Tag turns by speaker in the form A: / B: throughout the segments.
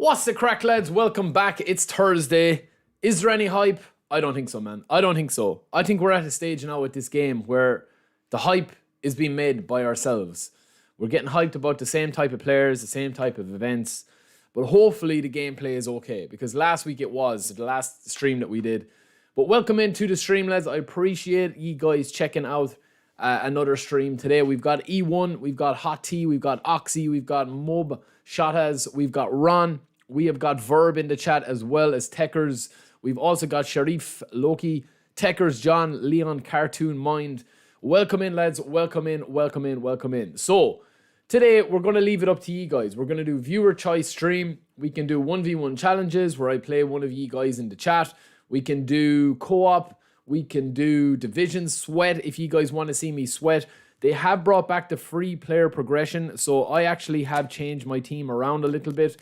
A: What's the crack, lads? Welcome back. It's Thursday. Is there any hype? I don't think so, man. I don't think so. I think we're at a stage now with this game where the hype is being made by ourselves. We're getting hyped about the same type of players, the same type of events, but hopefully the gameplay is okay, because last week it was, the last stream that we did. But welcome into the stream, lads. I appreciate you guys checking out another stream today. We've got E1, we've got Hot T, we've got Oxy, we've got Mob, Shotas, we've got Ron. We have got Verb in the chat as well as Techers. We've also got Sharif, Loki, Techers, John, Leon, Cartoon, Mind. Welcome in, lads. Welcome in, welcome in, welcome in. So, today we're going to leave it up to you guys. We're going to do viewer choice stream. We can do 1v1 challenges where I play one of you guys in the chat. We can do co-op. We can do division sweat if you guys want to see me sweat. They have brought back the free player progression, so I actually have changed my team around a little bit.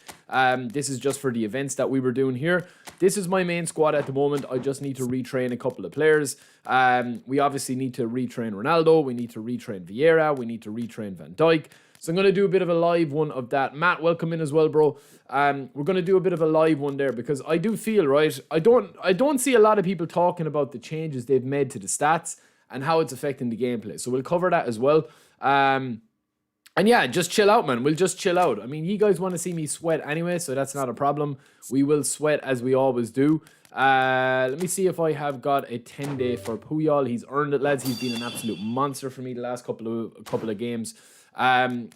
A: This is just for the events that we were doing here. This is my main squad at the moment. I just need to retrain a couple of players. We obviously need to retrain Ronaldo. We need to retrain Vieira. We need to retrain Van Dijk. So I'm going to do a bit of a live one of that. Matt, welcome in as well, bro. We're going to do a bit of a live one there because I do feel, right, I don't see a lot of people talking about the changes they've made to the stats and how it's affecting the gameplay. So we'll cover that as well. And yeah, just chill out, man. We'll just chill out. I mean, you guys want to see me sweat anyway, so that's not a problem. We will sweat as we always do. Let me see if I have got a 10-day for Puyol. He's earned it, lads. He's been an absolute monster for me the last couple of games.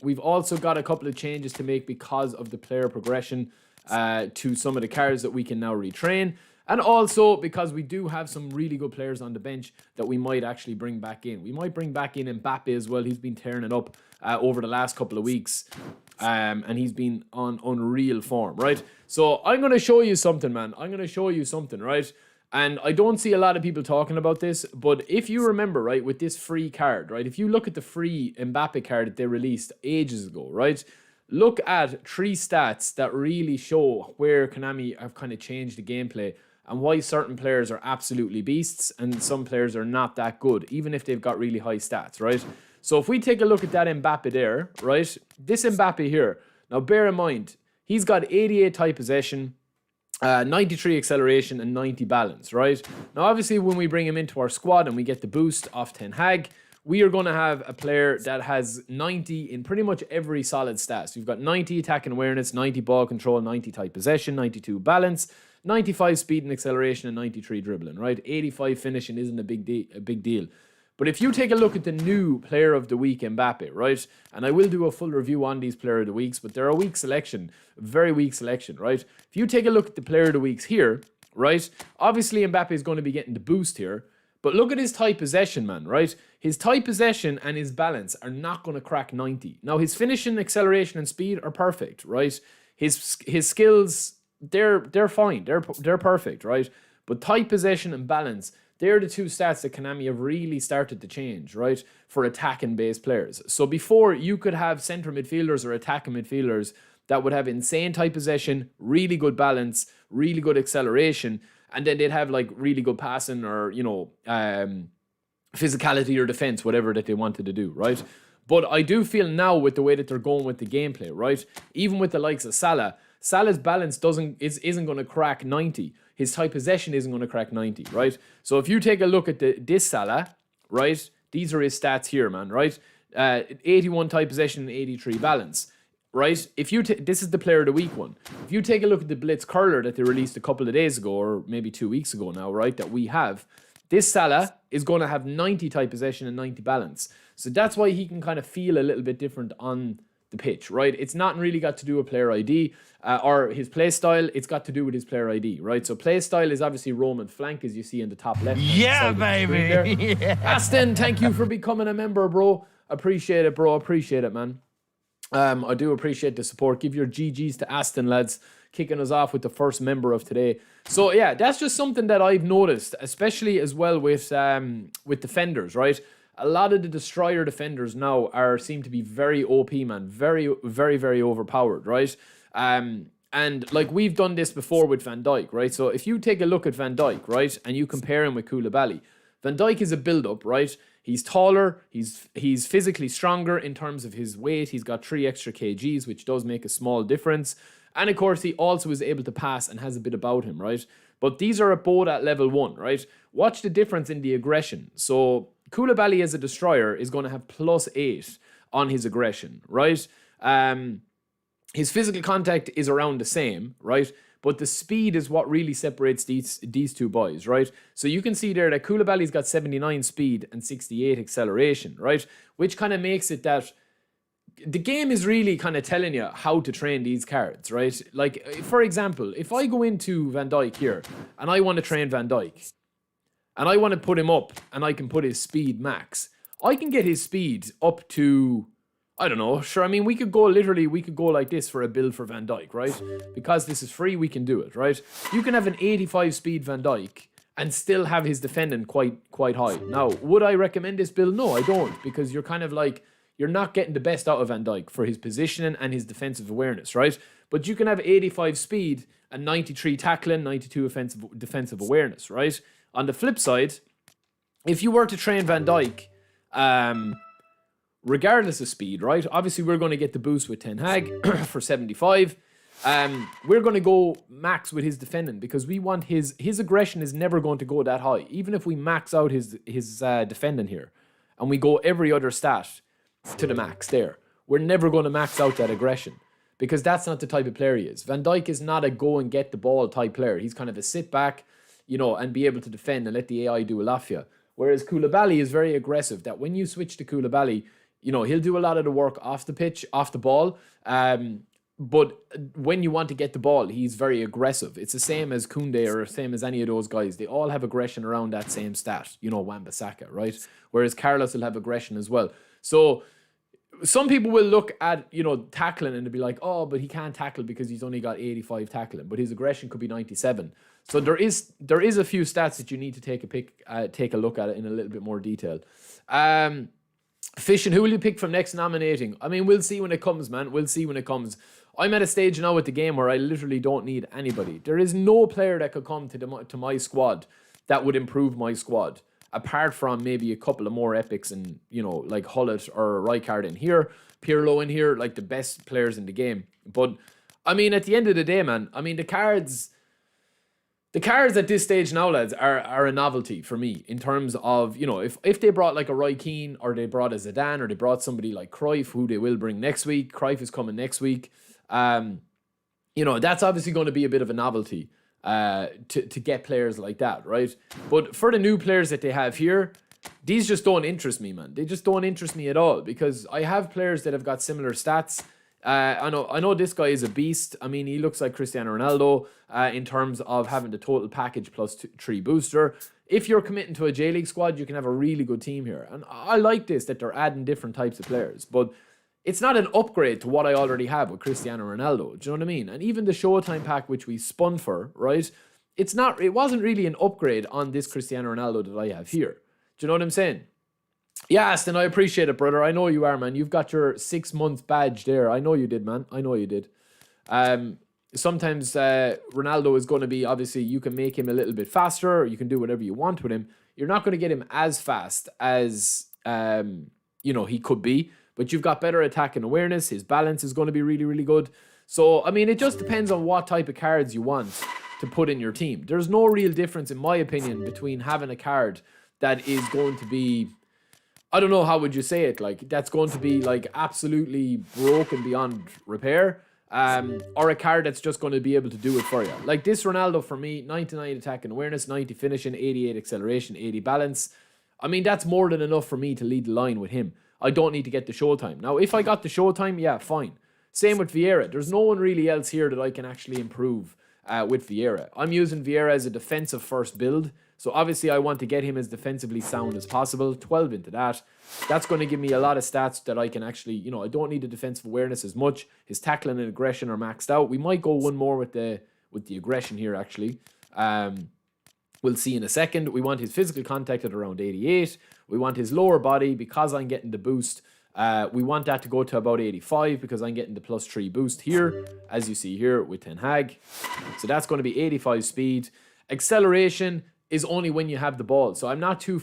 A: We've also got a couple of changes to make because of the player progression to some of the cards that we can now retrain. And also because we do have some really good players on the bench that we might actually bring back in. We might bring back in Mbappe as well. He's been tearing it up over the last couple of weeks. And he's been on unreal form, right? So I'm going to show you something, man. I'm going to show you something, right? And I don't see a lot of people talking about this. But if you remember, right, with this free card, right? If you look at the free Mbappe card that they released ages ago, right? Look at 3 stats that really show where Konami have kind of changed the gameplay and why certain players are absolutely beasts and some players are not that good, even if they've got really high stats, right? So if we take a look at that Mbappe there, right? This Mbappe here, now bear in mind, he's got 88 tight possession, 93 acceleration and 90 balance, right? Now obviously when we bring him into our squad and we get the boost off Ten Hag, we are going to have a player that has 90 in pretty much every solid stat. So you've got 90 attack and awareness, 90 ball control, 90 tight possession, 92 balance, 95 speed and acceleration, and 93 dribbling, right? 85 finishing isn't a big deal. But if you take a look at the new player of the week, Mbappe, right? And I will do a full review on these player of the weeks, but they're a weak selection, very weak selection, right? If you take a look at the player of the weeks here, right? Obviously Mbappe is going to be getting the boost here, but look at his tight possession, man, right? His tight possession and his balance are not going to crack 90. Now his finishing, acceleration, and speed are perfect, right? His skills, they're fine. They're perfect, right? But tight possession and balance, they're the 2 stats that Konami have really started to change, right? For attacking based players. So before you could have centre midfielders or attacking midfielders that would have insane tight possession, really good balance, really good acceleration, and then they'd have like really good passing or, you know, physicality or defense, whatever that they wanted to do, right? But I do feel now with the way that they're going with the gameplay, right? Even with the likes of Salah's balance isn't going to crack 90. His tight possession isn't going to crack 90, right? So if you take a look at this Salah, right? These are his stats here, man, right? 81 tight possession and 83 balance, right? If you this is the player of the week one. If you take a look at the Blitz curler that they released a couple of days ago, or maybe 2 weeks ago now, right? That we have, this Salah is going to have 90 tight possession and 90 balance. So that's why he can kind of feel a little bit different on the pitch, right? It's not really got to do with player ID or his play style. It's got to do with his player ID, right? So play style is obviously Roman flank, as you see in the top left.
B: Yeah, baby.
A: Yeah. Aston, thank you for becoming a member, bro. Appreciate it, bro. Appreciate it, man. I do appreciate the support. Give your GGs to Aston, lads, kicking us off with the first member of today. So yeah, that's just something that I've noticed, especially as well with defenders, right? A lot of the destroyer defenders now seem to be very OP, man. Very, very, very overpowered, right? And like we've done this before with Van Dijk, right? So if you take a look at Van Dijk, right, and you compare him with Koulibaly, Van Dijk is a build-up, right? He's taller, he's physically stronger in terms of his weight. He's got 3 extra kgs, which does make a small difference. And of course, he also is able to pass and has a bit about him, right? But these are both at level 1, right? Watch the difference in the aggression. So Koulibaly as a destroyer is going to have +8 on his aggression, right? His physical contact is around the same, right? But the speed is what really separates these two boys, right? So you can see there that Koulibaly's got 79 speed and 68 acceleration, right? Which kind of makes it that the game is really kind of telling you how to train these cards, right? Like, for example, if I go into Van Dijk here and I want to train Van Dijk and I want to put him up and I can put his speed max, I can get his speed up to, I don't know, sure, I mean, we could go like this for a build for Van Dijk, right? Because this is free, we can do it, right? You can have an 85 speed Van Dijk and still have his defending quite high. Now, would I recommend this build? No, I don't, because you're kind of like, you're not getting the best out of Van Dijk for his positioning and his defensive awareness, right? But you can have 85 speed and 93 tackling, 92 defensive awareness, right? On the flip side, if you were to train Van Dijk, regardless of speed, right? Obviously, we're going to get the boost with Ten Hag for 75. We're going to go max with his defending because we want his aggression is never going to go that high. Even if we max out his defending here and we go every other stat to the max there, we're never going to max out that aggression because that's not the type of player he is. Van Dijk is not a go and get the ball type player. He's kind of a sit back, and be able to defend and let the AI do a lot for you. Whereas Koulibaly is very aggressive, that when you switch to Koulibaly, he'll do a lot of the work off the pitch, off the ball. But when you want to get the ball, he's very aggressive. It's the same as Koundé or same as any of those guys. They all have aggression around that same stat, Wan-Bissaka, right? Whereas Carlos will have aggression as well. So some people will look at, tackling and they'll be like, oh, but he can't tackle because he's only got 85 tackling, but his aggression could be 97. So there is a few stats that you need to take a look at it in a little bit more detail. Fish, and who will you pick from next nominating? I mean, we'll see when it comes, man. We'll see when it comes. I'm at a stage now with the game where I literally don't need anybody. There is no player that could come to my squad that would improve my squad, apart from maybe a couple of more epics and, like Hullet or Rijkaard in here, Pirlo in here, like the best players in the game. But, I mean, at the end of the day, man, I mean, the cards at this stage now, lads, are a novelty for me in terms of, if they brought like a Roy Keane or they brought a Zidane or they brought somebody like Cruyff, who they will bring next week. Cruyff is coming next week. That's obviously going to be a bit of a novelty to get players like that, right? But for the new players that they have here, these just don't interest me, man. They just don't interest me at all because I have players that have got similar stats. I know this guy is a beast. I mean, he looks like Cristiano Ronaldo in terms of having the total package plus 3 booster. If you're committing to a J-League squad, you can have a really good team here. And I like this, that they're adding different types of players. But it's not an upgrade to what I already have with Cristiano Ronaldo. Do you know what I mean? And even the Showtime pack, which we spun for, right? It wasn't really an upgrade on this Cristiano Ronaldo that I have here. Do you know what I'm saying? Yeah, Aston, I appreciate it, brother. I know you are, man. You've got your 6-month badge there. I know you did, man. I know you did. Sometimes Ronaldo is going to be, obviously, you can make him a little bit faster, or you can do whatever you want with him. You're not going to get him as fast as, he could be, but you've got better attacking awareness. His balance is going to be really, really good. So, I mean, it just depends on what type of cards you want to put in your team. There's no real difference, in my opinion, between having a card that is going to be, I don't know, how would you say it? Like, that's going to be, like, absolutely broken beyond repair. Or a card that's just going to be able to do it for you. Like this Ronaldo, for me, 99 attack and awareness, 90 finishing, 88 acceleration, 80 balance. I mean, that's more than enough for me to lead the line with him. I don't need to get the showtime. Now, if I got the showtime, yeah, fine. Same with Vieira. There's no one really else here that I can actually improve with Vieira. I'm using Vieira as a defensive first build. So obviously I want to get him as defensively sound as possible. 12 into that. That's going to give me a lot of stats that I can actually, I don't need the defensive awareness as much. His tackling and aggression are maxed out. We might go one more with the aggression here, actually. We'll see in a second. We want his physical contact at around 88. We want his lower body, because I'm getting the boost. We want that to go to about 85 because I'm getting the +3 boost here, as you see here with Ten Hag. So that's going to be 85 speed. Acceleration is only when you have the ball. So I'm not too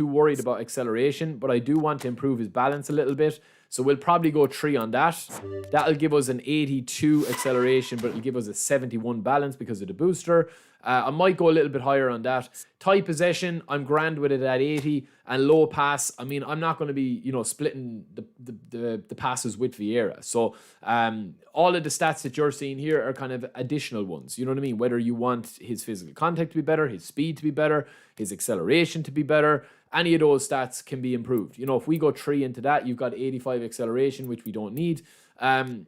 A: worried about acceleration, but I do want to improve his balance a little bit. So we'll probably go 3 on that. That'll give us an 82 acceleration, but it'll give us a 71 balance because of the booster. I might go a little bit higher on that. Tight possession, I'm grand with it at 80. And low pass, I mean, I'm not going to be, splitting the passes with Vieira. So all of the stats that you're seeing here are kind of additional ones. You know what I mean? Whether you want his physical contact to be better, his speed to be better, his acceleration to be better, any of those stats can be improved. If we go 3 into that, you've got 85 acceleration, which we don't need.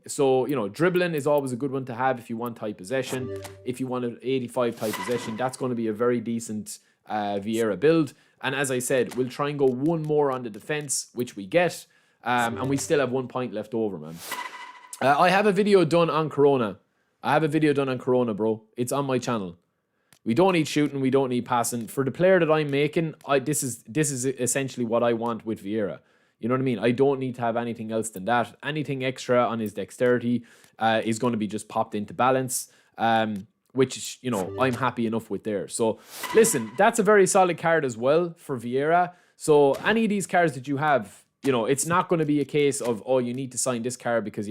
A: So, dribbling is always a good one to have if you want tight possession. If you want an 85 tight possession, that's going to be a very decent Vieira build. And as I said, we'll try and go 1 more on the defense, which we get. And we still have 1 point left over, man. I have a video done on Corona. Bro. It's on my channel. We don't need shooting. We don't need passing. For the player that I'm making, this is essentially what I want with Vieira. You know what I mean? I don't need to have anything else than that. Anything extra on his dexterity is going to be just popped into balance, which, I'm happy enough with there. So, listen, that's a very solid card as well for Vieira. So, any of these cards that you have, it's not going to be a case of, oh, you need to sign this card because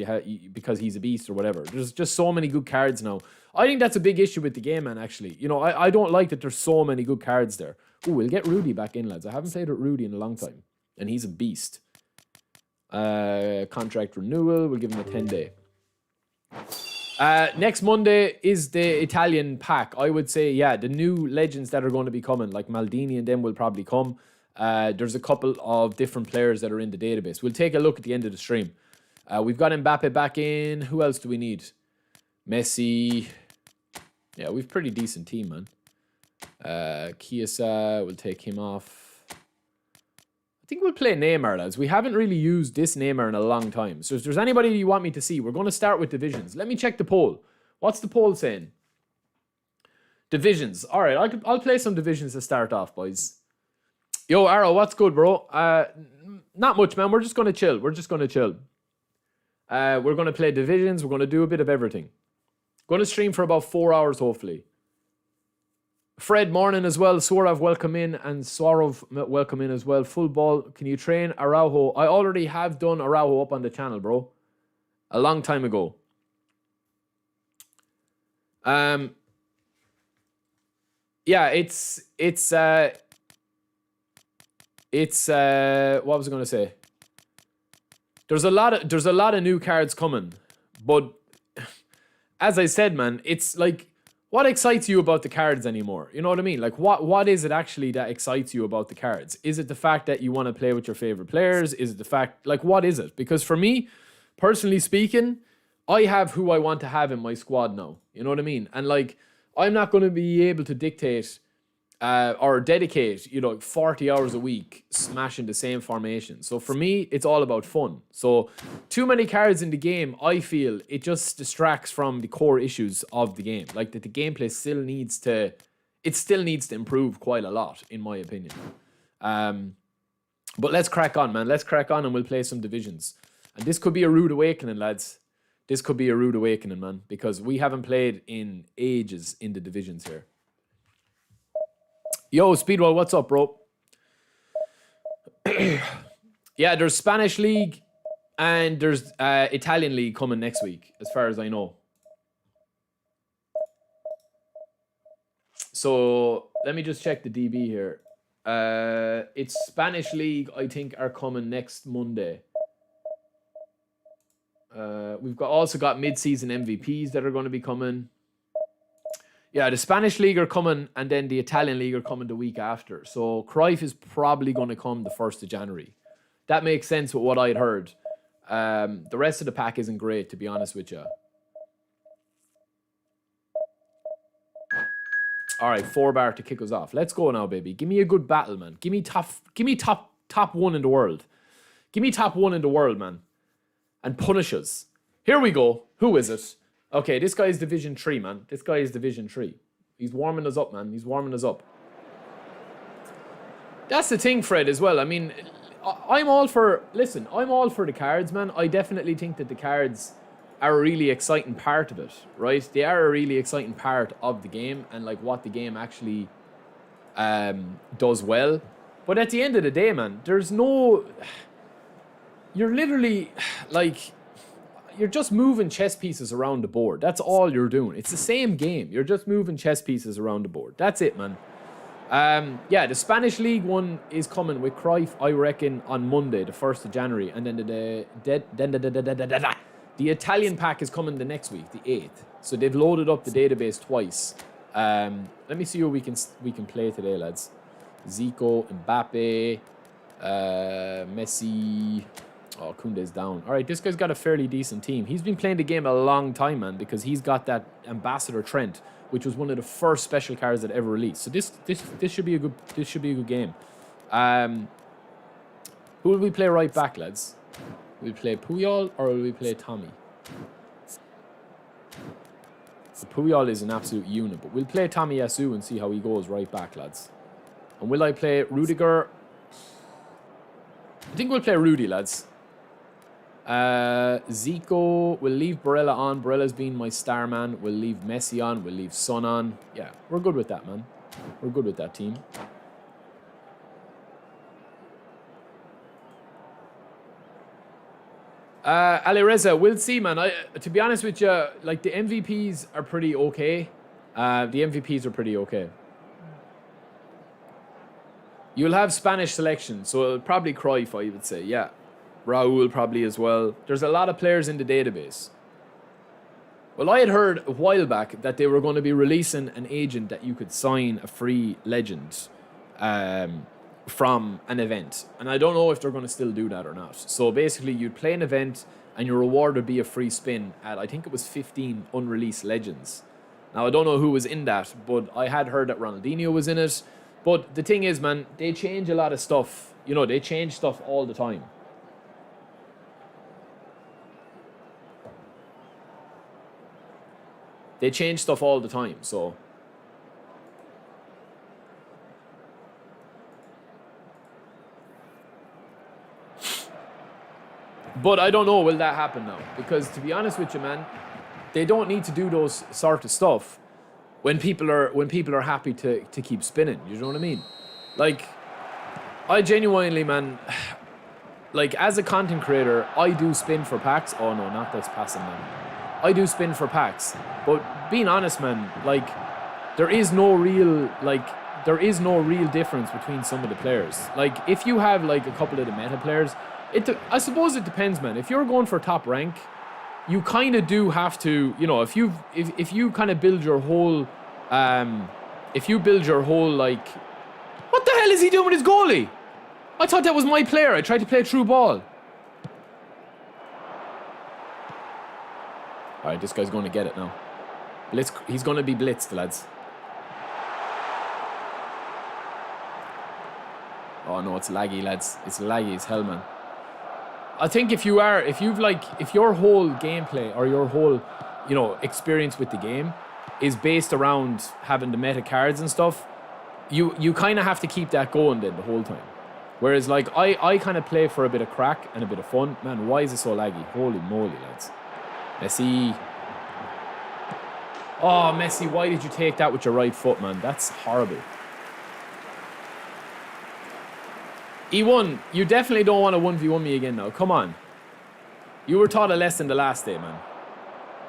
A: because he's a beast or whatever. There's just so many good cards now. I think that's a big issue with the game, man, actually. I don't like that there's so many good cards there. Ooh, we'll get Rudy back in, lads. I haven't played with Rudy in a long time. And he's a beast. Contract renewal. We'll give him a 10-day. Next Monday is the Italian pack. I would say, yeah, the new legends that are going to be coming, like Maldini and them will probably come. There's a couple of different players that are in the database. We'll take a look at the end of the stream. We've got Mbappe back in. Who else do we need? Messi. Yeah, we've a pretty decent team, man. Chiesa, we'll take him off. I think we'll play Neymar, lads. We haven't really used this Neymar in a long time. So if there's anybody you want me to see, we're going to start with divisions. Let me check the poll. What's the poll saying? Divisions. All right, I'll play some divisions to start off, boys. Yo, Arrow, what's good, bro? Not much, man. We're just going to chill. We're going to play divisions. We're going to do a bit of everything. Going to stream for about 4 hours, hopefully. Fred, morning as well. Sorav, welcome in. And Swarov, welcome in as well. Full ball. Can you train Araujo? I already have done Araujo up on the channel, bro. A long time ago. Yeah, it's what was I going to say? There's a lot of new cards coming, but as I said, man, it's like, what excites you about the cards anymore? You know what I mean? Like, what is it actually that excites you about the cards? Is it the fact that you want to play with your favorite players? Is it the fact, like, what is it? Because for me, personally speaking, I have who I want to have in my squad now. You know what I mean? And like, I'm not going to be able to dictate or dedicate, 40 hours a week smashing the same formation. So for me, it's all about fun. So too many cards in the game, I feel it just distracts from the core issues of the game. Like that the gameplay still needs to improve quite a lot, in my opinion. But let's crack on, man. Let's crack on and we'll play some divisions. And this could be a rude awakening, lads. This could be a rude awakening, man, because we haven't played in ages in the divisions here. Yo, Speedwell, what's up, bro? Yeah, there's Spanish League and there's Italian League coming next week, as far as I know. So let me just check the DB here. It's Spanish League, I think, are coming next Monday. We've also got mid-season MVPs that are going to be coming. Yeah, the Spanish League are coming, and then the Italian League are coming the week after. So Cruyff is probably going to come the 1st of January. That makes sense with what I'd heard. The rest of the pack isn't great, to be honest with you. All right, 4-bar to kick us off. Let's go now, baby. Give me a good battle, man. Give me top one in the world. Give me top one in the world, man. And punish us. Here we go. Who is it? Okay, this guy is Division 3, man. This guy is Division 3. He's warming us up, man. He's warming us up. That's the thing, Fred, as well. I mean, I'm all for the cards, man. I definitely think that the cards are a really exciting part of it, right? They are a really exciting part of the game and, like, what the game actually does well. But at the end of the day, man, there's no... you're literally, like, you're just moving chess pieces around the board. That's all you're doing. It's the same game. You're just moving chess pieces around the board. That's it, man. Yeah, the Spanish League one is coming with Cruyff, I reckon, on Monday, the 1st of January. And then the Italian pack is coming the next week, the 8th. So they've loaded up the database twice. Let me see who we can play today, lads. Zico, Mbappe, Messi. Oh, Koundé's down. All right, this guy's got a fairly decent team. He's been playing the game a long time, man, because he's got that Ambassador Trent, which was one of the first special cards that ever released. So this should be a good game. Who will we play right back, lads? Will we play Puyol or will we play Tommy? So Puyol is an absolute unit, but we'll play Tommy Yasu and see how he goes right back, lads. And will I play Rudiger? I think we'll play Rudy, lads. Zico, we'll leave Barella on. Barella's been my star man. We'll leave Messi on. We'll leave Son on. Yeah, we're good with that, man. We're good with that team. Alireza, we'll see, man. To be honest with you, like, the MVPs are pretty okay. You'll have Spanish selection, so probably Cruyff, I would say, yeah. Raul probably as well. There's a lot of players in the database. Well, I had heard a while back that they were going to be releasing an agent that you could sign a free legend from an event. And I don't know if they're going to still do that or not. So basically, you'd play an event and your reward would be a free spin at, I think it was 15 unreleased legends. Now, I don't know who was in that, but I had heard that Ronaldinho was in it. But the thing is, man, they change a lot of stuff. You know, they change stuff all the time. They change stuff all the time, so. But I don't know, will that happen now? Because to be honest with you, man, they don't need to do those sort of stuff when people are happy to keep spinning. You know what I mean? Like, I genuinely, man, like, as a content creator, I do spin for packs. Oh no, not this passing, man. I do spin for packs, but being honest, man, like, there is no real difference between some of the players. Like, if you have like a couple of the meta players, I suppose it depends, man. If you're going for top rank, you kind of do have to, you know, if you kind of build your whole, like, what the hell is he doing with his goalie? I thought that was my player. I tried to play a true ball. All right, this guy's going to get it now. He's going to be blitzed, lads. Oh no, it's laggy, lads. It's laggy as hell, man. I think if your whole gameplay or your whole, you know, experience with the game is based around having the meta cards and stuff, you kind of have to keep that going then the whole time. Whereas, like, I kind of play for a bit of crack and a bit of fun. Man, why is it so laggy? Holy moly, lads. Messi. Oh, Messi, why did you take that with your right foot, man? That's horrible. E1, you definitely don't want to 1v1 me again now. Come on. You were taught a lesson the last day, man.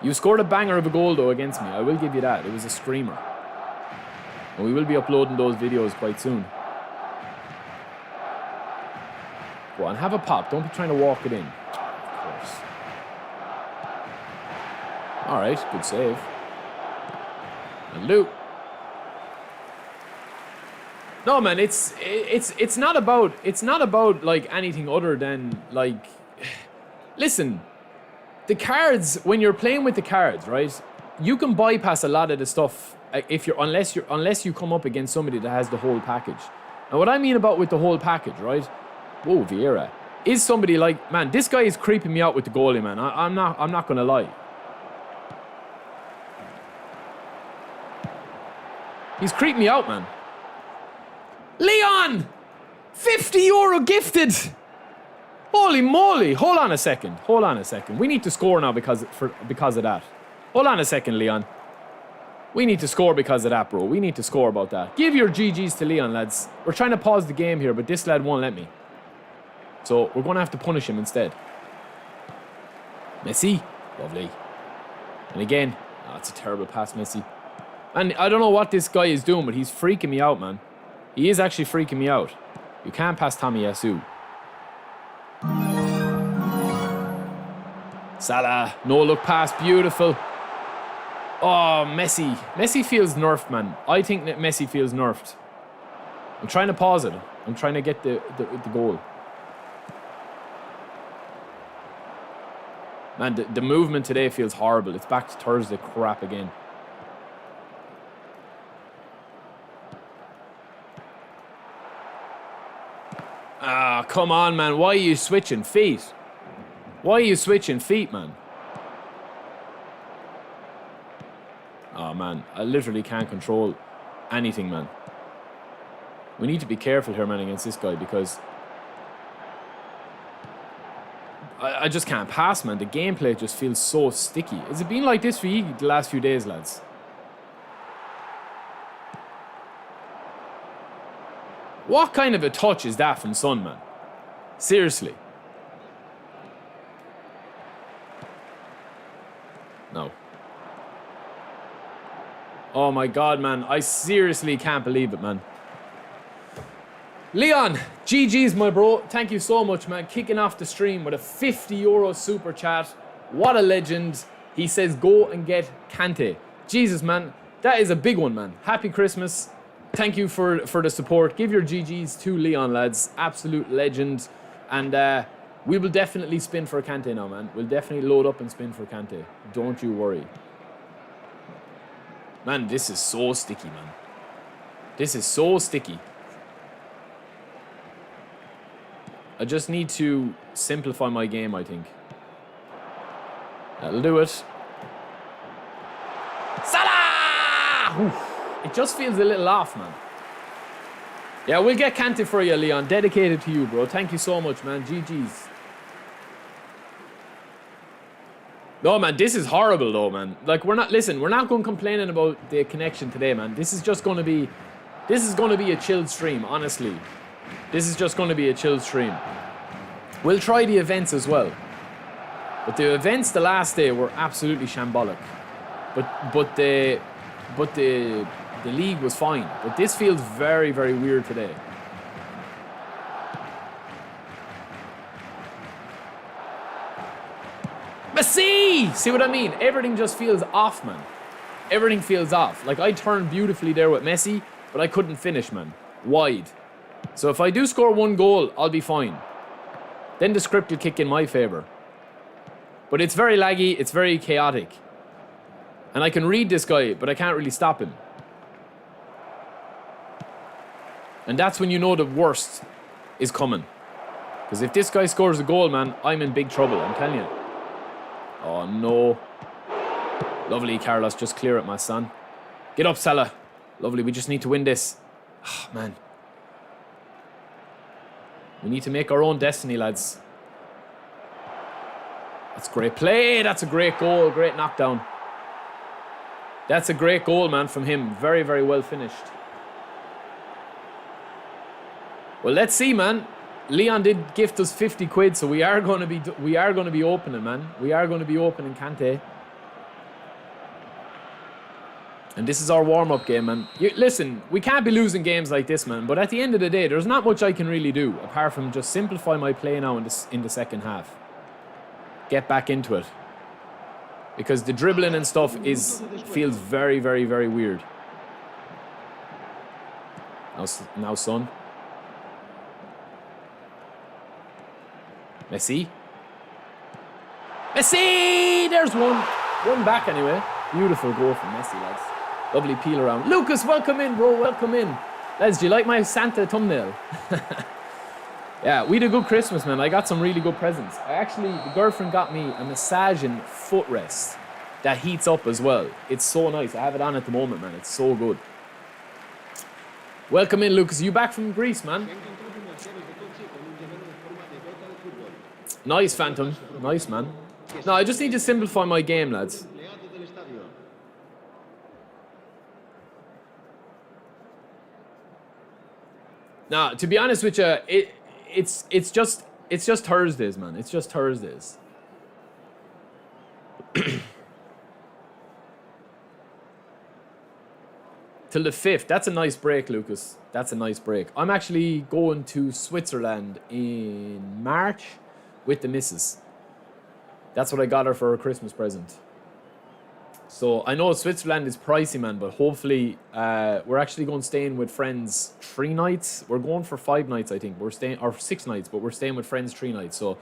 A: You scored a banger of a goal, though, against me. I will give you that. It was a screamer. And we will be uploading those videos quite soon. Go on, have a pop. Don't be trying to walk it in. Of course. All right, good save. And loop. No, man, it's not about like anything other than, like, listen, the cards, when you're playing with the cards, right? You can bypass a lot of the stuff unless you come up against somebody that has the whole package. And what I mean about with the whole package, right? Whoa, Vieira is somebody like, man, this guy is creeping me out with the goalie, man. I'm not gonna lie. He's creeping me out, man. Leon! €50 gifted! Holy moly! Hold on a second. We need to score now because of that. Hold on a second, Leon. We need to score because of that, bro. We need to score about that. Give your GGs to Leon, lads. We're trying to pause the game here, but this lad won't let me. So we're going to have to punish him instead. Messi. Lovely. And again, it's a terrible pass, Messi. And I don't know what this guy is doing, but he's freaking me out, man. He is actually freaking me out. You can't pass Tomiyasu. Salah. No look pass. Beautiful. Oh, Messi. Messi feels nerfed, man. I think that Messi feels nerfed. I'm trying to pause it. I'm trying to get the goal. Man, the movement today feels horrible. It's back to Thursday crap again. Ah, come on, man. Why are you switching feet? Why are you switching feet, man? Oh, man. I literally can't control anything, man. We need to be careful here, man, against this guy because I just can't pass, man. The gameplay just feels so sticky. Has it been like this for you the last few days, lads? What kind of a touch is that from Son, man? Seriously. No. Oh my God, man. I seriously can't believe it, man. Leon, GG's, my bro. Thank you so much, man. Kicking off the stream with a €50 super chat. What a legend. He says, go and get Kante. Jesus, man. That is a big one, man. Happy Christmas. Thank you for the support. Give your GG's to Leon, lads. Absolute legend. And we will definitely spin for Kante now, man. We'll definitely load up and spin for Kante. Don't you worry. Man, this is so sticky, man. This is so sticky. I just need to simplify my game, I think. That'll do it. Salah! Oof. It just feels a little off, man. Yeah, we'll get Kante for you, Leon. Dedicated to you, bro. Thank you so much, man. GG's. No, man, this is horrible, though, man. Like, we're not going complaining about the connection today, man. This is going to be a chilled stream, honestly. This is just going to be a chill stream. We'll try the events as well. But the events the last day were absolutely shambolic. But the league was fine. But this feels very, very weird today. Messi! See what I mean? Everything just feels off, man. Everything feels off. Like, I turned beautifully there with Messi, but I couldn't finish, man. Wide. So if I do score one goal, I'll be fine. Then the script will kick in my favour. But it's very laggy, it's very chaotic. And I can read this guy, but I can't really stop him. And that's when you know the worst is coming. Because if this guy scores a goal, man, I'm in big trouble, I'm telling you. Oh, no. Lovely, Carlos, just clear it, my son. Get up, Salah. Lovely, we just need to win this. Oh, man. We need to make our own destiny, lads. That's great play. That's a great goal. Great knockdown. That's a great goal, man, from him. Very, very well finished. Well, let's see, man. Leon did gift us 50 quid, so we are going to be opening, man. We are going to be opening Kante. And this is our warm-up game, man. Listen, we can't be losing games like this, man. But at the end of the day, there's not much I can really do apart from just simplify my play now in the second half. Get back into it. Because the dribbling and stuff feels very, very, very weird. Now, Son. Messi. Messi! There's one. One back anyway. Beautiful goal from Messi, lads. Lovely peel around. Lucas, welcome in, bro. Welcome in. Lads, do you like my Santa thumbnail? Yeah, we had a good Christmas, man. I got some really good presents. The girlfriend got me a massaging footrest that heats up as well. It's so nice. I have it on at the moment, man. It's so good. Welcome in, Lucas. You back from Greece, man? Nice, Phantom. Nice, man. No, I just need to simplify my game, lads. Now, to be honest with you, it's It's just Thursdays, man. It's just Thursdays. Till the 5th. That's a nice break, Lucas. That's a nice break. I'm actually going to Switzerland in March with the missus. That's what I got her for her Christmas present. So I know Switzerland is pricey, man, but hopefully we're actually going staying with friends 3 nights. We're going for 5 nights, I think. We're staying, or 6 nights, but we're staying with friends 3 nights. So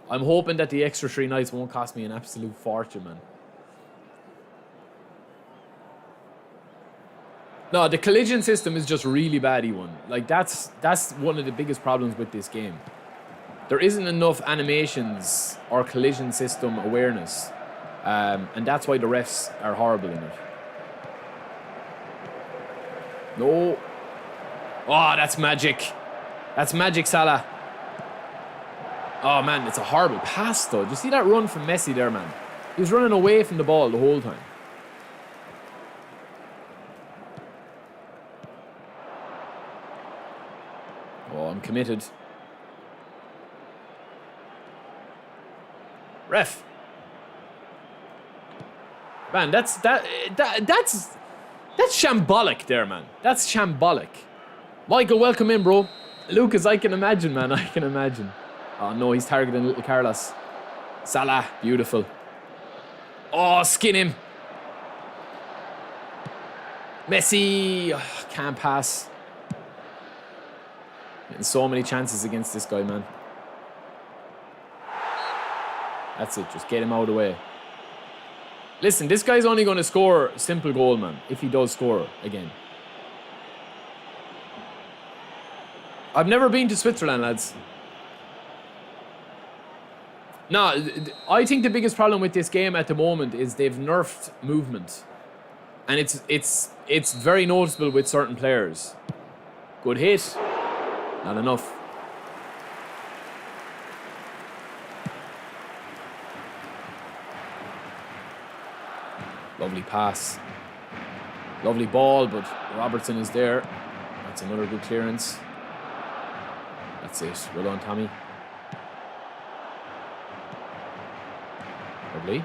A: I'm hoping that the extra 3 nights won't cost me an absolute fortune, man. No, the collision system is just really bad, E1. Like, that's one of the biggest problems with this game. There isn't enough animations or collision system awareness. And that's why the refs are horrible in it. No. Oh, that's magic. That's magic, Salah. Oh, man, it's a horrible pass, though. Did you see that run from Messi there, man? He was running away from the ball the whole time. Oh, I'm committed. Ref. Man, that's shambolic there, man. That's shambolic. Michael, welcome in, bro. Lucas, I can imagine, man. I can imagine. Oh, no, he's targeting little Carlos. Salah, beautiful. Oh, skin him. Messi. Oh, can't pass. Getting so many chances against this guy, man. That's it. Just get him out of the way. Listen, this guy's only going to score a simple goal, man, if he does score again. I've never been to Switzerland, lads. No, I think the biggest problem with this game at the moment is they've nerfed movement. And it's very noticeable with certain players. Good hit. Not enough. Lovely pass. Lovely ball, but Robertson is there. That's another good clearance. That's it. Well done, Tommy. Lovely.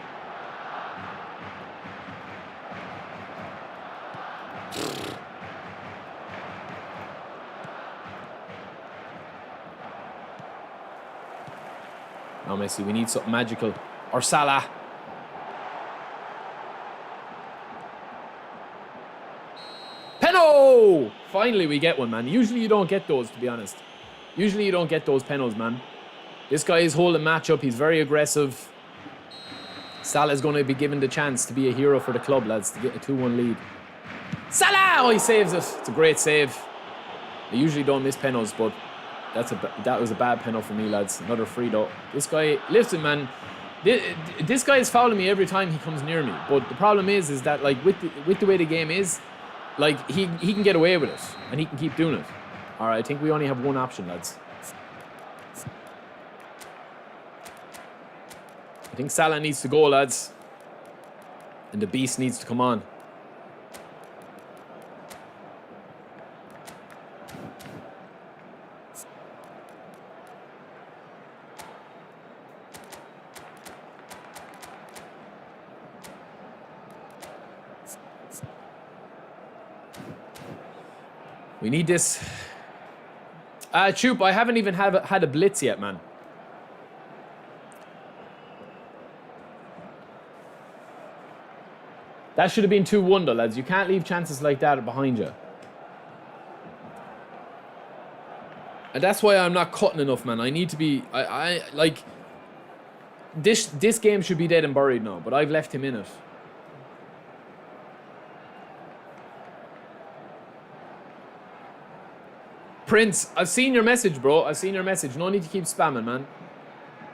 A: Now, Messi, we need something magical. Or Salah. Penno! Finally, we get one, man. Usually you don't get those, to be honest. Usually you don't get those penalties, man. This guy is holding match up. He's very aggressive. Salah's going to be given the chance to be a hero for the club, lads, to get a 2-1 lead. Salah! Oh, he saves it. It's a great save. I usually don't miss penalties, but that was a bad penalty for me, lads. Another free, though. This guy, listen, man. This guy is fouling me every time he comes near me. But the problem is that, like, with the way the game is, like, he can get away with it, and he can keep doing it. All right, I think we only have one option, lads. I think Salah needs to go, lads. And the beast needs to come on. We need this. Choop, I haven't even had a blitz yet, man. That should have been 2-1, though, lads. You can't leave chances like that behind you. And that's why I'm not cutting enough, man. I need to be... I like... This game should be dead and buried now, but I've left him in it. Prince, I've seen your message, bro. I've seen your message. No need to keep spamming, man.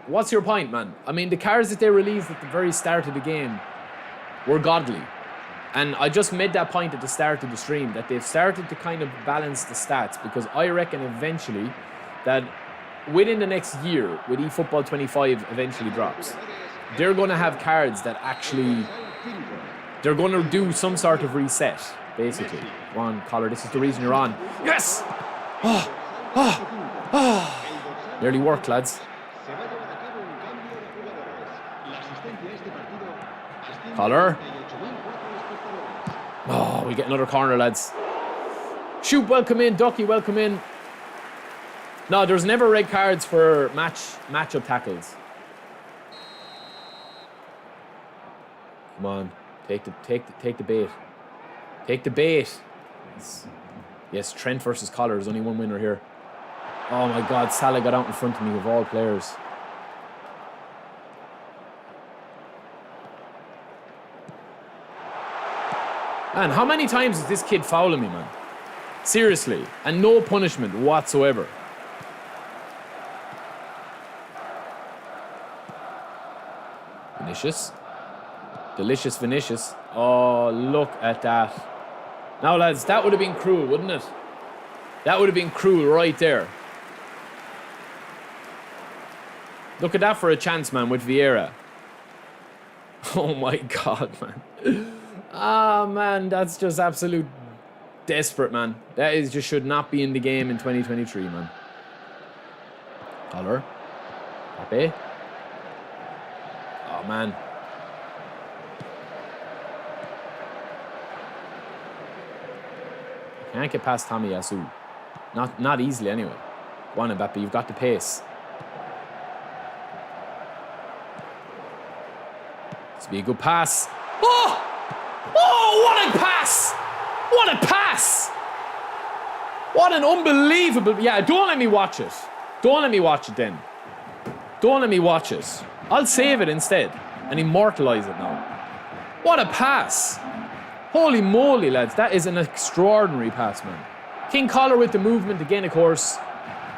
A: What's your point, man? I mean, the cards that they released at the very start of the game were godly. And I just made that point at the start of the stream, that they've started to kind of balance the stats, because I reckon eventually that within the next year, when eFootball 25 eventually drops, they're going to have cards that actually... They're going to do some sort of reset, basically. Go on, Collar, this is the reason you're on. Yes! Nearly worked, lads. Collar. Oh, we get another corner, lads. Shoot, welcome in. Ducky, welcome in. No, there's never red cards for match-up tackles. Come on, take the bait. Take the bait. Yes, Trent versus Collar. There's only one winner here. Oh my God, Salah got out in front of me of all players. Man, how many times is this kid fouling me, man? Seriously, and no punishment whatsoever. Vinicius. Delicious Vinicius. Oh, look at that. Now, lads, that would have been cruel, wouldn't it? That would have been cruel right there. Look at that for a chance, man, with Vieira. Oh, my God, man. Ah, man, that's just absolute desperate, man. That is just should not be in the game in 2023, man. Collar. Pepe. Oh, man. Can't get past Tomiyasu. Not easily, anyway. Go on, Mbappe, you've got the pace. This will be a good pass. Oh! Oh, what a pass! What a pass! What an unbelievable... Yeah, don't let me watch it. Don't let me watch it then. Don't let me watch it. I'll save it instead and immortalize it now. What a pass! Holy moly, lads. That is an extraordinary pass, man. King Collar with the movement again, of course.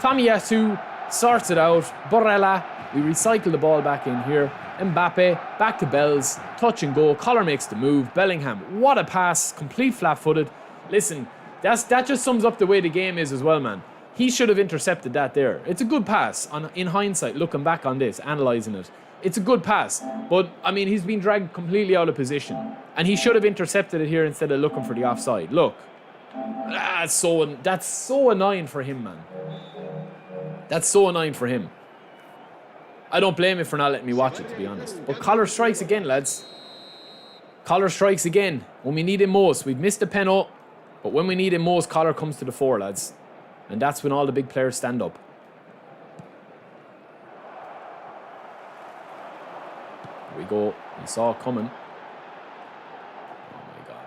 A: Tomiyasu sorts it out. Barella. We recycle the ball back in here. Mbappe, back to Bells, touch and go. Collar makes the move. Bellingham, what a pass. Complete flat-footed. Listen, that just sums up the way the game is as well, man. He should have intercepted that there. It's a good pass. In hindsight, looking back on this, analysing it, it's a good pass. But, I mean, he's been dragged completely out of position. And he should have intercepted it here instead of looking for the offside. Look. That's so annoying for him, man. That's so annoying for him. I don't blame him for not letting me watch it, to be honest. But Collar strikes again, lads. Collar strikes again. When we need him most. We've missed a penalty, but when we need him most, Collar comes to the fore, lads. And that's when all the big players stand up. Here we go. He saw it coming. Oh my God,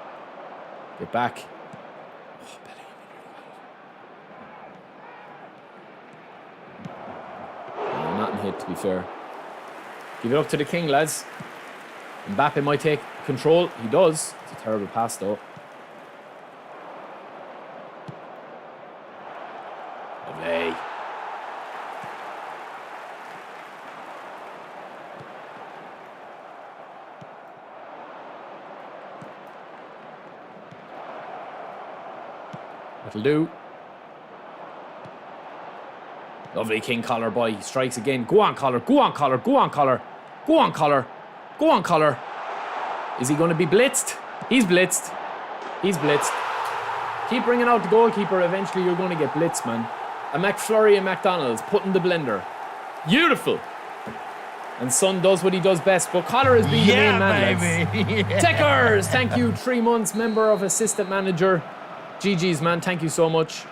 A: man. Get back. Hit, to be fair. Give it up to the king, lads. Mbappe might take control. He does. It's a terrible pass, though. Lovely. That'll do. Lovely King Collar, boy. He strikes again. Go on, Collar. Go on, Collar. Go on, Collar. Go on, Collar. Go on, Collar. Is he going to be blitzed? He's blitzed. He's blitzed. Keep bringing out the goalkeeper. Eventually, you're going to get blitzed, man. A McFlurry and McDonald's. Put in the blender. Beautiful. And Son does what he does best. But Collar has been the main man, lads. Yeah. Techers, thank you. 3 months. Member of assistant manager. GG's, man. Thank you so much.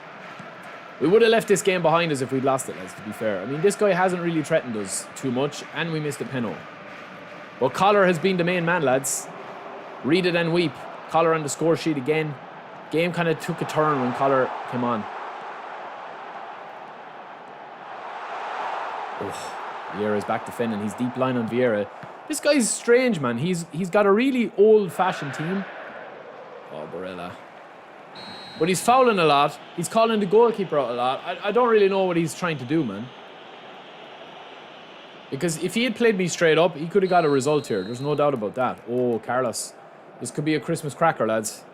A: We would have left this game behind us if we'd lost it, lads, to be fair. I mean, this guy hasn't really threatened us too much, and we missed a penalty. But Collar has been the main man, lads. Read it and weep. Collar on the score sheet again. Game kind of took a turn when Collar came on. Oh, Vieira's back defending. He's deep line on Vieira. This guy's strange, man. He's got a really old-fashioned team. Oh, Barella. But he's fouling a lot. He's calling the goalkeeper out a lot. I don't really know what he's trying to do, man. Because if he had played me straight up, he could have got a result here. There's no doubt about that. Oh, Carlos. This could be a Christmas cracker, lads.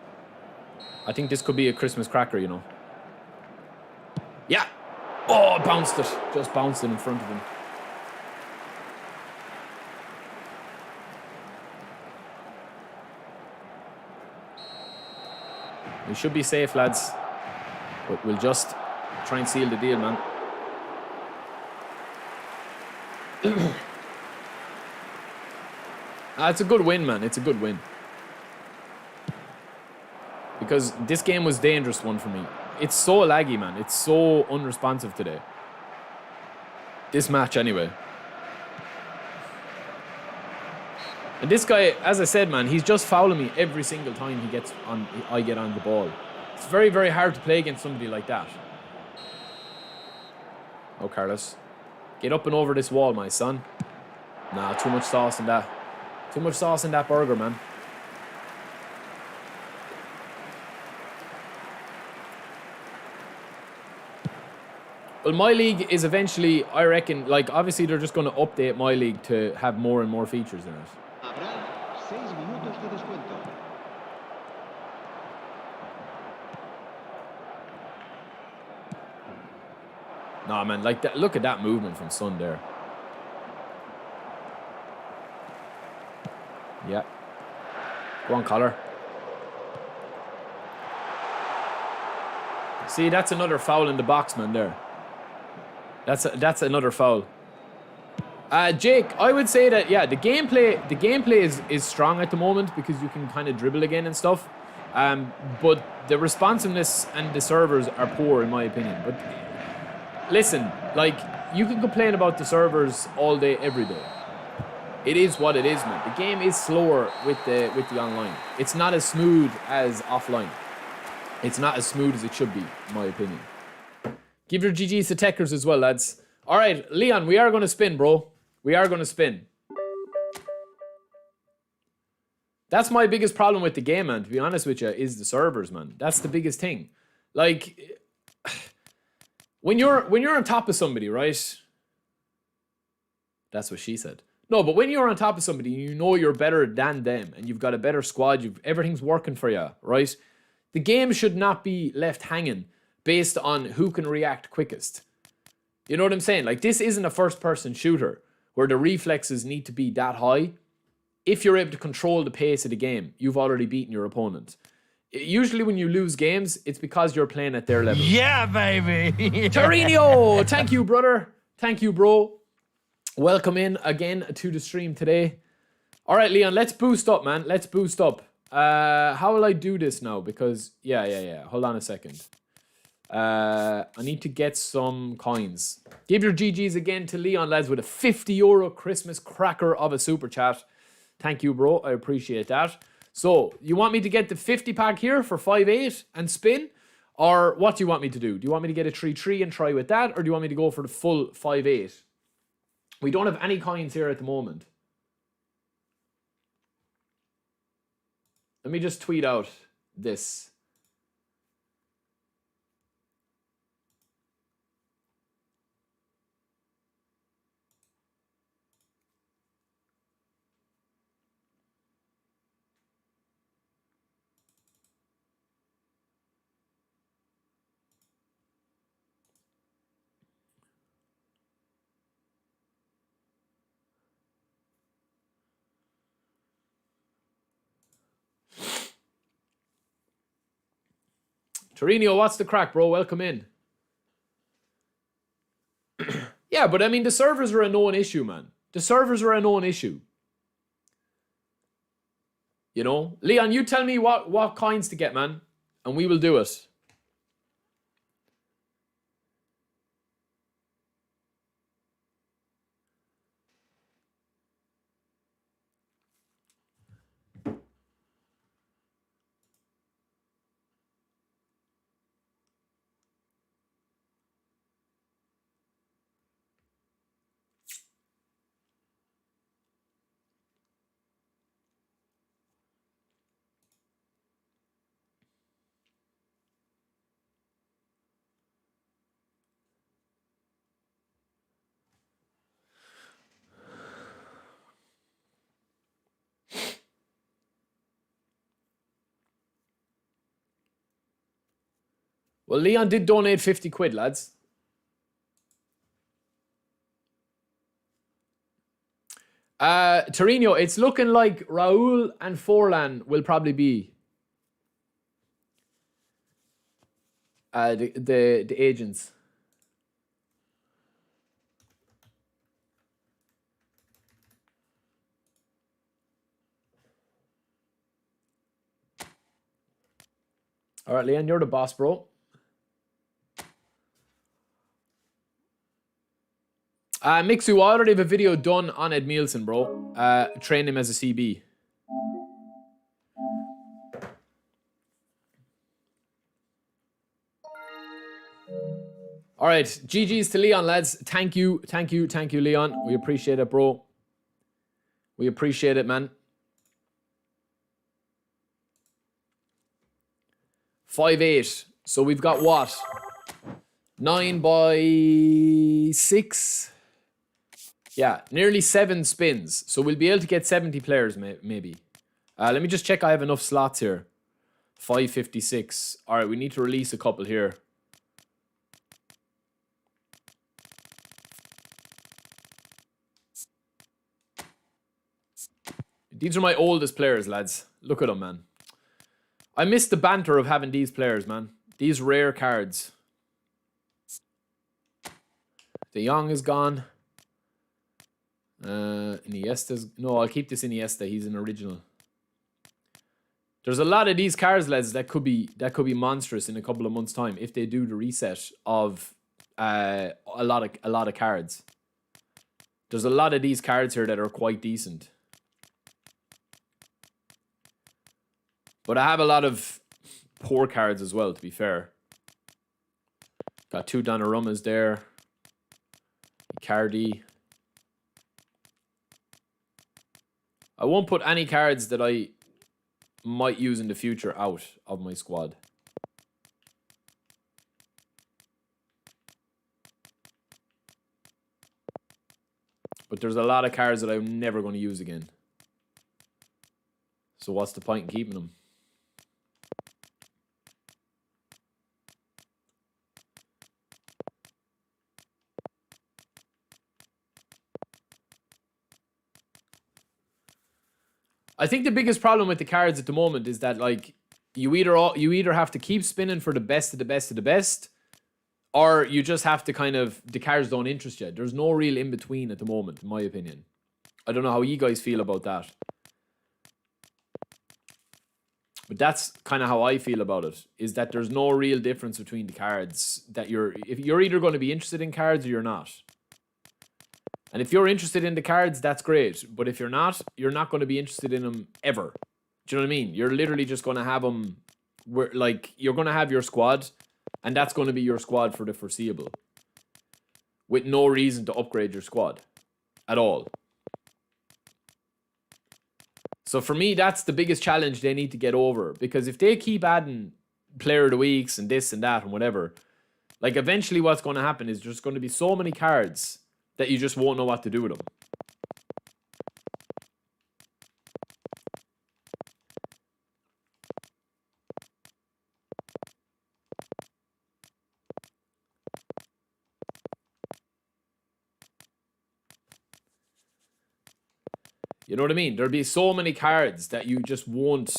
A: I think this could be a Christmas cracker, you know. Yeah. Oh, bounced it. Just bounced it in front of him. We should be safe, lads. But we'll just try and seal the deal, man. It's a good win, man. It's a good win. Because this game was a dangerous one for me. It's so laggy, man. It's so unresponsive today. This match, anyway. And this guy, as I said, man, he's just fouling me every single time I get on the ball. It's very, very hard to play against somebody like that. Oh, Carlos. Get up and over this wall, my son. Nah, too much sauce in that. Too much sauce in that burger, man. Well, my league is eventually, I reckon, like, obviously they're just going to update my league to have more and more features in it. Nah, man, like that. Look at that movement from Son there. Yeah. Go on, Collar. See, that's another foul in the box, man, there. That's another foul. Jake, I would say that, yeah, the gameplay is strong at the moment because you can kind of dribble again and stuff. But the responsiveness and the servers are poor, in my opinion. But listen, like, you can complain about the servers all day, every day. It is what it is, man. The game is slower with the online. It's not as smooth as offline. It's not as smooth as it should be, in my opinion. Give your GGs to Techers as well, lads. All right, Leon, we are going to spin, bro. We are going to spin. That's my biggest problem with the game, man, to be honest with you, is the servers, man. That's the biggest thing. Like, when you're on top of somebody, right? That's what she said. No, but when you're on top of somebody, you know you're better than them, and you've got a better squad, everything's working for you, right? The game should not be left hanging based on who can react quickest. You know what I'm saying? Like, this isn't a first-person shooter where the reflexes need to be that high. If you're able to control the pace of the game, you've already beaten your opponent. Usually when you lose games, it's because you're playing at their level.
B: Yeah, baby!
A: Torino! Thank you, brother. Thank you, bro. Welcome in again to the stream today. All right, Leon, let's boost up, man. Let's boost up. How will I do this now? Because, yeah. Hold on a second. I need to get some coins. Give your GGs again to Leon, lads, with a €50 Christmas cracker of a super chat. Thank you, bro. I appreciate that. So, you want me to get the 50 pack here for 5.8 and spin? Or what do you want me to do? Do you want me to get a 3-3 and try with that? Or do you want me to go for the full 5.8? We don't have any coins here at the moment. Let me just tweet out this. Torino, what's the crack, bro? Welcome in. Yeah, but I mean, the servers are a known issue, man. The servers are a known issue. You know? Leon, you tell me what coins to get, man. And we will do it. Well, Leon did donate 50 quid, lads. Torino, it's looking like Raul and Forlan will probably be the agents. All right, Leon, you're the boss, bro. Mixu, I already have a video done on Ed Mielsen, bro. Train him as a CB. All right, GG's to Leon, lads. Thank you, Leon. We appreciate it, bro. We appreciate it, man. 5-8. So we've got what? 9 by 6. Yeah, nearly 7 spins. So we'll be able to get 70 players, maybe. Let me just check I have enough slots here. 556. All right, we need to release a couple here. These are my oldest players, lads. Look at them, man. I miss the banter of having these players, man. These rare cards. De Jong is gone. Iniesta's... No, I'll keep this Iniesta. He's an original. There's a lot of these cards, lads, that could be monstrous in a couple of months' time if they do the reset of a lot of cards. There's a lot of these cards here that are quite decent. But I have a lot of poor cards as well, to be fair. Got 2 Donnarummas there. Icardi. I won't put any cards that I might use in the future out of my squad. But there's a lot of cards that I'm never going to use again. So what's the point in keeping them? I think the biggest problem with the cards at the moment is that, like, you either have to keep spinning for the best of the best of the best, or you just have to kind of, the cards don't interest you. There's no real in between at the moment, in my opinion. I don't know how you guys feel about that. But that's kind of how I feel about it, is that there's no real difference between the cards that if you're either going to be interested in cards or you're not. And if you're interested in the cards, that's great. But if you're not going to be interested in them ever. Do you know what I mean? You're literally just going to have them, you're going to have your squad, and that's going to be your squad for the foreseeable. With no reason to upgrade your squad at all. So for me, that's the biggest challenge they need to get over. Because if they keep adding player of the weeks and this and that and whatever, like, eventually what's going to happen is there's going to be so many cards that you just won't know what to do with them. You know what I mean? There'll be so many cards that you just won't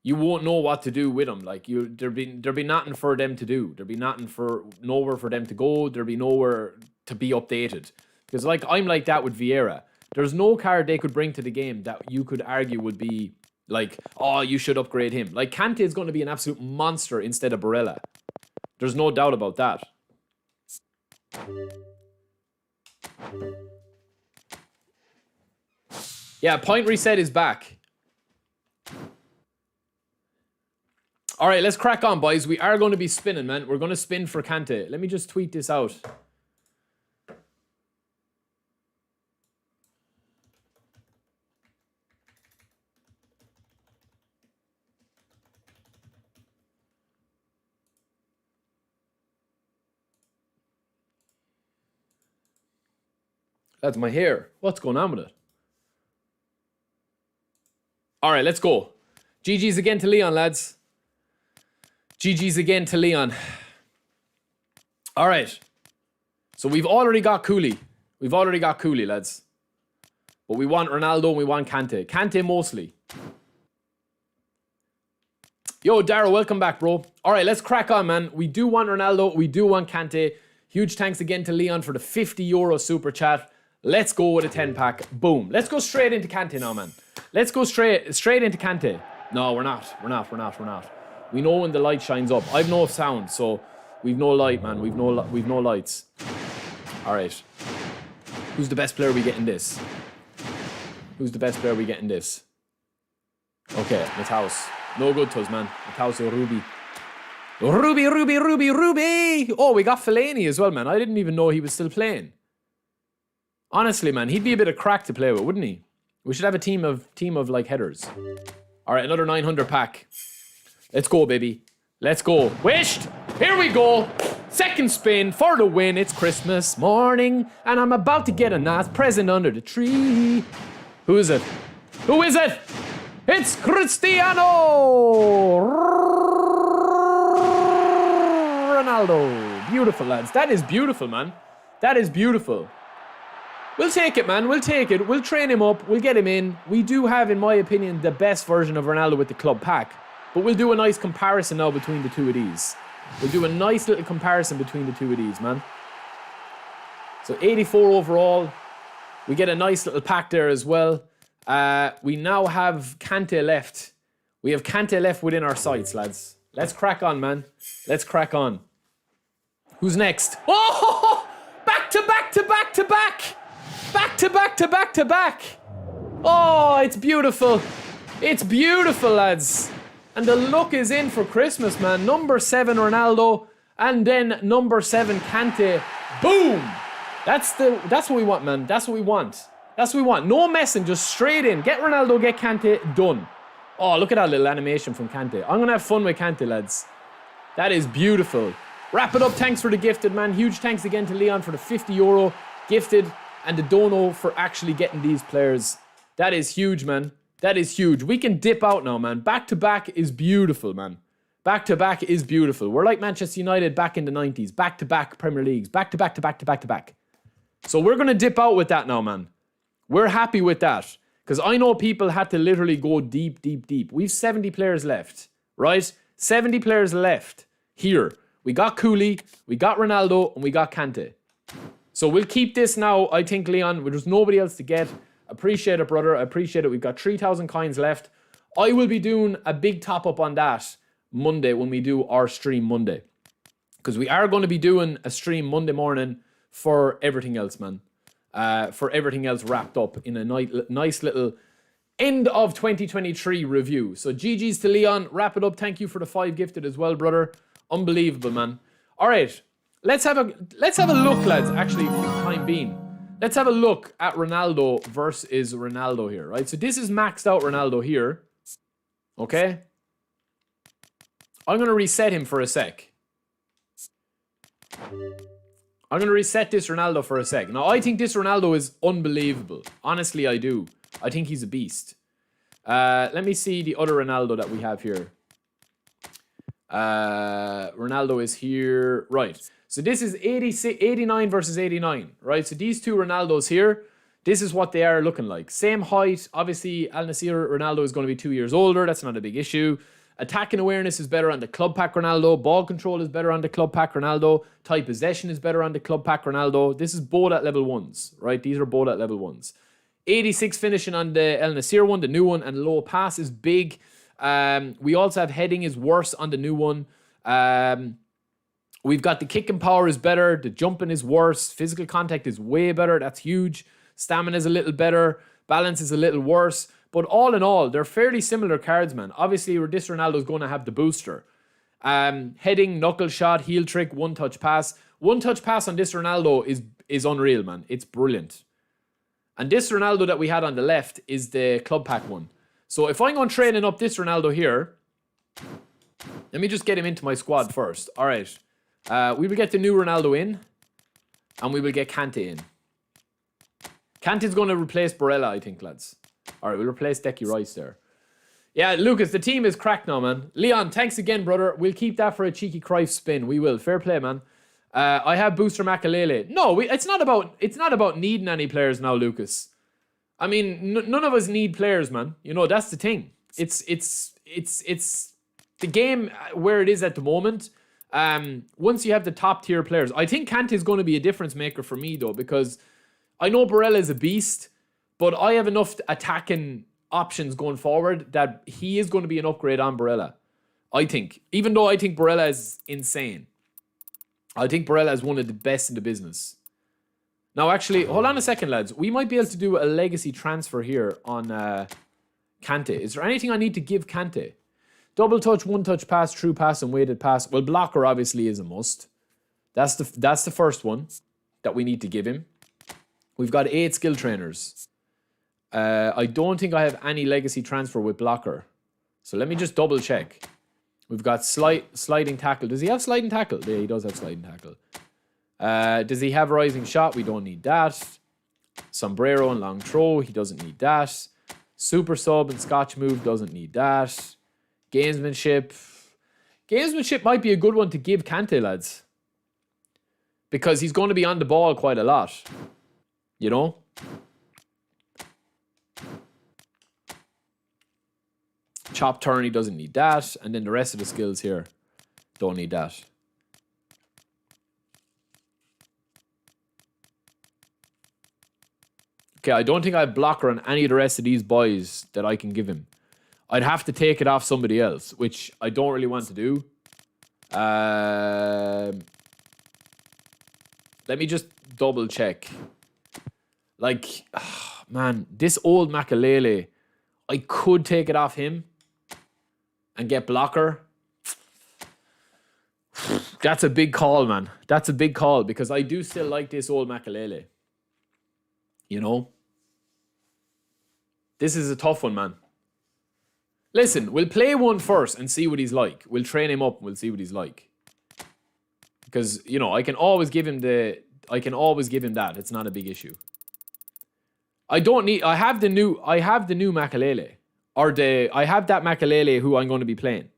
A: know what to do with them. Like, there'll be nothing for them to do. There'll be nowhere for them to go. There'll be nowhere to be updated. Because, like, I'm like that with Vieira. There's no card they could bring to the game that you could argue would be like, oh, you should upgrade him. Like, Kante is going to be an absolute monster instead of Barella. There's no doubt about that. Yeah, point reset is back. All right, let's crack on, boys. We are going to be spinning, man. We're going to spin for Kante. Let me just tweet this out. That's my hair. What's going on with it? All right, let's go. GG's again to Leon, lads. GG's again to Leon. All right. So we've already got Cooley. Lads. But we want Ronaldo and we want Kante. Kante mostly. Yo, Daryl, welcome back, bro. All right, let's crack on, man. We do want Ronaldo. We do want Kante. Huge thanks again to Leon for the €50 super chat. Let's go with a 10-pack. Boom. Let's go straight into Kante now, man. Let's go straight into Kante. No, we're not. We know when the light shines up. I've no sound, so we've no light, man. We've no lights. All right. Who's the best player we get in this? Who's the best player we get in this? Okay, Matthaus. No good to us, man. Matthaus or Ruby. Ruby! Oh, we got Fellaini as well, man. I didn't even know he was still playing. Honestly, man, he'd be a bit of crack to play with, wouldn't he? We should have a team of like headers. All right, another 900 pack. Let's go, baby. Let's go. Wished! Here we go. Second spin for the win. It's Christmas morning, and I'm about to get a nice present under the tree. Who is it? Who is it? It's Cristiano Ronaldo. Beautiful, lads. That is beautiful, man. That is beautiful. We'll take it, man. We'll take it. We'll train him up. We'll get him in. We do have, in my opinion, the best version of Ronaldo with the club pack. But we'll do a nice comparison now between the two of these. We'll do a nice little comparison between the two of these, man. So 84 overall. We get a nice little pack there as well. We now have Kante left. We have Kante left within our sights, lads. Let's crack on, man. Let's crack on. Who's next? Oh! Back to back to back to back! Back to back to back to back! Oh, it's beautiful. It's beautiful, lads. And the look is in for Christmas, man. Number 7 Ronaldo, and then number 7 Kante. Boom! That's what we want, man. That's what we want. That's what we want. No messing, just straight in. Get Ronaldo, get Kante, done. Oh, look at that little animation from Kante. I'm gonna have fun with Kante, lads. That is beautiful. Wrap it up. Thanks for the gifted, man. Huge thanks again to Leon for the €50 gifted, and the dono for actually getting these players. That is huge, man. That is huge. We can dip out now, man. Back to back is beautiful, man. Back to back is beautiful. We're like Manchester United back in the 90s. Back to back Premier Leagues. Back to back to back to back to back. So we're going to dip out with that now, man. We're happy with that. Because I know people had to literally go deep, deep, deep. We've 70 players left, right? 70 players left here. We got Cooley, we got Ronaldo, and we got Kante. So we'll keep this now, I think, Leon. There's nobody else to get. Appreciate it, brother. I appreciate it. We've got 3,000 coins left. I will be doing a big top-up on that Monday when we do our stream Monday. Because we are going to be doing a stream Monday morning for everything else, man. For everything else wrapped up in a nice little end of 2023 review. So GG's to Leon. Wrap it up. Thank you for the 5 gifted as well, brother. Unbelievable, man. All right. Let's have a look, lads, actually, for the time being. Let's have a look at Ronaldo versus Ronaldo here, right? So this is maxed out Ronaldo here. Okay? I'm going to reset him for a sec. I'm going to reset this Ronaldo for a sec. Now, I think this Ronaldo is unbelievable. Honestly, I do. I think he's a beast. Let me see the other Ronaldo that we have here. Ronaldo is here. Right. So this is 89 versus 89, right? So these two Ronaldos here, this is what they are looking like. Same height. Obviously, Al Nassr Ronaldo is going to be 2 years older. That's not a big issue. Attacking awareness is better on the club pack Ronaldo. Ball control is better on the club pack Ronaldo. Tight possession is better on the club pack Ronaldo. This is both at level 1s, right? These are both at level 1s. 86 finishing on the Al Nassr one, the new one, and low pass is big. We also have heading is worse on the new one. We've got the kicking power is better. The jumping is worse. Physical contact is way better. That's huge. Stamina is a little better. Balance is a little worse. But all in all, they're fairly similar cards, man. Obviously, this Ronaldo is going to have the booster. Heading, knuckle shot, heel trick, one-touch pass. One-touch pass on this Ronaldo is unreal, man. It's brilliant. And this Ronaldo that we had on the left is the club pack one. So if I'm going training up this Ronaldo here, let me just get him into my squad first. All right. We will get the new Ronaldo in, and we will get Kante in. Kante's going to replace Barella, I think, lads. All right, we'll replace Decky Rice there. Yeah, Lucas, the team is cracked now, man. Leon, thanks again, brother. We'll keep that for a cheeky Cruyff spin. We will. Fair play, man. I have Booster Makalele. No, it's not about needing any players now, Lucas. I mean, none of us need players, man. You know, that's the thing. It's the game where it is at the moment. Once you have the top tier players, I think Kante is going to be a difference maker for me though, because I know Barella is a beast, but I have enough attacking options going forward that he is going to be an upgrade on Barella. I think. Even though I think Barella is insane. I think Barella is one of the best in the business. Now, actually, hold on a second, lads. We might be able to do a legacy transfer here on Kante. Is there anything I need to give Kante? Double touch, one touch pass, true pass, and weighted pass. Well, blocker obviously is a must. That's the first one that we need to give him. We've got 8 skill trainers. I don't think I have any legacy transfer with blocker. So let me just double check. We've got sliding tackle. Does he have sliding tackle? Yeah, he does have sliding tackle. Does he have rising shot? We don't need that. Sombrero and long throw. He doesn't need that. Super sub and scotch move. Doesn't need that. Gamesmanship. Gamesmanship might be a good one to give Kante, lads. Because he's going to be on the ball quite a lot. You know? Chop turn, he doesn't need that. And then the rest of the skills here don't need that. Okay, I don't think I have blocker on any of the rest of these boys that I can give him. I'd have to take it off somebody else, which I don't really want to do. Let me just double check. Like, man, this old Makalele, I could take it off him and get blocker. That's a big call, man. That's a big call because I do still like this old Makalele. You know? This is a tough one, man. Listen, we'll play one first and see what he's like. We'll train him up and we'll see what he's like. Because, you know, I can always give him that. It's not a big issue. I have the new Makalele. I have that Makalele who I'm going to be playing.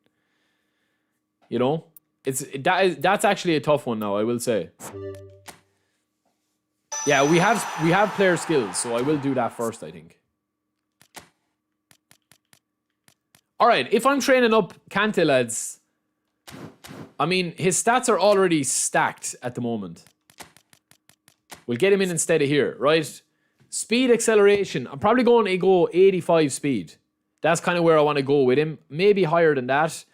A: You know? That's actually a tough one now, I will say. Yeah, we have player skills, so I will do that first, I think. Alright, if I'm training up Kante, lads, I mean, his stats are already stacked at the moment. We'll get him in instead of here, right? Speed, acceleration. I'm probably going to go 85 speed. That's kind of where I want to go with him. Maybe higher than that.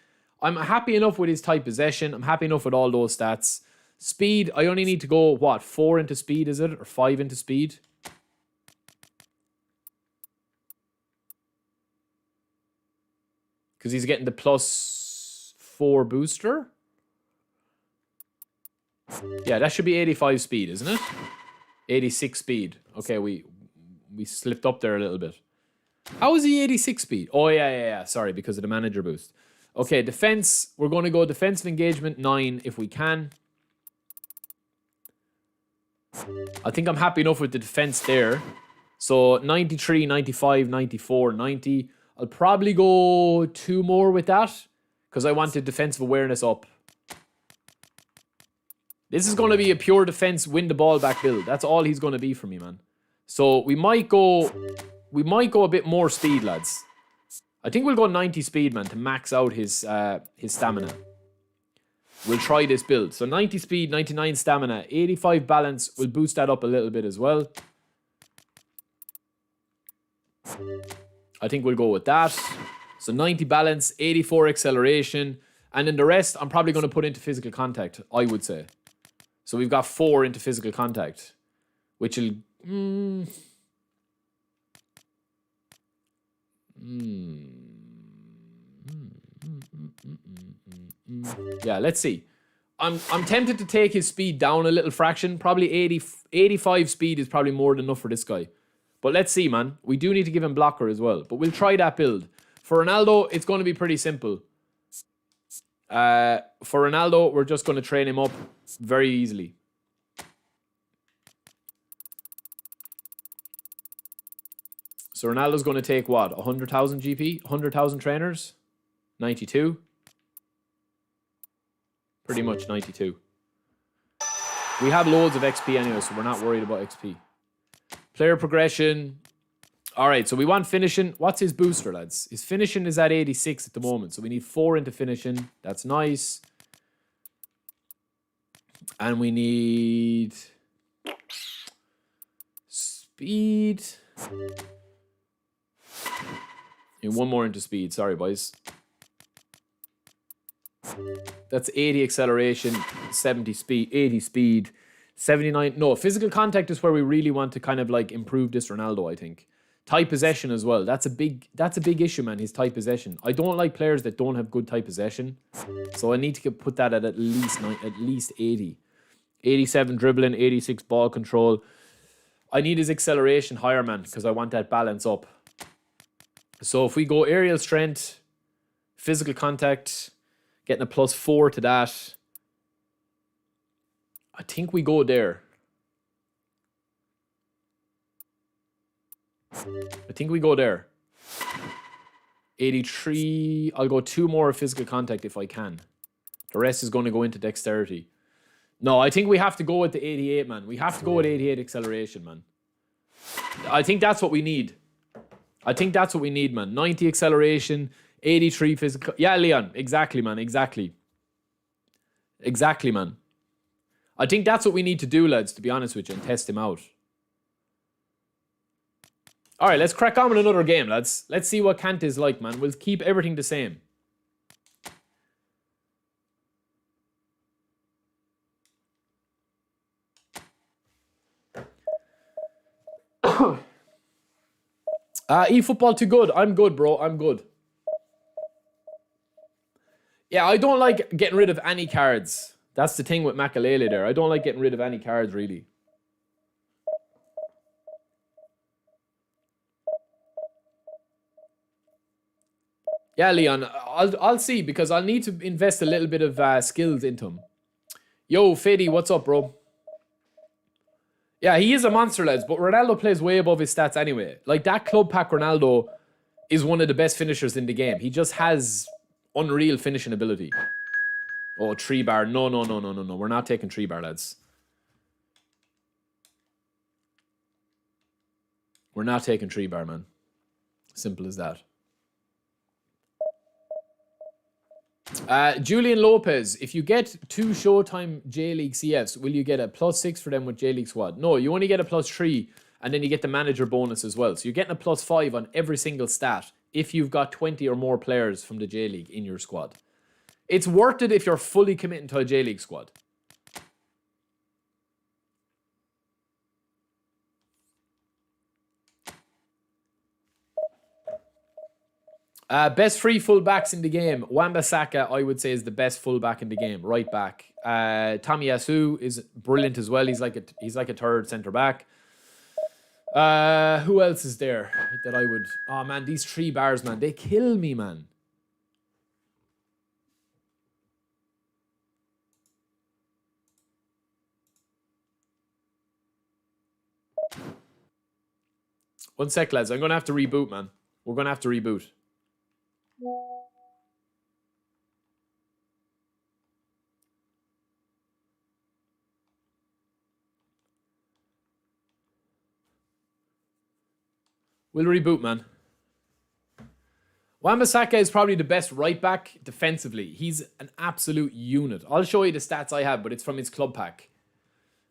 A: I'm happy enough with his tight possession. I'm happy enough with all those stats. Speed, I only need to go, what, 4 into speed, is it? Or 5 into speed? Because he's getting the +4 booster. Yeah, that should be 85 speed, isn't it? 86 speed. Okay, we slipped up there a little bit. How is he 86 speed? Oh, yeah. Sorry, because of the manager boost. Okay, defense. We're going to go defensive engagement 9 if we can. I think I'm happy enough with the defense there. So 93, 95, 94, 90. I'll probably go 2 more with that because I want the defensive awareness up. This is going to be a pure defense, win the ball back build. That's all he's going to be for me, man. So we might go a bit more speed, lads. I think we'll go 90 speed, man, to max out his stamina. We'll try this build. So 90 speed, 99 stamina, 85 balance. We'll boost that up a little bit as well. I think we'll go with that. So 90 balance, 84 acceleration. And then the rest, I'm probably going to put into physical contact, I would say. So we've got 4 into physical contact. Which will... Yeah, let's see. I'm tempted to take his speed down a little fraction. Probably 85 speed is probably more than enough for this guy. But let's see, man. We do need to give him blocker as well. But we'll try that build. For Ronaldo, it's going to be pretty simple. For Ronaldo, we're just going to train him up very easily. So Ronaldo's going to take what? 100,000 GP? 100,000 trainers? 92? Pretty much 92. We have loads of XP anyway, so we're not worried about XP. Player progression. Alright, so we want finishing. What's his booster, lads? His finishing is at 86 at the moment, so we need 4 into finishing. That's nice. And we need... speed. And 1 more into speed. Sorry, boys. That's 80 acceleration, 70 speed, 80 speed, 79. No, physical contact is where we really want to kind of like improve this Ronaldo, I think. Tight possession as well. That's a big issue, man, his tight possession. I don't like players that don't have good tight possession. So I need to put that at least 80. 87 dribbling, 86 ball control. I need his acceleration higher, man, because I want that balance up. So if we go aerial strength, physical contact, getting a +4 to that, I think we go there. I think we go there. 83. I'll go 2 more physical contact if I can. The rest is going to go into dexterity. No, I think we have to go with the 88, man. We have to go with 88 acceleration, man. I think that's what we need. I think that's what we need, man. 90 acceleration, 83 physical. Yeah, Leon. Exactly, man. Exactly. Exactly, man. I think that's what we need to do, lads, to be honest with you, and test him out. All right, let's crack on with another game, lads. Let's see what Kant is like, man. We'll keep everything the same. eFootball too good. I'm good, bro. I'm good. Yeah, I don't like getting rid of any cards. That's the thing with Makalele there. I don't like getting rid of any cards, really. Yeah, Leon, I'll see, because I'll need to invest a little bit of skills into him. Yo, Fady, what's up, bro? Yeah, he is a monster, lads, but Ronaldo plays way above his stats anyway. Like, that club pack Ronaldo is one of the best finishers in the game. He just has unreal finishing ability. Oh, 3-bar. No. We're not taking 3-bar, lads. We're not taking 3-bar, man. Simple as that. Julian Lopez, if you get 2 Showtime J-League CFs, will you get a +6 for them with J-League squad? No, you only get a +3, and then you get the manager bonus as well. So you're getting a +5 on every single stat if you've got 20 or more players from the J-League in your squad. It's worth it if you're fully committing to a J-League squad. Best free fullbacks in the game. Wan-Bissaka, I would say, is the best fullback in the game. Right back. Tomiyasu is brilliant as well. He's like a third centre back. Who else is there that I would... Oh, man, these 3 bars, man. They kill me, man. One sec, lads. I'm going to have to reboot, man. We're going to have to reboot. We'll reboot, man. Wan-Bissaka is probably the best right back defensively. He's an absolute unit. I'll show you the stats I have, but it's from his club pack.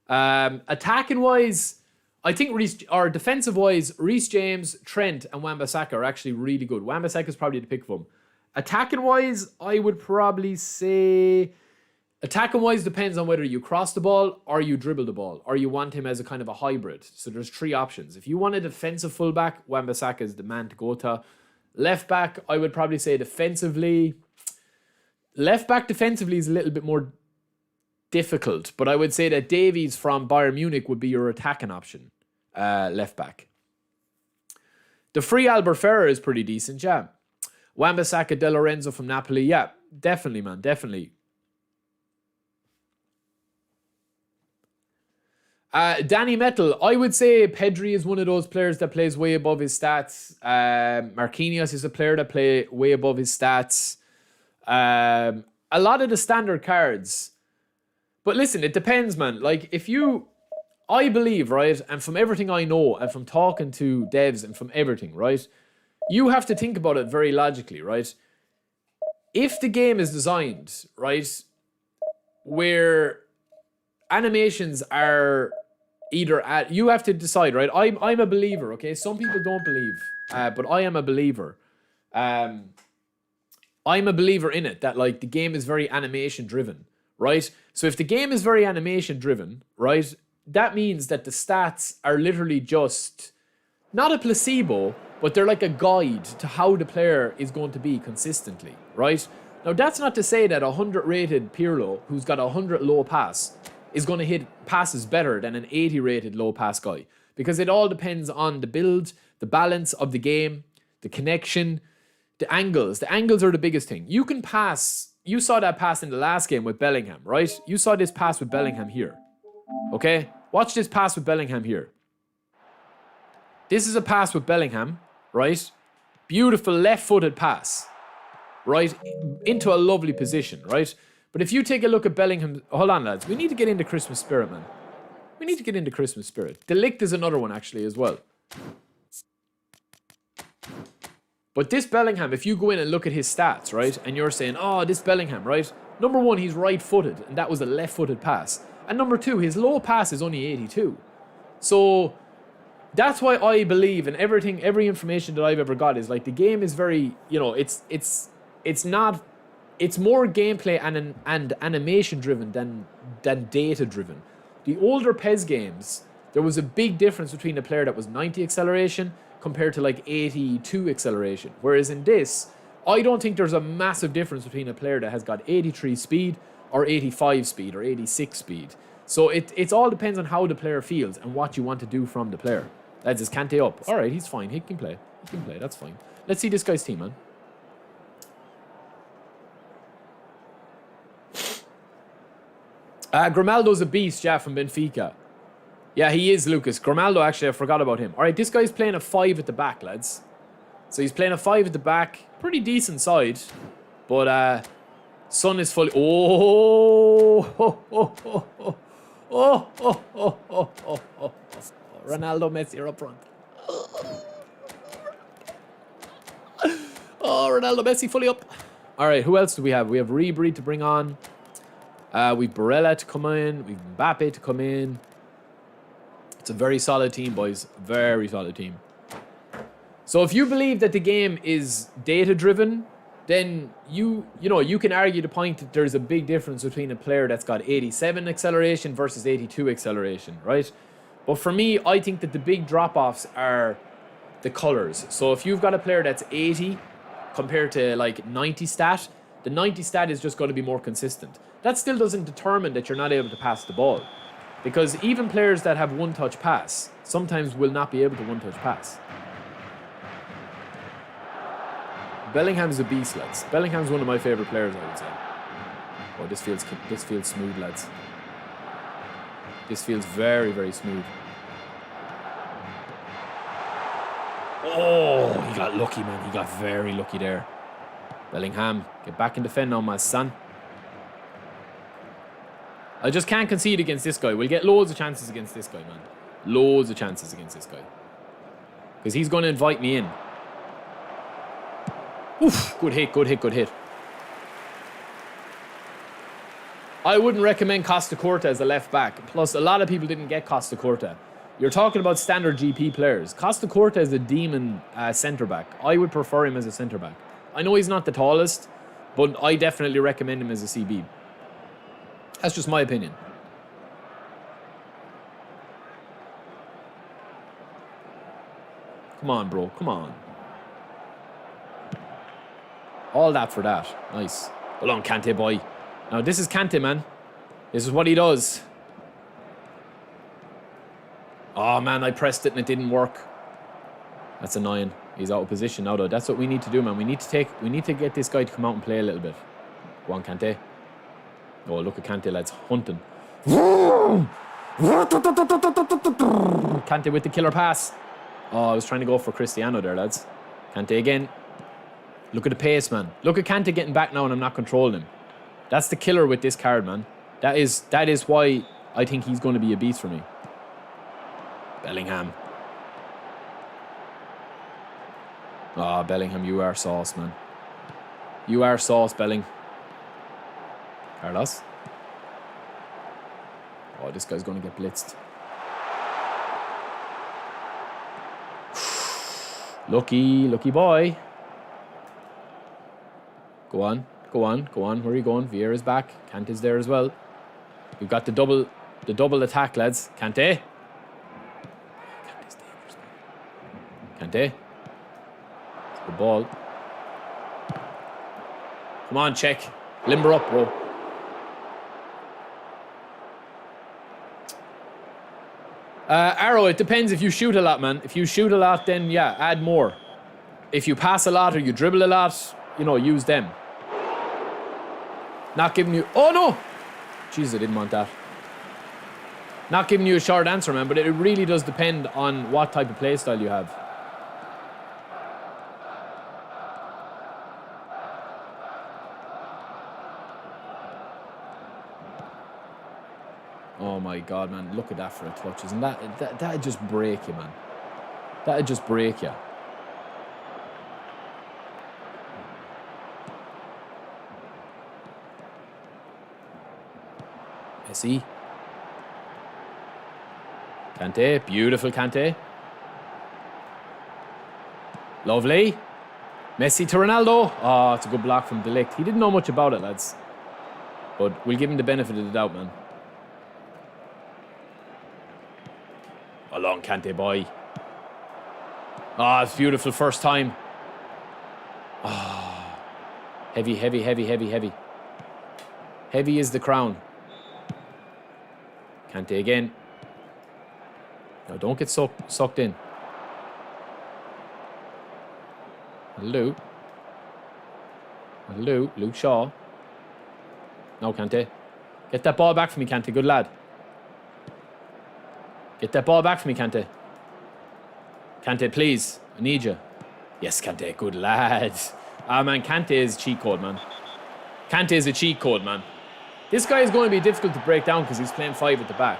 A: Attacking wise, I think defensive wise, Reece James, Trent, and Wan-Bissaka are actually really good. Wan-Bissaka is probably the pick for them. Attacking wise, I would probably say... Attacking wise depends on whether you cross the ball or you dribble the ball, or you want him as a kind of a hybrid. So there's 3 options. If you want a defensive fullback, Wan-Bissaka is the man to go to. Left back, I would probably say defensively. Left back defensively is a little bit more difficult, but I would say that Davies from Bayern Munich would be your attacking option. Left back. The free Albert Ferrer is pretty decent, yeah. Wan-Bissaka, De Lorenzo from Napoli, yeah, definitely, man, definitely. Danny Metal, I would say Pedri is one of those players that plays way above his stats. Marquinhos is a player that plays way above his stats. A lot of the standard cards. But listen, it depends, man. Like, I believe, right, and from everything I know, and from talking to devs and from everything, right, you have to think about it very logically, right? If the game is designed, right, where animations are either at... You have to decide, right? I'm a believer, okay? Some people don't believe, but I am a believer. I I'm a believer in it, that like the game is very animation driven, right? So if the game is very animation driven, right, that means that the stats are literally just not a placebo, but they're like a guide to how the player is going to be consistently, right? Now that's not to say that a 100 rated Pirlo who's got a 100 low pass is going to hit passes better than an 80 rated low pass guy, because it all depends on the build, the balance of the game, the connection, the angles. The angles are the biggest thing. You can pass, you saw that pass in the last game with Bellingham, right? You saw this pass with Bellingham here, okay? Watch this pass with Bellingham here. This is a pass with Bellingham, right? Beautiful left-footed pass, right? Into a lovely position, right? But if you take a look at Bellingham... Hold on, lads. We need to get into Christmas spirit, man. We need to get into Christmas spirit. De Ligt is another one, actually, as well. But this Bellingham, if you go in and look at his stats, right? And you're saying, oh, this Bellingham, right? Number one, he's right-footed, and that was a left-footed pass. And number two, his low pass is only 82. So... that's why I believe in everything, every information that I've ever got is like the game is very, you know, it's not, it's more gameplay and animation driven than data driven. The older PES games, there was a big difference between a player that was 90 acceleration compared to like 82 acceleration. Whereas in this, I don't think there's a massive difference between a player that has got 83 speed or 85 speed or 86 speed. So it all depends on how the player feels and what you want to do from the player. Lads, is Kante up? All right, he's fine. He can play. He can play. That's fine. Let's see this guy's team, man. Grimaldo's a beast, yeah, from Benfica. Yeah, he is, Lucas. Grimaldo, actually, I forgot about him. All right, this guy's playing a 5 at the back, lads. So he's playing a 5 at the back. Pretty decent side. But Son is fully... Ronaldo, Messi are up front. Oh, Ronaldo, Messi fully up. All right, who else do we have? We have Ribery to bring on. We've Barella to come in. We've Mbappe to come in. It's a very solid team, boys. Very solid team. So if you believe that the game is data-driven, then you can argue the point that there's a big difference between a player that's got 87 acceleration versus 82 acceleration, right? But for me, I think that the big drop-offs are the colors. So if you've got a player that's 80 compared to like 90 stat, the 90 stat is just going to be more consistent. That still doesn't determine that you're not able to pass the ball. Because even players that have one-touch pass sometimes will not be able to one-touch pass. Bellingham's a beast, lads. Bellingham's one of my favourite players, I would say. Oh, this feels smooth, lads. This feels very, very smooth. Oh, he got lucky, man. He got very lucky there. Bellingham, get back and defend now, my son. I just can't concede against this guy. We'll get loads of chances against this guy, man. Loads of chances against this guy. Because he's going to invite me in. Oof, good hit, good hit, good hit. I wouldn't recommend Costa Curta as a left back. Plus, a lot of people didn't get Costa Curta. You're talking about standard GP players. Costa Curta is a demon centre back. I would prefer him as a centre back. I know he's not the tallest, but I definitely recommend him as a CB. That's just my opinion. Come on, bro. Come on. All that for that. Nice. Hold on, Kante boy. Now, this is Kante, man. This is what he does. Oh, man, I pressed it and it didn't work. That's annoying. He's out of position now, though. That's what we need to do, man. We need to get this guy to come out and play a little bit. Go on, Kante. Oh, look at Kante, lads. Hunting. Kante with the killer pass. Oh, I was trying to go for Cristiano there, lads. Kante again. Look at the pace, man. Look at Kante getting back now and I'm not controlling him. That's the killer with this card, man. That is why I think he's going to be a beast for me. Bellingham. Ah, Bellingham, you are sauce, man. You are sauce, Belling. Carlos. Oh, this guy's going to get blitzed. Lucky boy. Go on. Go on. Go on. Where are you going? Vieira's back. Kante's there as well. We've got the double attack, lads. Kante. Kante's dangerous, man. Kante. It's the ball. Come on, check. Limber up, bro. Arrow, it depends if you shoot a lot, man. If you shoot a lot, then yeah, add more. If you pass a lot or you dribble a lot, you know, use them. Not giving you... Oh, no! Jesus, I didn't want that. Not giving you a short answer, man, but it really does depend on what type of play style you have. Oh my God, man. Look at that for a touch. Isn't that'd just break you, man. That'd just break you. Messi. Kante. Beautiful Kante. Lovely. Messi to Ronaldo. Oh, it's a good block from De Ligt. He didn't know much about it, lads. But we'll give him the benefit of the doubt, man. Along Kante, boy. Ah, it's beautiful first time. Ah, heavy, heavy, heavy, heavy, heavy. Heavy is the crown. Kante again. No, don't get sucked in. Hello. Hello, Luke Shaw. No, Kante. Get that ball back for me, Kante. Good lad. Get that ball back for me, Kante. Kante, please. I need you. Yes, Kante. Good lad. Ah, man, Kante is cheat code, man. Kante is a cheat code, man. This guy is going to be difficult to break down because he's playing 5 at the back.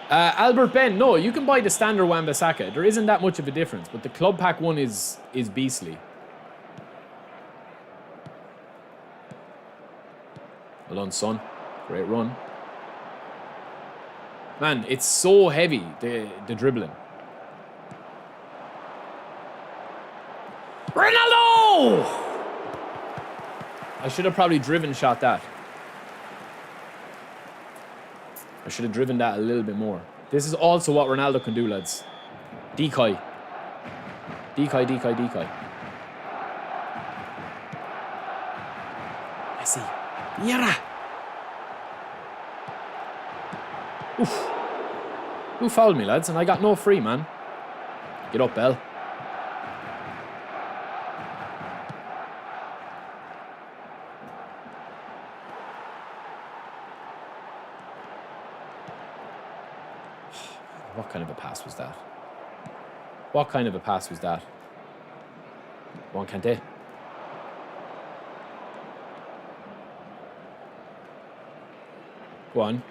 A: Albert Ben, no, you can buy the standard Wan-Bissaka. There isn't that much of a difference, but the club pack one is beastly. Well done, son. Great run. Man, it's so heavy, the dribbling. Ronaldo! I should have probably driven shot that. I should have driven that a little bit more. This is also what Ronaldo can do, lads. Decoy. Decoy, decoy, decoy. Messi. Vieira. Oof. Who fouled me, lads? And I got no free, man. Get up, Bell. What kind of a pass was that? What kind of a pass was that? Go on, Kante. Go on.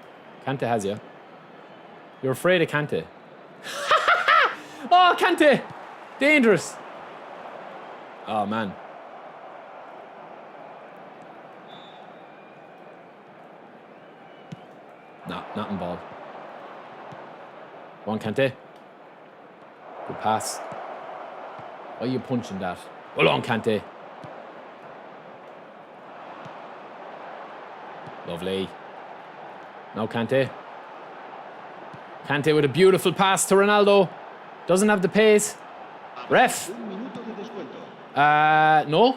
A: Kante has you. You're afraid of Kante. Oh, Kante! Dangerous. Oh, man. Nah, not in ball. Go on, Kante. Good pass. Why are you punching that? Hold on, Kante. Lovely. Now Kante. Kante with a beautiful pass to Ronaldo. Doesn't have the pace. Ref. No.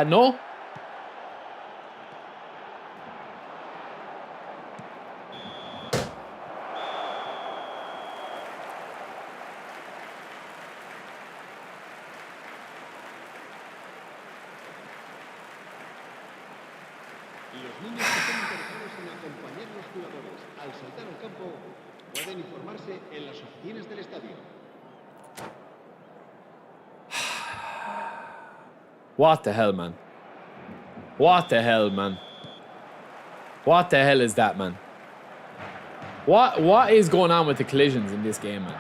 A: No.
B: Los niños que estén interesados en acompañar a los jugadores al saltar al campo pueden informarse en las oficinas del estadio.
A: What the hell, man? What the hell, man? What the hell is that, man? What is going on with the collisions in this game, man?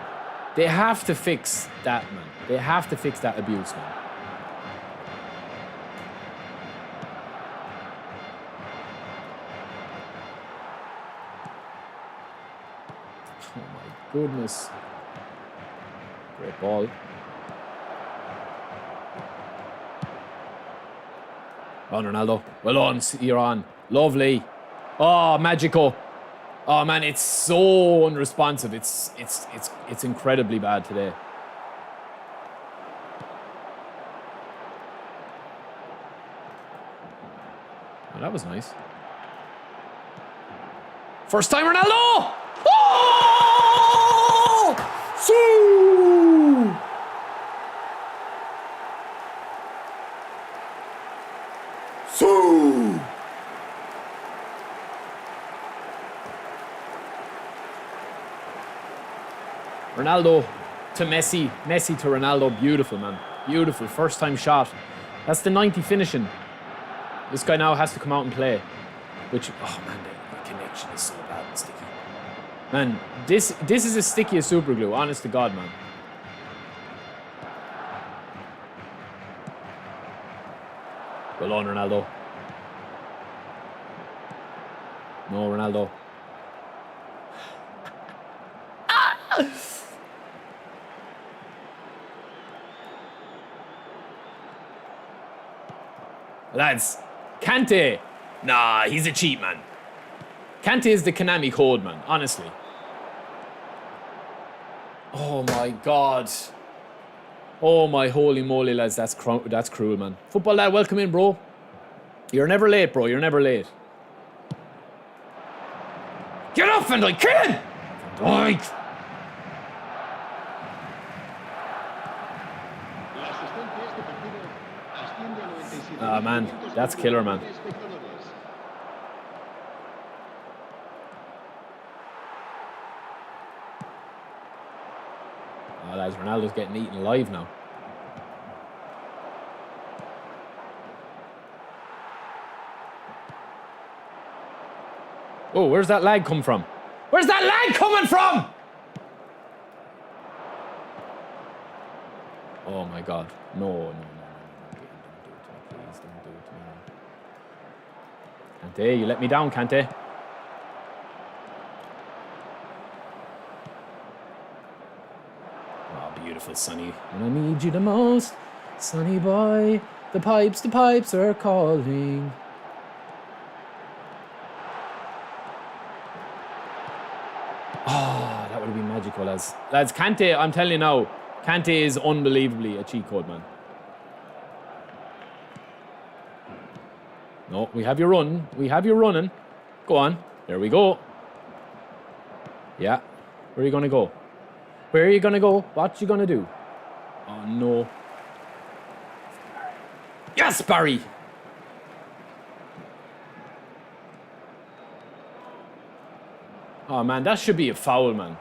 A: They have to fix that, man. They have to fix that abuse, man. Oh my goodness. Great ball. On, Ronaldo. Well on, you're on. Lovely. Oh, magical. Oh man, it's so unresponsive. It's incredibly bad today. Oh, that was nice. First time Ronaldo! Oh! So! Ronaldo to Messi. Messi to Ronaldo. Beautiful, man. Beautiful. First time shot. That's the 90 finishing. This guy now has to come out and play. Which, oh man, the connection is so bad and sticky. Man, this is as sticky as super glue. Honest to God, man. Well on, Ronaldo. No, Ronaldo. Lads, Kante. Nah, he's a cheat, man. Kante is the Konami code, man. Honestly. Oh my God. Oh my holy moly, lads. That's cruel, man. Football lad, welcome in, bro. You're never late, bro. You're never late. Get off, Van Dijk. Kill him! Van Dijk. Ah, man. That's killer, man. Oh, lads, Ronaldo's getting eaten alive now. Oh, where's that lag come from? Where's that lag coming from? Oh my God. No. Please don't do it to me. Kante, you let me down, Kante. Oh, beautiful, Sonny. When I need you the most, Sonny boy. The pipes are calling. Oh, that would have been magical, lads. Lads, Kante, I'm telling you now, Kante is unbelievably a cheat code, man. No, we have you run. We have you running. Go on. There we go. Yeah. Where are you going to go? Where are you going to go? What you going to do? Oh, no. Yes, Barry! Oh, man, that should be a foul, man.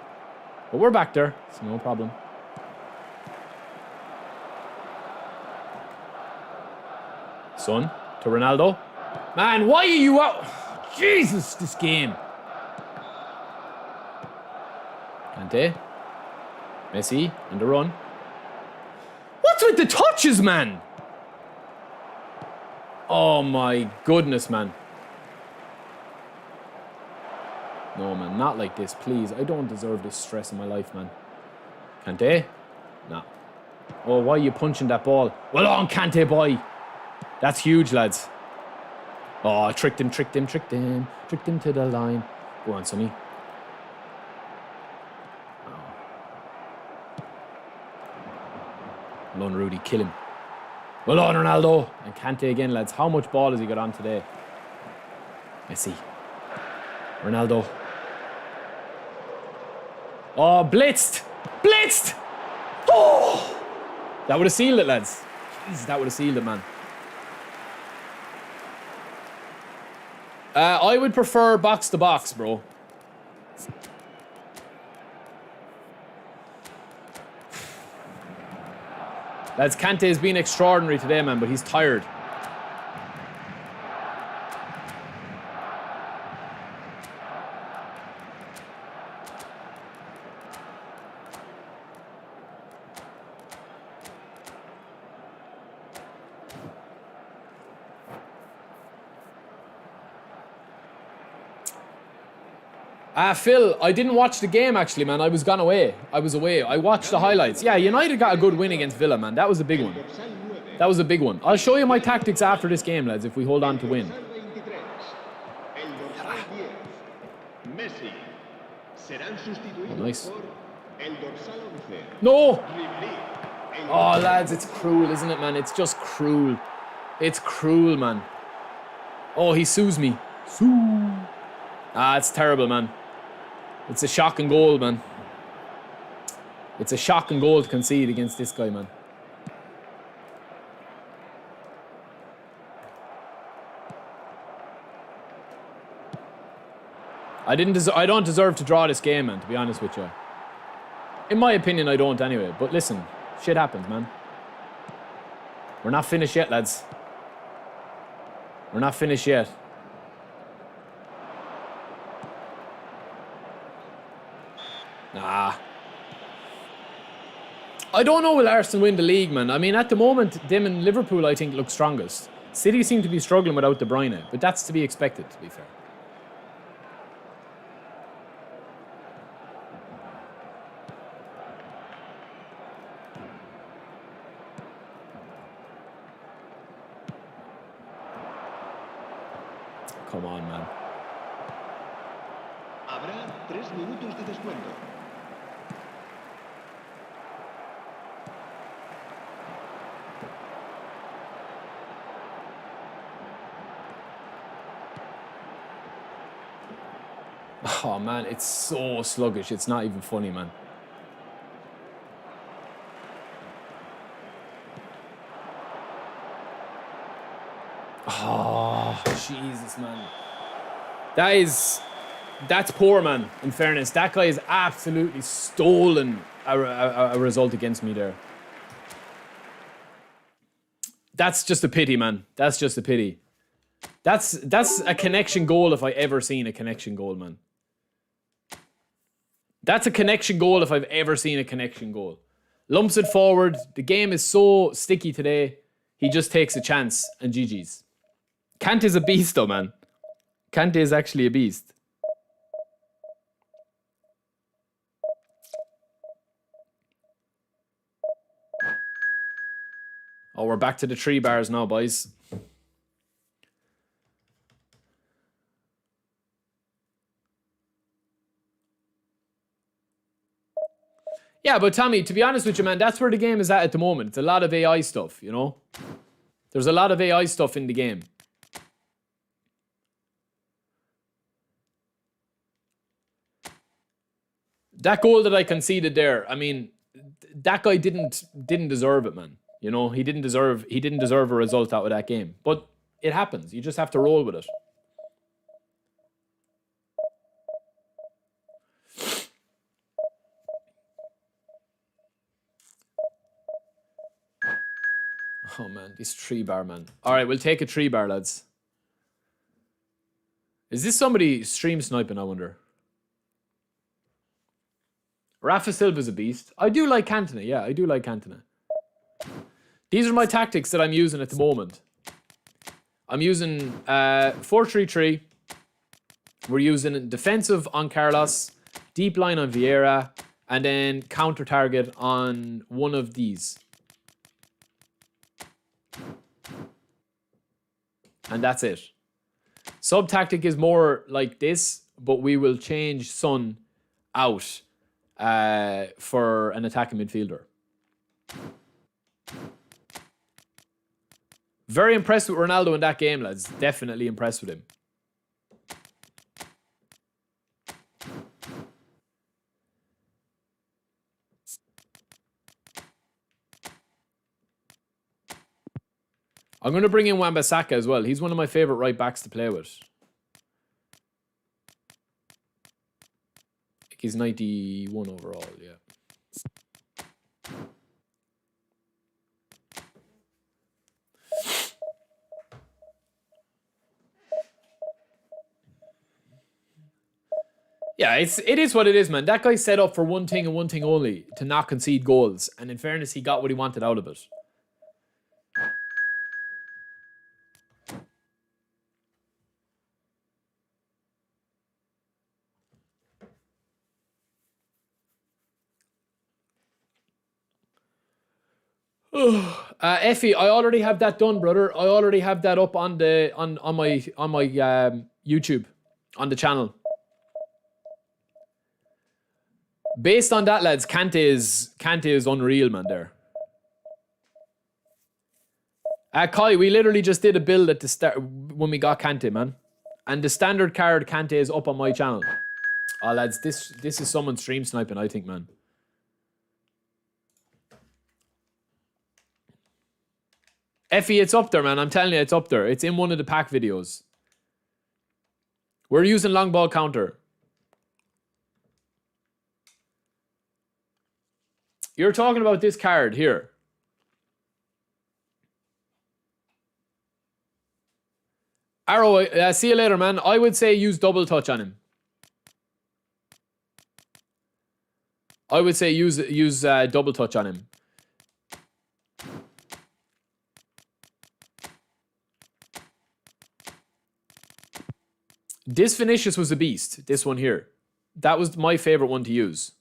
A: But we're back there. It's no problem. Son, to Ronaldo. Man, why are you out? Jesus, this game. Kante. Messi, on the run. What's with the touches, man? Oh, my goodness, man. No, man, not like this, please. I don't deserve this stress in my life, man. Kante? Nah. Oh, why are you punching that ball? Well on, Kante, boy. That's huge, lads. Oh, I tricked him to the line. Go on, Sonny. Oh. Well on, Rudy, kill him. Well on, Ronaldo. And Kante again, lads. How much ball has he got on today? Messi. Ronaldo. Oh, blitzed! Blitzed! Oh! That would have sealed it, lads. Jeez, that would have sealed it, man. I would prefer box to box, bro. Lads, Kante has been extraordinary today, man, but he's tired. Phil, I didn't watch the game, actually, man. I was away. I watched the highlights. Yeah, United got a good win against Villa, man. That was a big one. That was a big one. I'll show you my tactics after this game, lads, if we hold on to win. Oh, nice. No! Oh, lads, it's cruel, isn't it, man? It's just cruel. It's cruel, man. Oh, he sues me. Sue. Ah, it's terrible, man. It's a shocking goal, man. It's a shocking goal to concede against this guy, man. I don't deserve to draw this game, man, to be honest with you. In my opinion, I don't anyway. But listen, shit happens, man. We're not finished yet, lads. We're not finished yet. Nah. I don't know will Arsenal win the league, man. I mean, at the moment, them and Liverpool, I think, look strongest. City seem to be struggling without De Bruyne, but that's to be expected, to be fair. Come on, man.
B: Habrá 3 minutos de descuento.
A: Oh, man, it's so sluggish. It's not even funny, man. Oh, Jesus, man. That's poor, man, in fairness. That guy has absolutely stolen a result against me there. That's just a pity, man. That's just a pity. That's a connection goal if I ever seen a connection goal, man. That's a connection goal if I've ever seen a connection goal. Lumps it forward. The game is so sticky today. He just takes a chance and GG's. Kante is a beast though, man. Kante is actually a beast. Oh, we're back to the 3 bars now, boys. Yeah, but Tommy, to be honest with you, man, that's where the game is at the moment. It's a lot of AI stuff, you know? There's a lot of AI stuff in the game. That goal that I conceded there, I mean, that guy didn't deserve it, man. You know, he didn't deserve a result out of that game. But it happens. You just have to roll with it. Oh, man, this 3 bar, man. All right, we'll take a 3 bar, lads. Is this somebody stream sniping, I wonder? Rafa Silva's a beast. I do like Cantona. Yeah, I do like Cantona. These are my tactics that I'm using at the moment. I'm using 4-3-3. We're using defensive on Carlos, deep line on Vieira, and then counter target on one of these. And that's it. Sub tactic is more like this, but we will change Son out for an attacking midfielder. Very impressed with Ronaldo in that game, lads. Definitely impressed with him. I'm going to bring in Wan-Bissaka as well. He's one of my favourite right backs to play with. I think he's 91 overall, yeah. Yeah, it is what it is, man. That guy's set up for one thing and one thing only, to not concede goals. And in fairness, he got what he wanted out of it. Effie, I already have that done, brother. I already have that up on the on my YouTube, on the channel. Based on that, lads, Kante is unreal, man. There. Kai, we literally just did a build at the start when we got Kante, man, and the standard card Kante is up on my channel. Oh, lads, this is someone stream sniping, I think, man. Effie, it's up there, man. I'm telling you, it's up there. It's in one of the pack videos. We're using long ball counter. You're talking about this card here. Arrow, see you later, man. I would say use double touch on him. I would say use double touch on him. This Vinicius was a beast. This one here. That was my favorite one to use.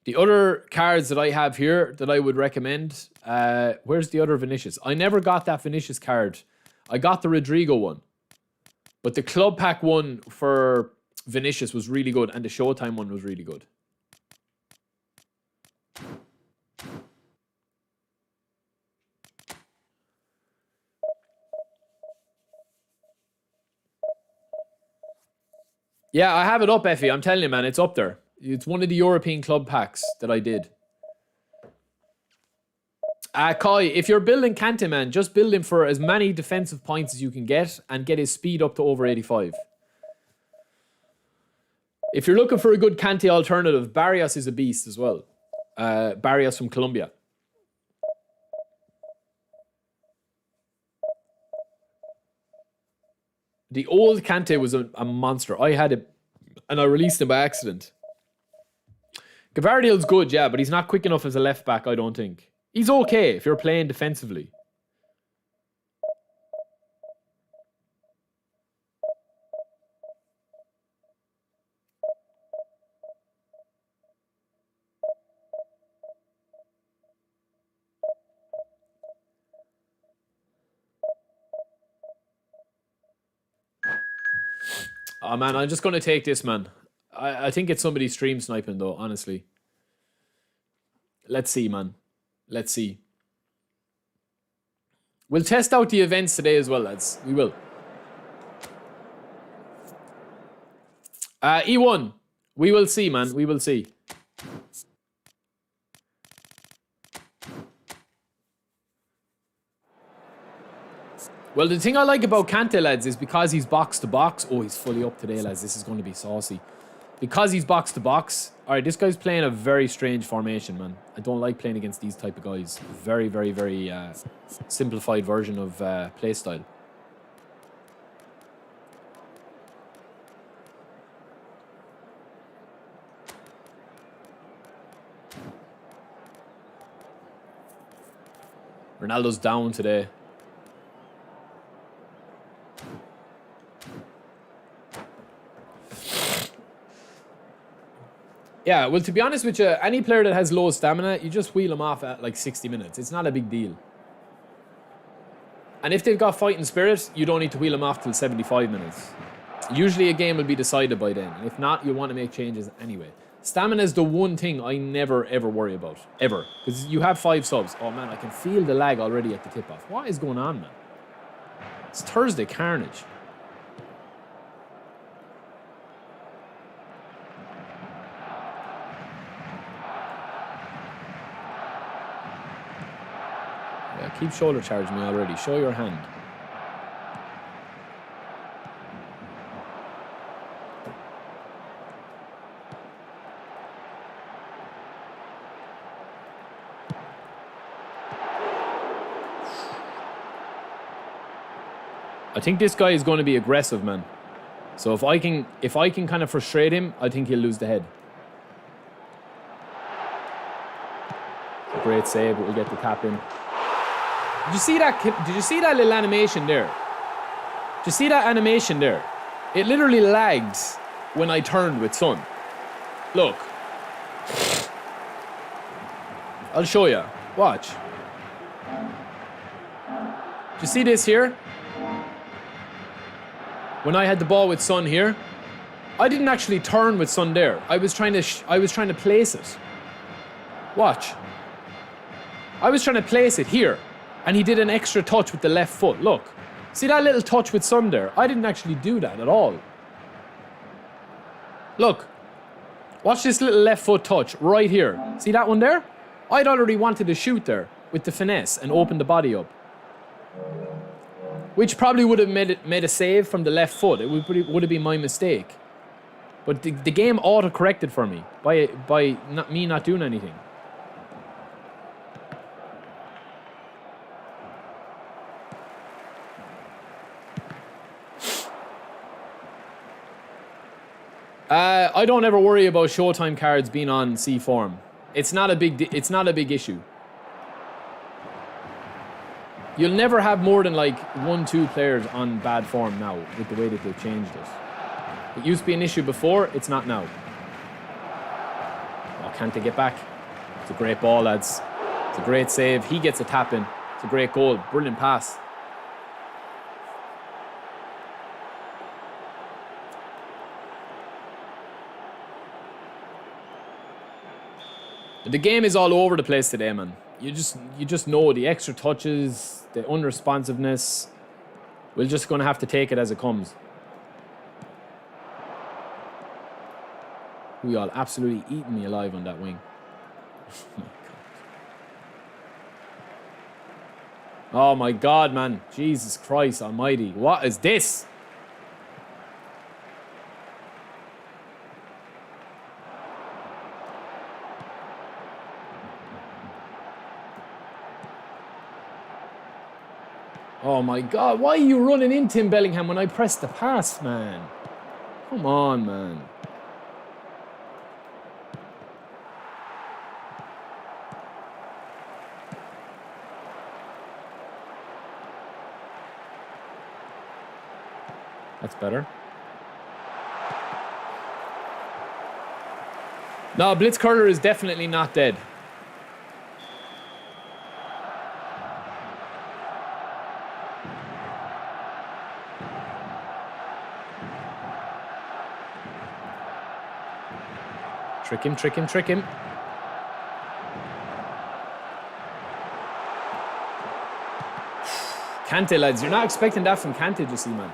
A: The other cards that I have here that I would recommend, where's the other Vinicius? I never got that Vinicius card. I got the Rodrigo one. But the club pack one for Vinicius was really good, and the Showtime one was really good. Yeah, I have it up, Effie. I'm telling you, man, it's up there. It's one of the European club packs that I did. Kai, if you're building Kante, man, just build him for as many defensive points as you can get and get his speed up to over 85. If you're looking for a good Kante alternative, Barrios is a beast as well. Barrios from Colombia. The old Kante was a monster. I had it, and I released him by accident. Gvardiol's good, yeah, but he's not quick enough as a left back, I don't think. He's okay if you're playing defensively. Oh, man, I'm just going to take this, man. I think it's somebody stream sniping, though, honestly. Let's see, man. Let's see. We'll test out the events today as well, lads. We will. E1. We will see, man. We will see. Well, the thing I like about Kante, lads, is because he's box to box. Oh, he's fully up today, lads. This is going to be saucy. Because he's box to box. All right, this guy's playing a very strange formation, man. I don't like playing against these type of guys. Very, very, very simplified version of play style. Ronaldo's down today. Yeah, well, to be honest with you, any player that has low stamina, you just wheel them off at like 60 minutes. It's not a big deal. And if they've got fighting spirit, you don't need to wheel them off till 75 minutes. Usually a game will be decided by then. And if not, you want to make changes anyway. Stamina is the one thing I never, ever worry about. Ever. Because you have 5 subs. Oh, man, I can feel the lag already at the tip-off. What is going on, man? It's Thursday carnage. Keep shoulder charging me already. Show your hand. I think this guy is going to be aggressive, man. So if I can kind of frustrate him, I think he'll lose the head. Great save, but we'll get the tap in. Did you see that? Did you see that little animation there? Did you see that animation there? It literally lagged when I turned with Son. Look. I'll show you. Watch. Do you see this here? When I had the ball with Son here, I didn't actually turn with Son there. I was trying to place it. Watch. I was trying to place it here, and he did an extra touch with the left foot. Look. See that little touch with Son there? I didn't actually do that at all. Look. Watch this little left foot touch right here. See that one there? I'd already wanted to shoot there with the finesse and open the body up. Which probably would have made a save from the left foot. It would have been my mistake. But the game auto-corrected for me by me not doing anything. I don't ever worry about Showtime cards being on C form. It's not a big issue. You'll never have more than like 1-2 players on bad form now with the way that they've changed it. It used to be an issue before, it's not now. Oh, can't they get back? It's a great ball, lads. It's a great save. He gets a tap in. It's a great goal. Brilliant pass. The game is all over the place today, man. You just know the extra touches, the unresponsiveness. We're just going to have to take it as it comes. We all absolutely eating me alive on that wing. Oh my God, man. Jesus Christ almighty. What is this? Oh my God, why are you running into him, Bellingham, when I pressed the pass, man? Come on, man. That's better. No, Blitzcurler is definitely not dead. Trick him, trick him, trick him. Kante, lads. You're not expecting that from Kante, you see, man.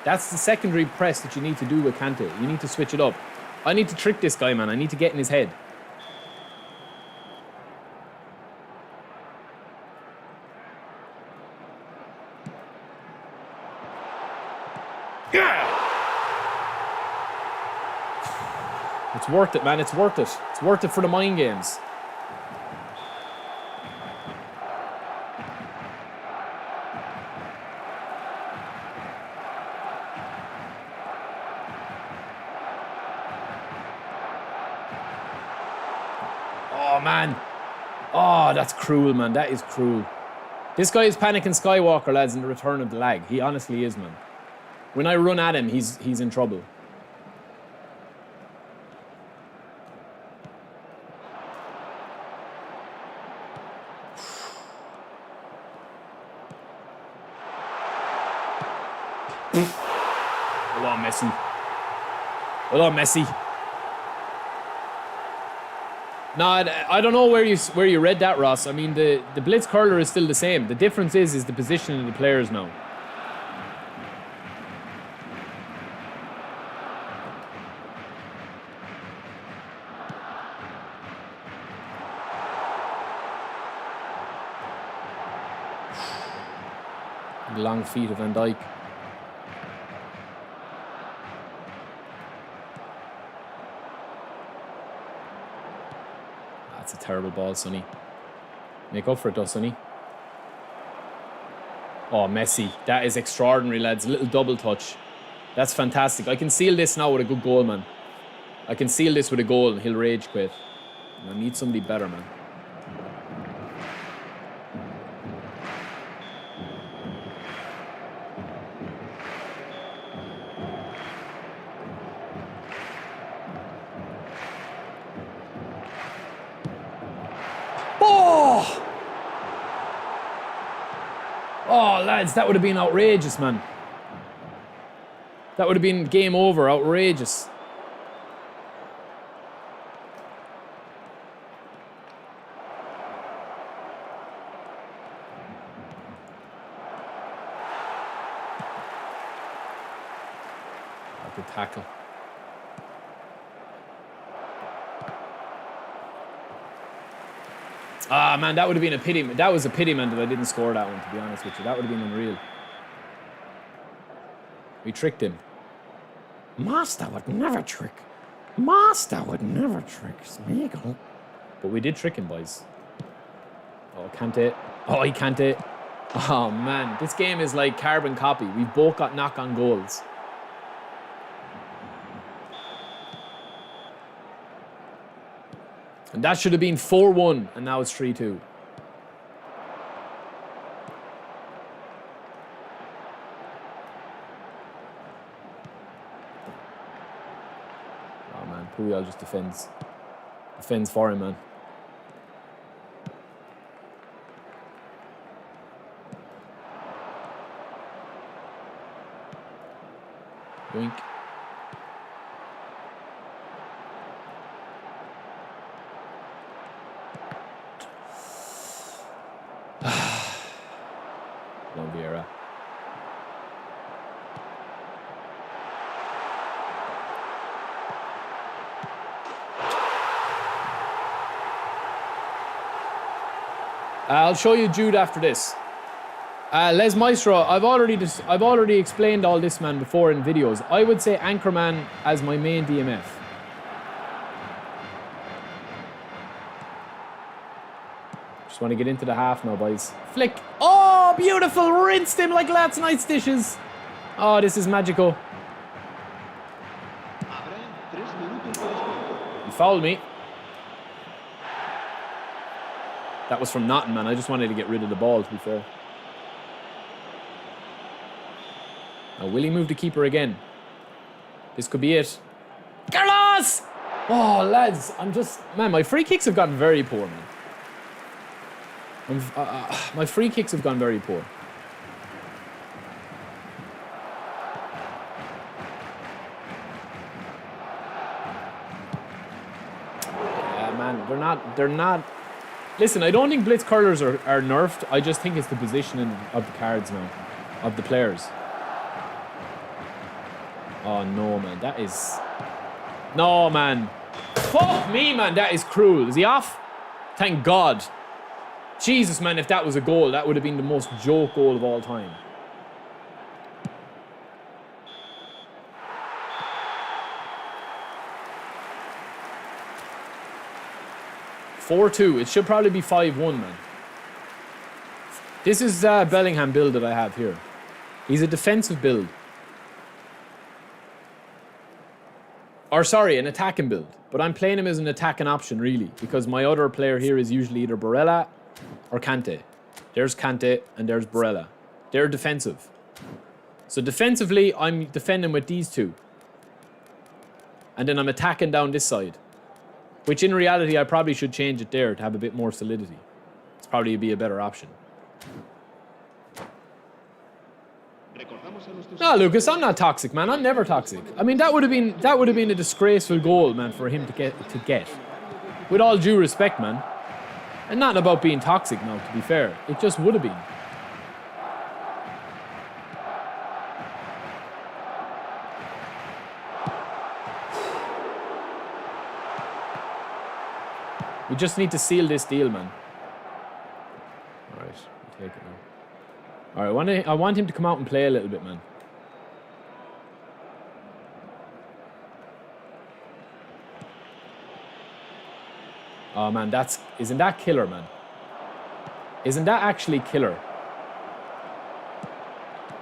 A: That's the secondary press that you need to do with Kante. You need to switch it up. I need to trick this guy, man. I need to get in his head. Yeah! It's worth it, man. It's worth it. It's worth it for the mind games. Oh, man. Oh, that's cruel, man. That is cruel. This guy is panicking Skywalker, lads, in the return of the lag. He honestly is, man. When I run at him, he's in trouble. Well on, Messi. Well on, Messi. No, I don't know where you read that, Ross. I mean, the blitz curler is still the same. The difference is the position of the players now. The long feet of Van Dijk. That's a terrible ball, Sonny. Make up for it though, Sonny. Oh, Messi. That is extraordinary, lads. A little double touch. That's fantastic. I can seal this now with a good goal, man. I can seal this with a goal and he'll rage quit. I need somebody better, man. Oh, lads, that would have been outrageous, man. That would have been game over. Outrageous. Good tackle. Ah, man, that would have been a pity. That was a pity, man, that I didn't score that one, to be honest with you. That would have been unreal. We tricked him. Master would never trick. Master would never trick Smeagol. But we did trick him, boys. Oh, Kante. Oh, he Kante. Oh, man. This game is like carbon copy. We've both got knock-on goals. And that should have been 4-1, and now it's 3-2. Oh, man. Puyol just defends. Defends for him, man. Wink. Vieira. I'll show you Jude after this. Les Maestro, I've already explained all this, man, before in videos. I would say Anchorman as my main DMF. Just want to get into the half now, boys. Flick. Oh, beautiful. Rinsed him like Lat's Night's dishes. Oh, this is magical. He fouled me. That was from Nottingham, man. I just wanted to get rid of the ball, to be fair. Now, will he move the keeper again? This could be it. Carlos! Oh, lads. Man, my free kicks have gotten very poor, man. My free kicks have gone very poor. Yeah, man, they're not. Listen, I don't think blitz curlers are nerfed. I just think it's the positioning of the cards now, of the players. Oh no, man, that is. No, man. Fuck me, man, that is cruel. Is he off? Thank God. Jesus, man, if that was a goal, that would have been the most joke goal of all time. (4-2). It should probably be 5-1, man. This is Bellingham build that I have here. He's a defensive build. Or sorry, an attacking build. But I'm playing him as an attacking option, really. Because my other player here is usually either Barella or Kante. There's Kante and there's Barella. They're defensive. So defensively, I'm defending with these two. And then I'm attacking down this side. Which in reality, I probably should change it there to have a bit more solidity. It's probably be a better option. No, Lucas, I'm not toxic, man. I'm never toxic. I mean, that would have been a disgraceful goal, man, for him to get. With all due respect, man. And not about being toxic now, to be fair. It just would have been. We just need to seal this deal, man. All right, we'll take it now. All right, I want him to come out and play a little bit, man. Oh, man, isn't that killer, man? Isn't that actually killer?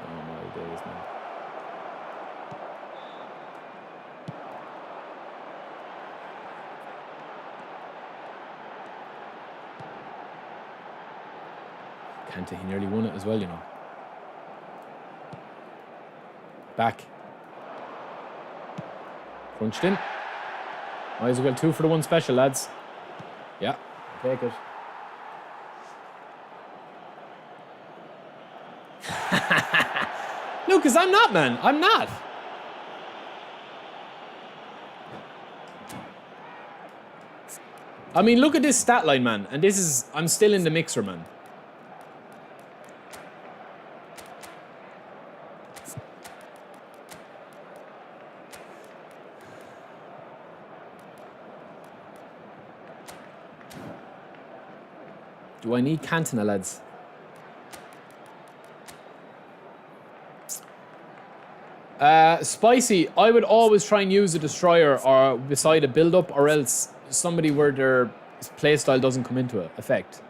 A: Oh, my days, man. Kante, he nearly won it as well, you know. Back. Crunched in. Might as well 2 for the 1 special, lads. Yeah, take it. Lucas, I'm not, man. I'm not. I mean, look at this stat line, man. And this is... I'm still in the mixer, man. Do I need Cantona, lads? Spicy, I would always try and use a destroyer or beside a build-up, or else somebody where their playstyle doesn't come into effect.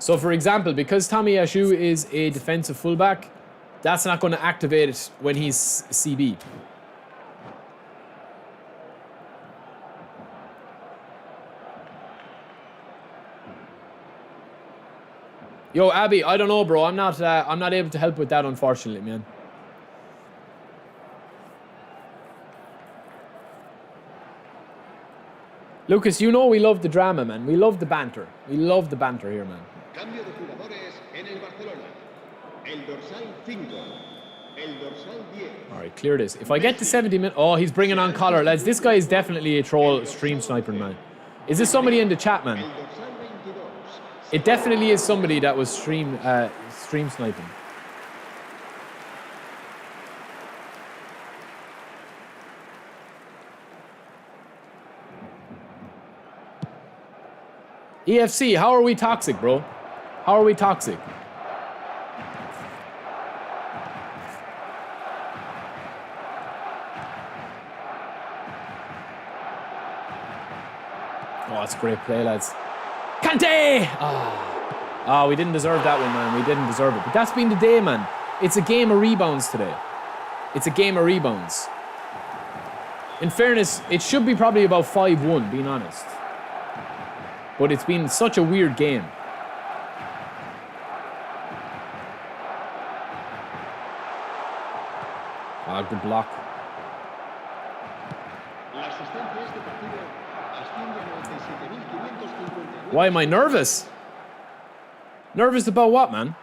A: So for example, because Tomiyasu is a defensive fullback, that's not going to activate it when he's CB. Yo, Abby, I don't know, bro. I'm not able to help with that, unfortunately, man. Lucas, you know we love the drama, man. We love the banter. We love the banter here, man.
B: Cambio de jugadores en el Barcelona. El dorsal 5. El dorsal 10.
A: All right, clear this. If I get to 70 minutes... Oh, he's bringing on Collar, lads. This guy is definitely a troll stream sniper, man. Is this somebody in the chat, man? It definitely is somebody that was stream sniping. EFC, how are we toxic, bro? How are we toxic? Oh, that's a great play, lads. Kante! Oh, we didn't deserve that one, man. We didn't deserve it. But that's been the day, man. It's a game of rebounds today. It's a game of rebounds. In fairness, it should be probably about 5-1, being honest. But it's been such a weird game. Ah, good block. Why am I nervous? Nervous about what, man?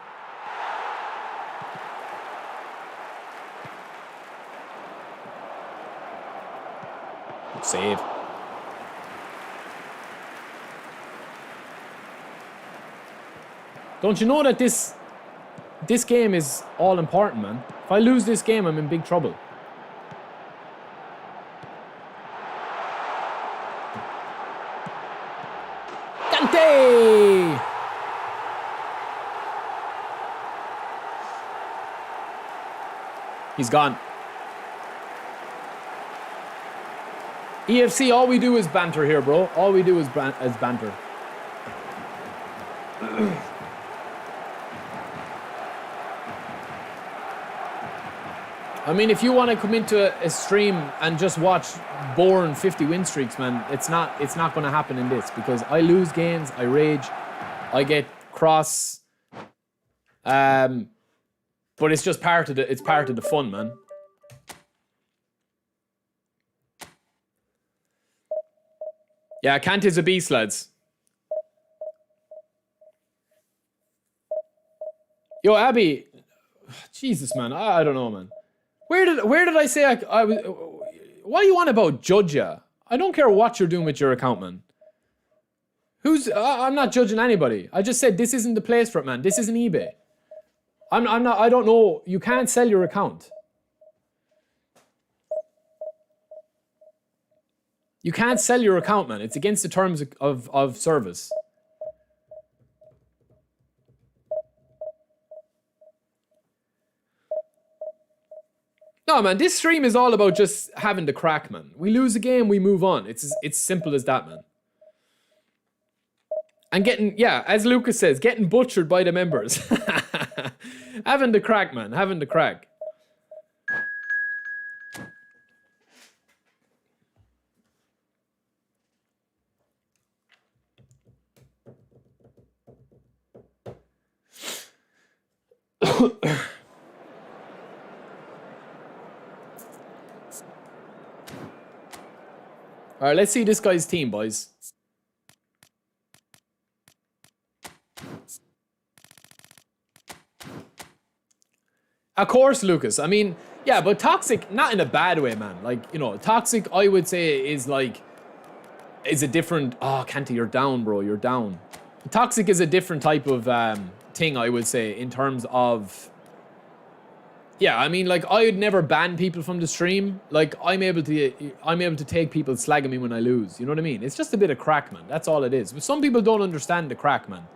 A: Save. Don't you know that this game is all important, man? If I lose this game, I'm in big trouble. Kante! He's gone. EFC, all we do is banter here, bro. All we do is banter. I mean, if you want to come into a stream and just watch boring 50 win streaks, man, it's not going to happen in this, because I lose games, I rage, I get cross, but it's just part of the fun, man. Yeah, Kante's a beast, lads. Yo, Abby, Jesus, man, I don't know, man. Where did I say I was? What do you want about judge ya? I don't care what you're doing with your account, man. I'm not judging anybody. I just said this isn't the place for it, man. This isn't eBay. I'm not. I don't know. You can't sell your account. You can't sell your account, man. It's against the terms of service. No, man, this stream is all about just having the crack, man. We lose a game, we move on. It's simple as that, man. And getting, yeah, as Lucas says, getting butchered by the members. Having the crack, man. Having the crack. All right, let's see this guy's team, boys. Of course, Lucas. I mean, yeah, but toxic, not in a bad way, man. Like, you know, toxic, I would say, is a different... Oh, Kanti, you're down, bro. You're down. Toxic is a different type of thing, I would say, in terms of... Yeah, I mean, like, I would never ban people from the stream. Like, I'm able to take people slagging me when I lose. You know what I mean? It's just a bit of crack, man. That's all it is. But some people don't understand the crack, man.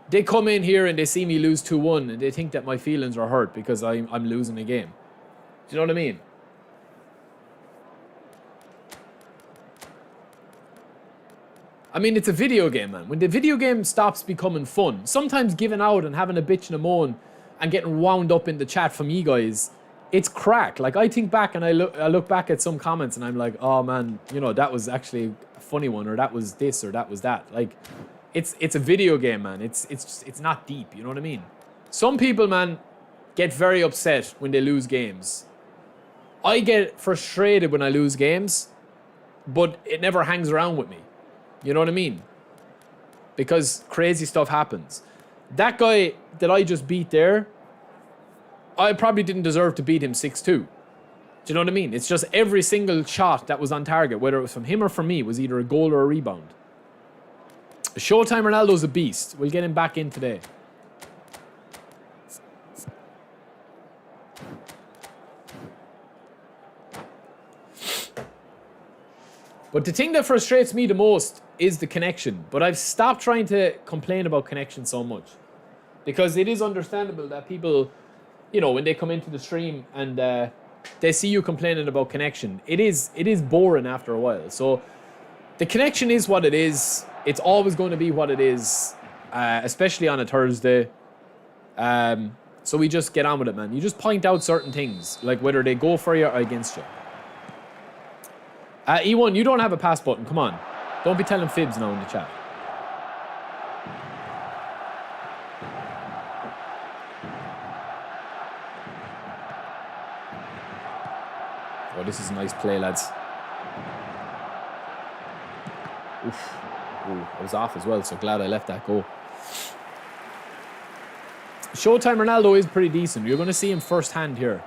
A: They come in here and they see me lose 2-1 and they think that my feelings are hurt because I'm losing a game. Do you know what I mean? I mean, it's a video game, man. When the video game stops becoming fun, sometimes giving out and having a bitch and a moan and getting wound up in the chat from you guys, it's crack. Like, I think back and I look back at some comments and I'm like, oh man, you know, that was actually a funny one, or that was this, or that was that. Like, it's a video game, man. It's not deep, you know what I mean? Some people, man, get very upset when they lose games. I get frustrated when I lose games, but it never hangs around with me. You know what I mean? Because crazy stuff happens. That guy that I just beat there, I probably didn't deserve to beat him 6-2. Do you know what I mean? It's just every single shot that was on target, whether it was from him or from me, was either a goal or a rebound. Showtime Ronaldo's a beast. We'll get him back in today. But the thing that frustrates me the most is the connection. But I've stopped trying to complain about connection so much. Because it is understandable that people, you know, when they come into the stream and they see you complaining about connection, it is boring after a while. So the connection is what it is. It's always going to be what it is, especially on a Thursday. So we just get on with it, man. You just point out certain things, like whether they go for you or against you. E1, you don't have a pass button. Come on. Don't be telling fibs now in the chat. Oh, this is a nice play, lads. Oof. Ooh, I was off as well, so glad I left that go. Showtime Ronaldo is pretty decent. You're going to see him firsthand here.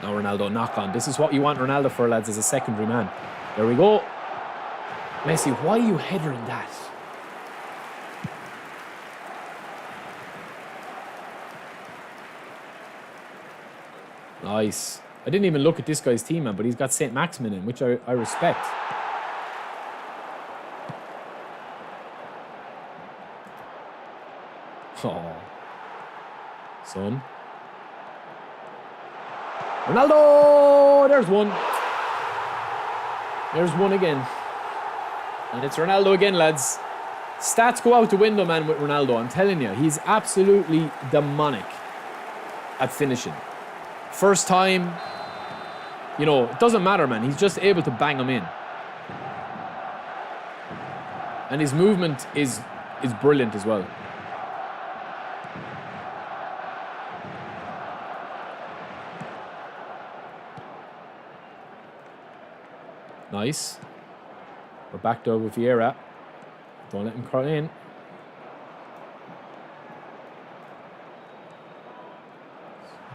A: Now Ronaldo, knock on. This is what you want Ronaldo for, lads, as a secondary man. There we go. Messi, why are you headering that? Nice. I didn't even look at this guy's team, man, but he's got St. Maximin in, which I respect. Oh. Son. Ronaldo! There's one. There's one again. And it's Ronaldo again, lads. Stats go out the window, man, with Ronaldo. I'm telling you, he's absolutely demonic at finishing. First time, you know, it doesn't matter, man. He's just able to bang them in. And his movement is brilliant as well. Nice. We're back though with Vieira. Don't let him crawl in.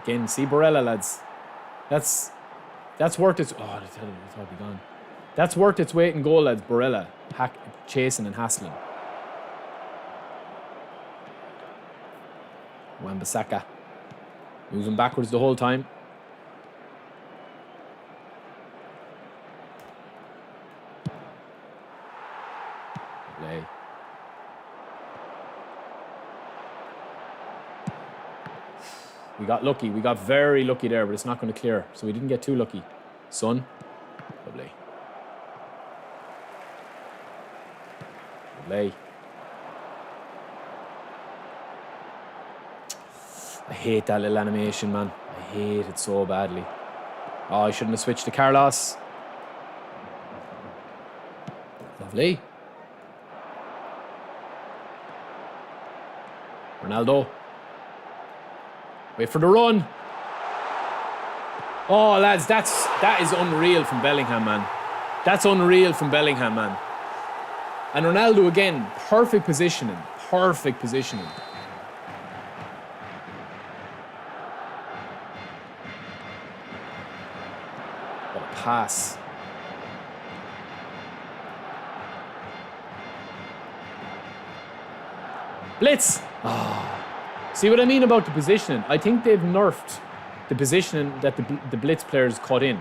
A: Again, see Barella, lads. That's worth its... Oh, I tell you, I thought it'd be gone. That's worth its weight in goal, lads. Barella chasing and hassling. Wan-Bissaka moves him backwards the whole time. Play. We got lucky. We got very lucky there, but it's not going to clear. So we didn't get too lucky. Son. Lovely. Lovely. I hate that little animation, man. I hate it so badly. Oh, I shouldn't have switched to Carlos. Lovely. Ronaldo. Wait for the run. Oh, lads, that is unreal from Bellingham, man. That's unreal from Bellingham, man. And Ronaldo again, perfect positioning. Perfect positioning. What a pass. Blitz! See what I mean about the positioning? I think they've nerfed the positioning that the blitz players cut in.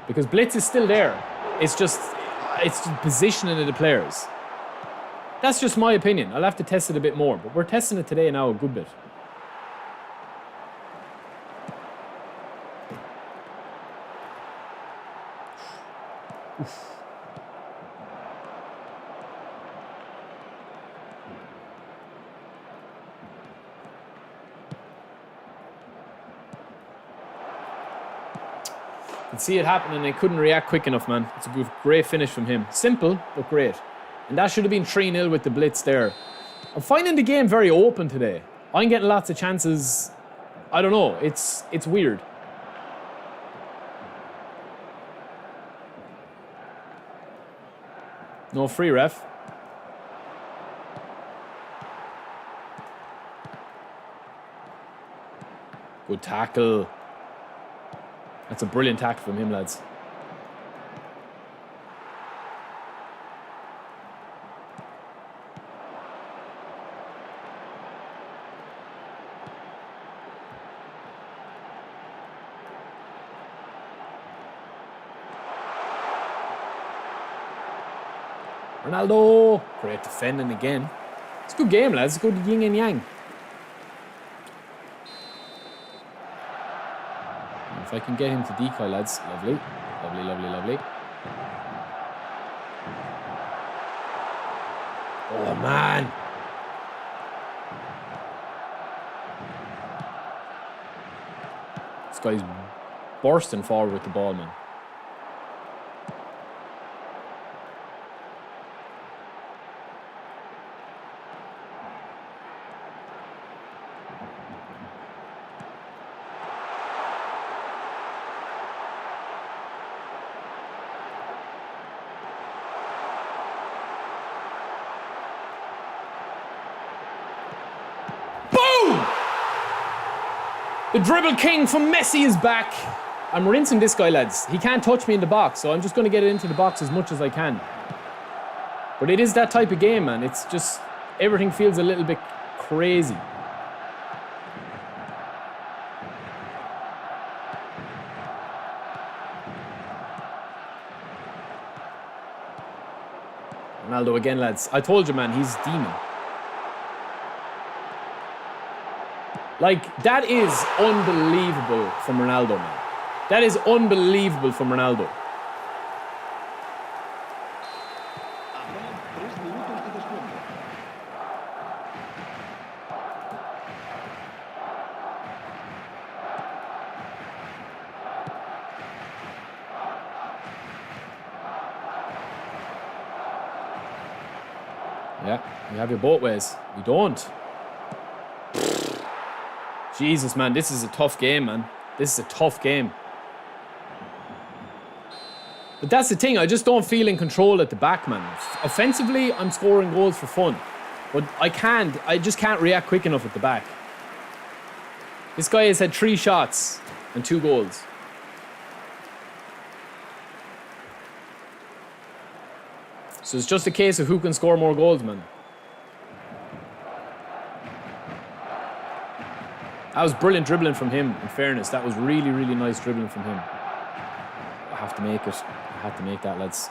A: Because blitz is still there. It's just positioning of the players. That's just my opinion. I'll have to test it a bit more. But we're testing it today now a good bit. Oof. Could see it happening and they couldn't react quick enough, man. It's a great finish from him. Simple, but great. And that should have been 3-0 with the blitz there. I'm finding the game very open today. I'm getting lots of chances. I don't know. It's weird. No free, ref. Good tackle. That's a brilliant tackle from him, lads. Ronaldo. Great defending again. It's a good game, lads. It's a good yin and yang. If I can get him to decoy, lads. Lovely. Lovely, lovely, lovely. Oh, man. This guy's bursting forward with the ball, man. The dribble king from Messi is back. I'm rinsing this guy, lads. He can't touch me in the box, so I'm just going to get it into the box as much as I can. But it is that type of game, man. It's just, everything feels a little bit crazy. Ronaldo again, lads. I told you, man, he's demon. Like, that is unbelievable from Ronaldo, man. That is unbelievable from Ronaldo. Yeah, you have your both ways. You don't. Jesus, man, this is a tough game, man. This is a tough game. But that's the thing, I just don't feel in control at the back, man. Offensively, I'm scoring goals for fun. But I just can't react quick enough at the back. This guy has had 3 shots and 2 goals. So it's just a case of who can score more goals, man. That was brilliant dribbling from him, in fairness. That was really, really nice dribbling from him. I have to make it. I have to make that, lads.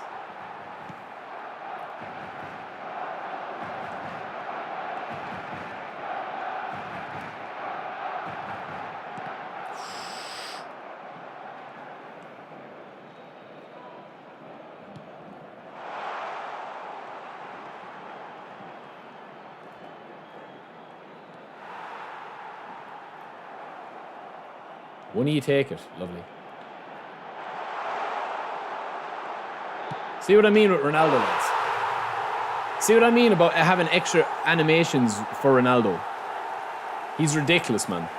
A: When you take it, lovely. See what I mean with Ronaldo, lads? See what I mean about having extra animations for Ronaldo? He's ridiculous, man.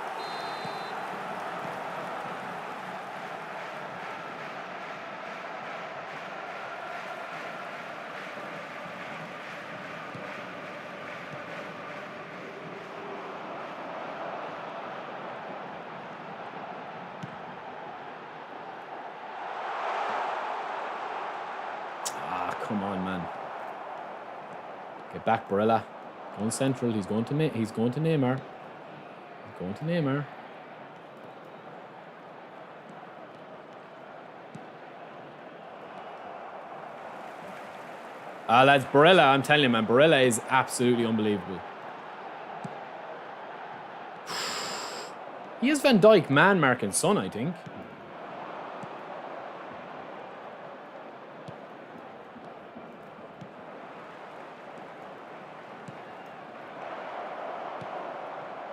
A: Come on, man. Get back, Barella. Going central. He's going to Neymar. He's going to Neymar. Lads, Barella, I'm telling you, man, Barella is absolutely unbelievable. He is Van Dijk man-marking Son, I think.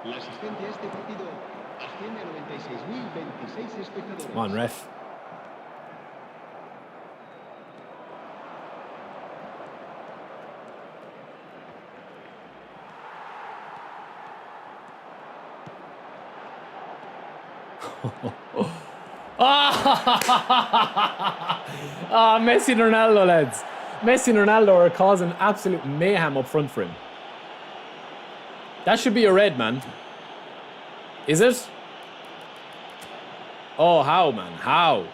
B: La asistencia a este partido asciende a 96.026 espectadores.
A: Come on, ref. Messi and Ronaldo, lads. Messi and Ronaldo are causing absolute mayhem up front for him. That should be a red, man. Is it? Oh, how, man? How?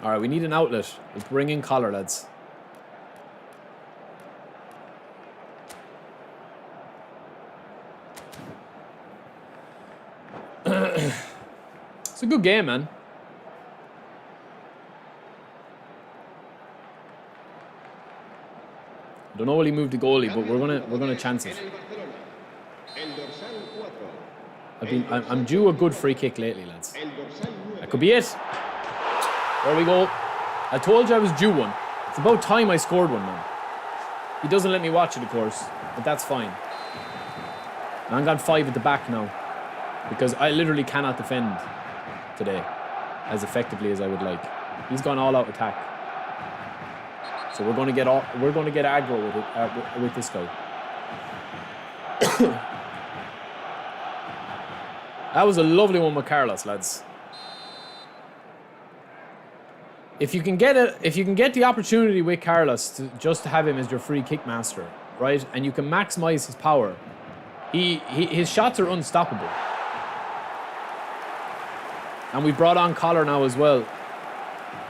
A: All right, we need an outlet. We'll bring in Collar, lads. It's a good game, man. Don't know will he move the goalie, but we're gonna chance it. I'm due a good free kick lately, lads. That could be it. There we go. I told you I was due one. It's about time I scored one, man. He doesn't let me watch it, of course, but that's fine. I'm got 5 at the back now because I literally cannot defend today as effectively as I would like. He's gone all out attack, so we're going to get aggro with it with this guy. That was a lovely one with Carlos, lads. If you can get the opportunity with Carlos to just have him as your free kick master, right, and you can maximize his power, his shots are unstoppable. And we brought on Collar now as well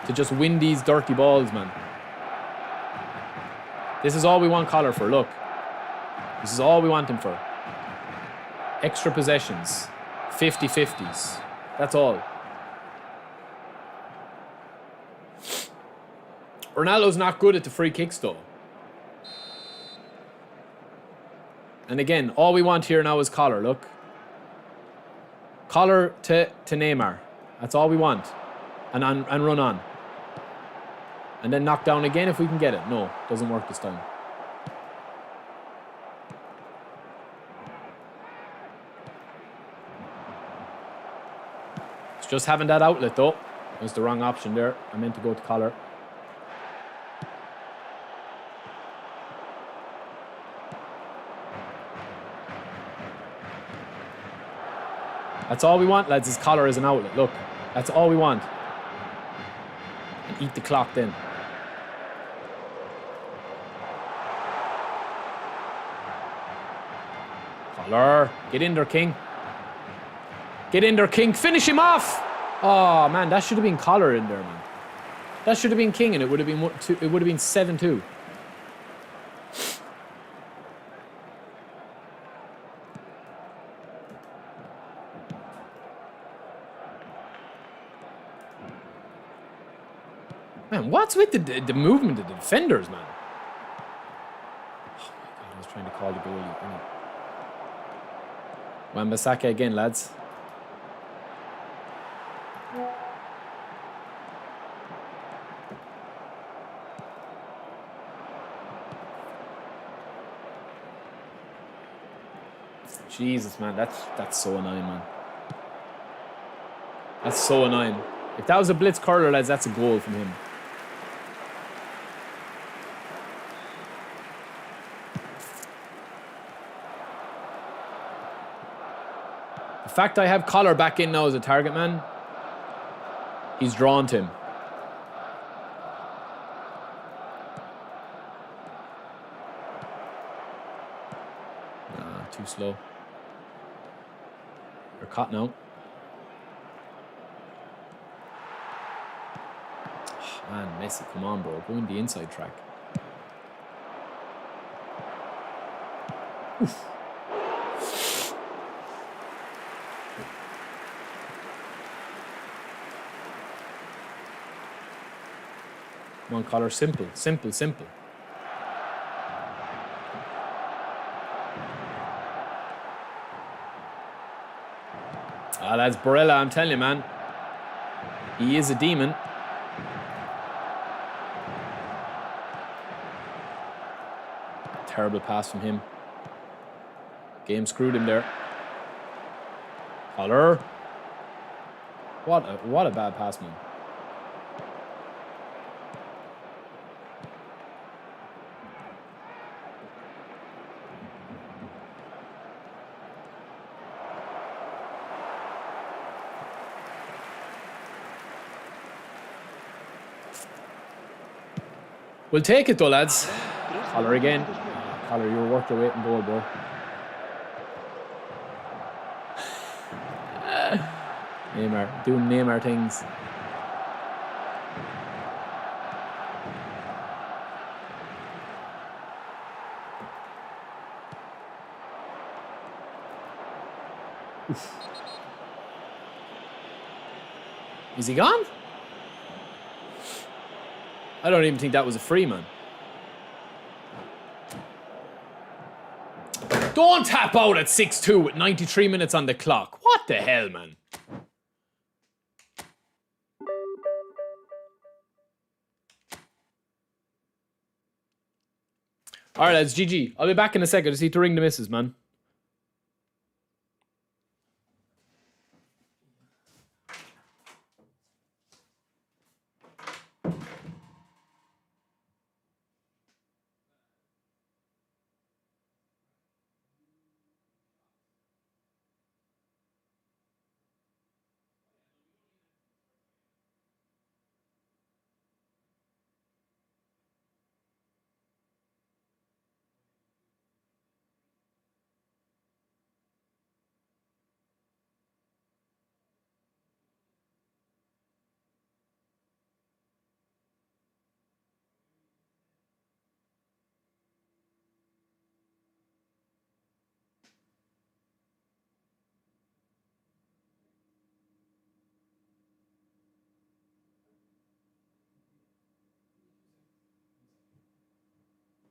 A: to just win these dirty balls, man. This is all we want Collar for. Look, this is all we want him for. Extra possessions, 50-50s. That's all. Ronaldo's not good at the free kicks, though. And again, all we want here now is Collar, look. Collar to Neymar. That's all we want. And run on. And then knock down again if we can get it. No, doesn't work this time. It's just having that outlet, though. That's the wrong option there. I meant to go to Collar. That's all we want, lads, is Collar as an outlet. Look, that's all we want. And eat the clock then. Collar, get in there, King. Get in there, King. Finish him off. Oh man, that should have been Collar in there, man. That should have been King, and it would have been 7-2. Man, what's with the movement of the defenders, man? Oh my God, I was trying to call the goalie. Wan-Bissaka again, lads. Jesus, man, that's so annoying, man. That's so annoying. If that was a blitz curler, lads, that's a goal from him. fact I have Collar back in now as a target man, he's drawn to him. Too slow. They're caught now. Oh, man, Messi, come on, bro. Go in the inside track. Oof. Come on, Collar. Simple, simple, simple. Ah, that's Barella, I'm telling you, man. He is a demon. Terrible pass from him. Game screwed him there. Collar. What a bad pass, man. We'll take it though, lads. Collar again. Collar, you're worth your weight in gold, bro. Neymar, doing Neymar things. Oof. Is he gone? I don't even think that was a free, man. Don't tap out at 6-2 with 93 minutes on the clock. What the hell, man? All right, lads, GG. I'll be back in a second. Just need to ring the missus, man.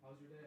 A: How's your day?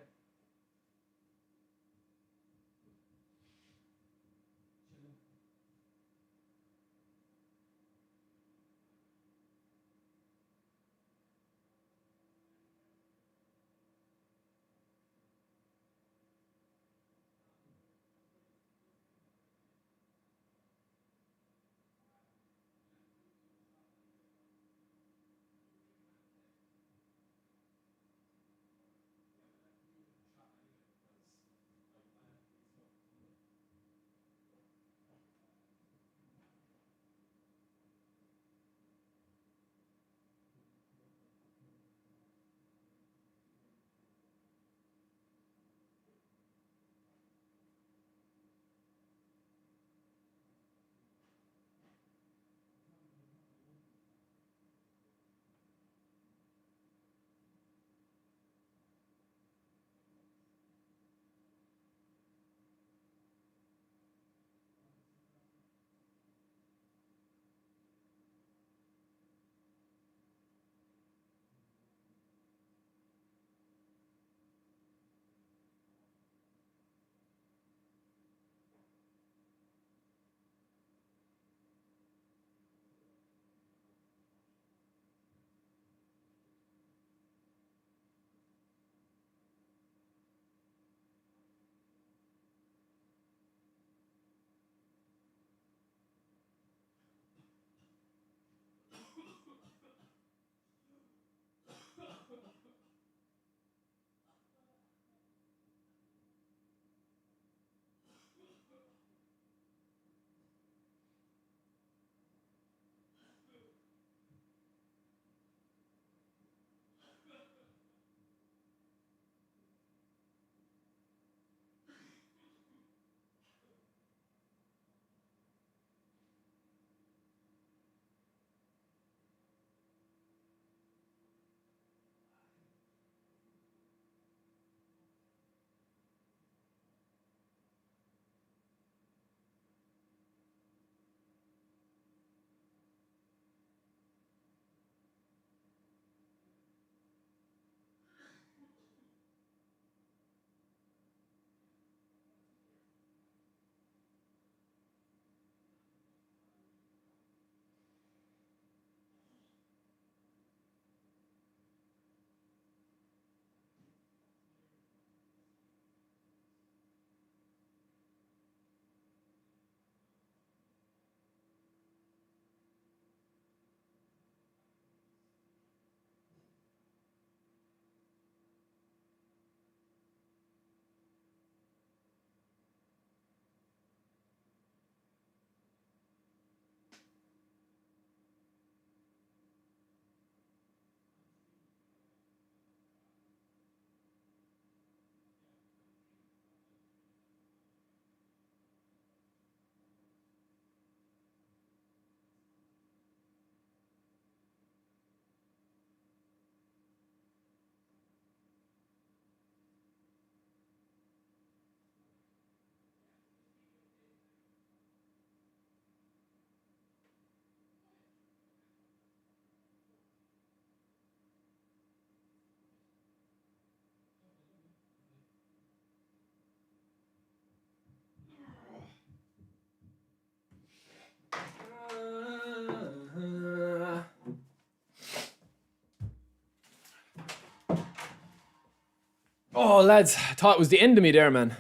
A: Oh, lads, I thought it was the end of me there, man.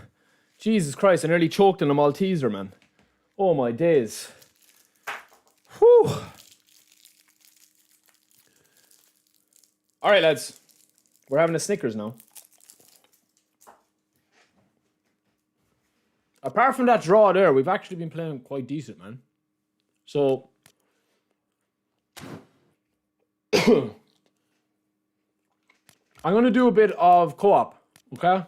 A: Jesus Christ, I nearly choked on a Malteser, man. Oh, my days. Whew. All right, lads. We're having a Snickers now. Apart from that draw there, we've actually been playing quite decent, man. So... I'm going to do a bit of co-op, okay?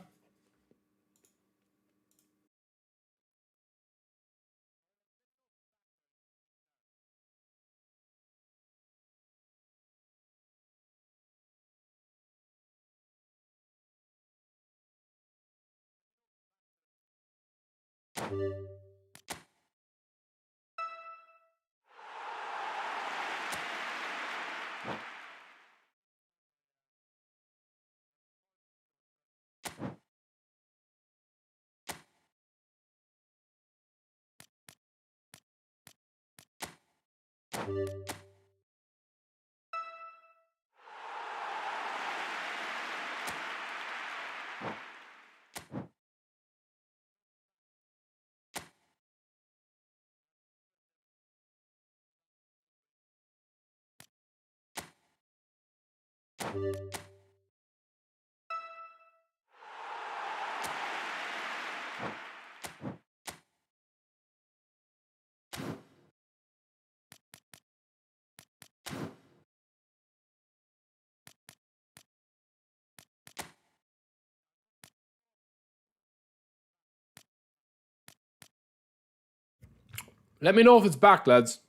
A: Let me know if it's back, lads.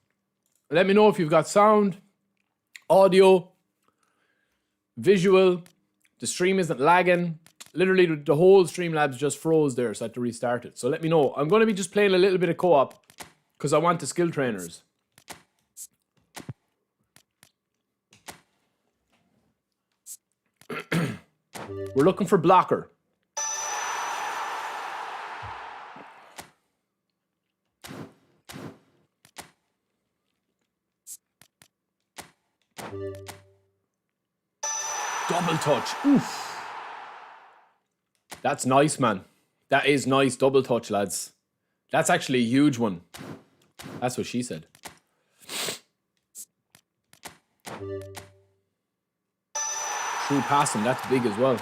A: Let me know if you've got sound, audio, visual. The stream isn't lagging. Literally, the whole Streamlabs just froze there, so I had to restart it. So let me know. I'm going to be just playing a little bit of co-op because I want the skill trainers. We're looking for blocker. Double touch. Oof. That's nice, man. That is nice. Double touch, lads. That's actually a huge one. That's what she said. True passing. That's big as well.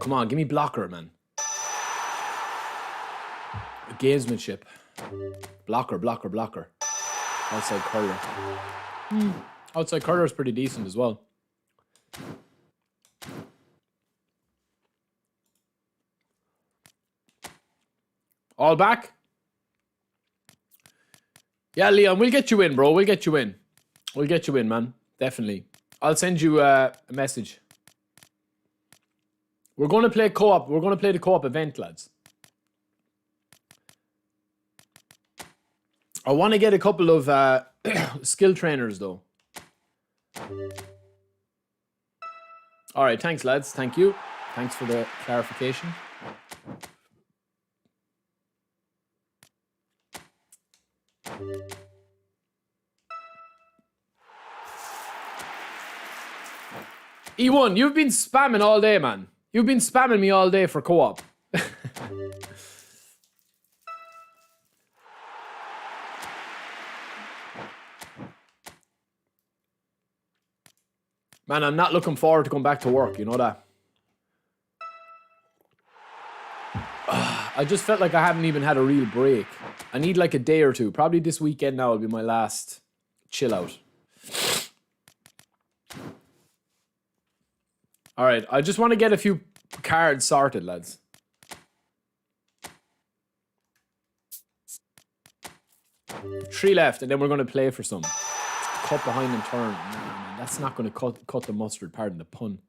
A: Come on, give me blocker, man. Gamesmanship. Blocker, blocker, blocker. Outside curler. Outside curler is pretty decent as well. All back? Yeah, Leon, we'll get you in, bro. We'll get you in. We'll get you in, man. Definitely. I'll send you a message. We're going to play co-op. We're going to play the co-op event, lads. I want to get a couple of skill trainers, though. All right, thanks, lads. Thank you. Thanks for the clarification. E1, you've been spamming all day, man. You've been spamming me all day for co-op. Man, I'm not looking forward to going back to work, you know that? I just felt like I haven't even had a real break. I need like a day or two. Probably this weekend now will be my last chill out. All right, I just want to get a few cards sorted, lads. Three left, and then we're going to play for some. Cut behind and turn. Nah, man, that's not going to cut the mustard, pardon the pun.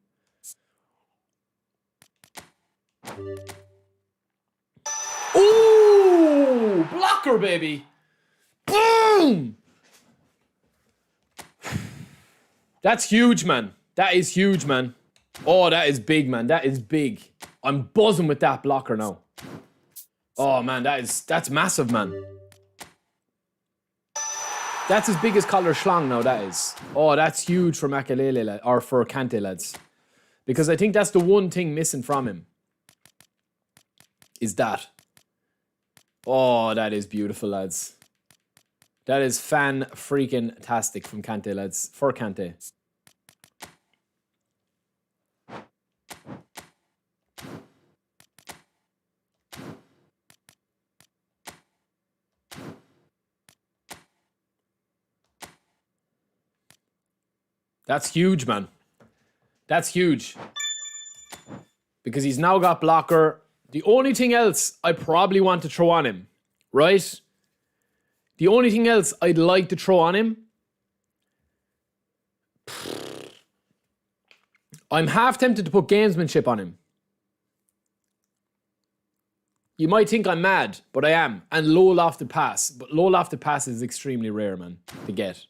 A: Ooh! Blocker, baby! Boom! That's huge, man. That is huge, man. Oh, that is big, man. That is big. I'm buzzing with that blocker now. Oh, man, that's massive, man. That's as big as Collar Schlong now, that is. Oh, that's huge for Makelele, or for Kante, lads. Because I think that's the one thing missing from him. Is that. Oh, that is beautiful, lads. That is fan-freaking-tastic from Kante, lads. For Kante. That's huge, man. That's huge. Because he's now got blocker. The only thing else I probably want to throw on him, right? The only thing else I'd like to throw on him, I'm half tempted to put gamesmanship on him. You might think I'm mad, but I am. And low lofted pass. But low lofted pass is extremely rare, man, to get.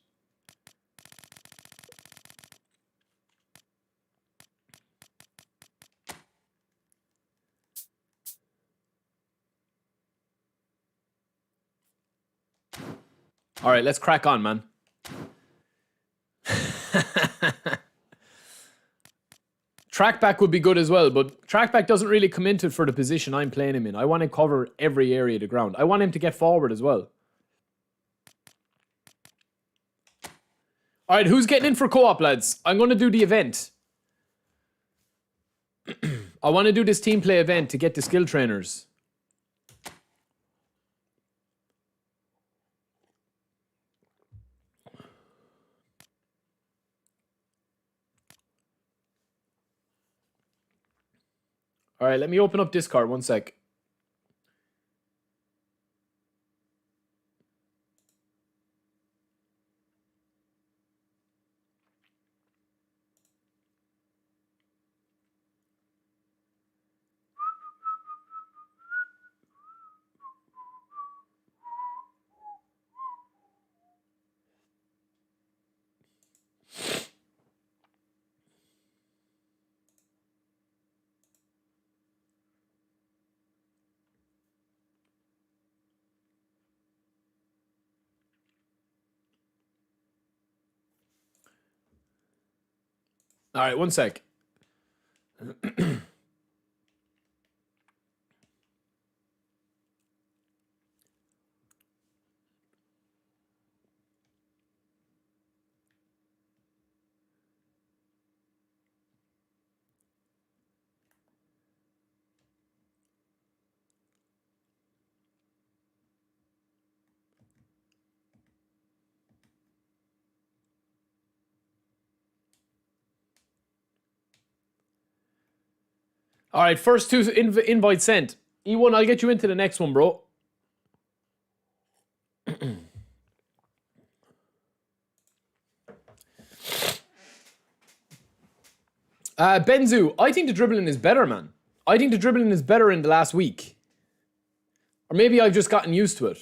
A: All right, let's crack on, man. Trackback would be good as well, but trackback doesn't really come into it for the position I'm playing him in. I want to cover every area of the ground. I want him to get forward as well. All right, who's getting in for co-op, lads? I'm going to do the event. I want to do this team play event to get the skill trainers. All right, let me open up Discord. One sec. All right, one sec. All right, first two invites sent. E1, I'll get you into the next one, bro. Benzu, I think the dribbling is better, man. I think the dribbling is better in the last week. Or maybe I've just gotten used to it.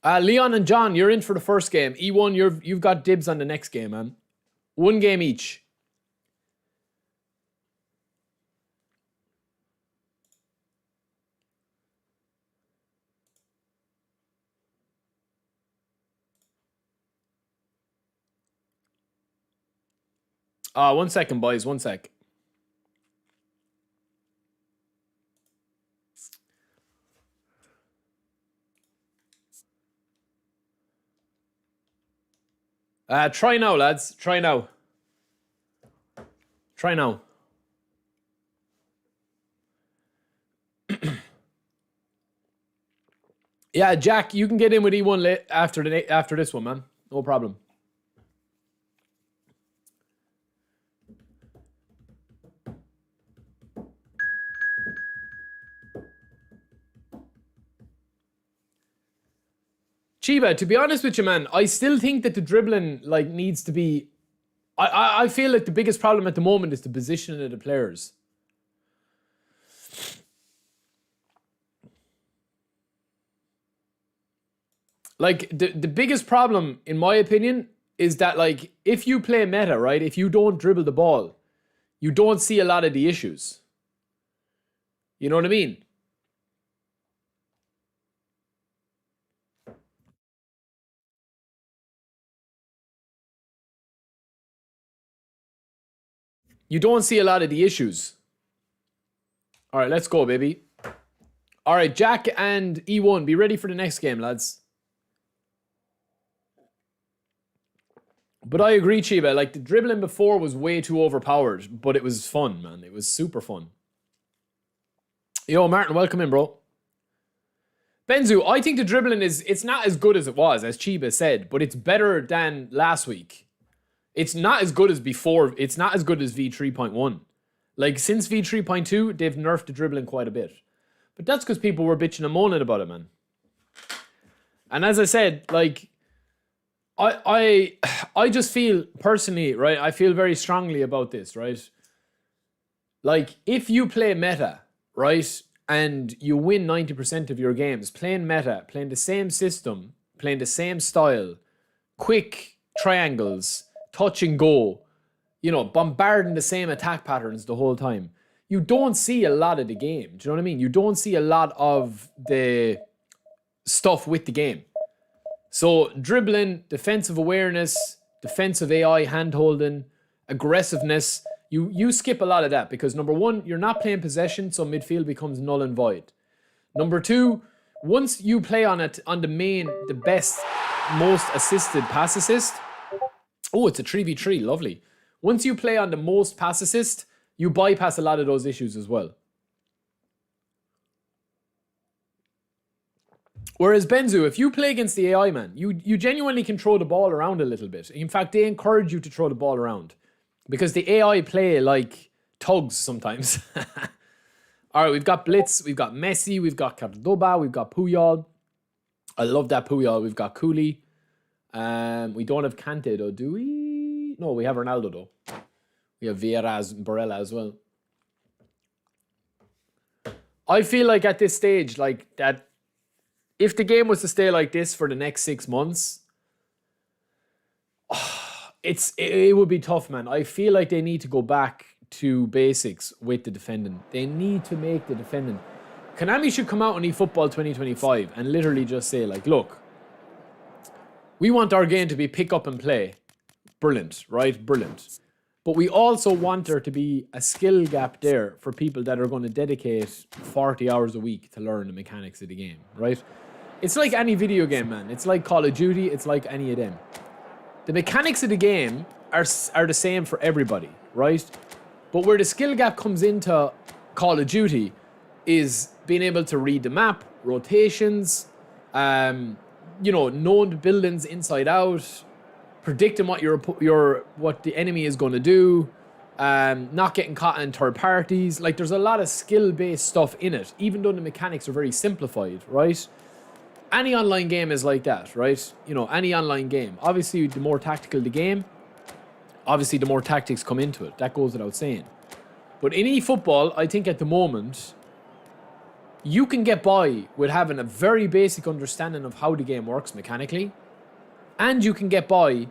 A: Leon and John, you're in for the first game. E1, you've got dibs on the next game, man. One game each. One second, boys. One sec. Try now, lads. Try now. Try now. Yeah, Jack, you can get in with E1 after this one, man. No problem. Chiba, to be honest with you, man, I still think that the dribbling needs to be. I feel like the biggest problem at the moment is the positioning of the players. Like, the biggest problem, in my opinion, is that, like, if you play meta, right, if you don't dribble the ball, you don't see a lot of the issues. You know what I mean? You don't see a lot of the issues. All right, let's go, baby. All right, Jack and E1, be ready for the next game, lads. But I agree, Chiba. Like, the dribbling before was way too overpowered, but it was fun, man. It was super fun. Yo, Martin, welcome in, bro. Benzu, I think the dribbling it's not as good as it was, as Chiba said, but it's better than last week. It's not as good as before. It's not as good as V3.1. Like, since V3.2, they've nerfed the dribbling quite a bit. But that's because people were bitching and moaning about it, man. And as I said, like, I just feel, personally, right, I feel very strongly about this, right? Like, if you play meta, right, and you win 90% of your games, playing meta, playing the same system, playing the same style, quick triangles, touch and go, you know, bombarding the same attack patterns the whole time, you don't see a lot of the game. Do you know what I mean? You don't see a lot of the stuff with the game. So dribbling, defensive awareness, defensive AI hand-holding, aggressiveness, you skip a lot of that because, number one, you're not playing possession, so midfield becomes null and void. Number two, once you play on it, on the best, most assisted pass assist, oh, it's a 3v3, lovely. Once you play on the most pass assist, you bypass a lot of those issues as well. Whereas Benzu, if you play against the AI, man, you genuinely can throw the ball around a little bit. In fact, they encourage you to throw the ball around because the AI play like tugs sometimes. All right, we've got Blitz, we've got Messi, we've got Cordoba, we've got Puyol. I love that Puyol. We've got Cooley. We don't have Kante though, do we? No, we have Ronaldo though. We have Vieira and Barella as well. I feel like at this stage, like that, if the game was to stay like this for the next 6 months, it would be tough, man. I feel like they need to go back to basics with the defending. They need to make the defending. Konami should come out on eFootball 2025 and literally just say, like, look, we want our game to be pick up and play. Brilliant, right? Brilliant. But we also want there to be a skill gap there for people that are going to dedicate 40 hours a week to learn the mechanics of the game, right? It's like any video game, man. It's like Call of Duty. It's like any of them. The mechanics of the game are the same for everybody, right? But where the skill gap comes into Call of Duty is being able to read the map, rotations, you know, knowing the buildings inside out, predicting what what the enemy is going to do, not getting caught in third parties. Like, there's a lot of skill-based stuff in it, even though the mechanics are very simplified, right? Any online game is like that, right? You know, any online game. Obviously, the more tactical the game, obviously the more tactics come into it. That goes without saying. But in eFootball, I think at the moment, you can get by with having a very basic understanding of how the game works mechanically. And you can get by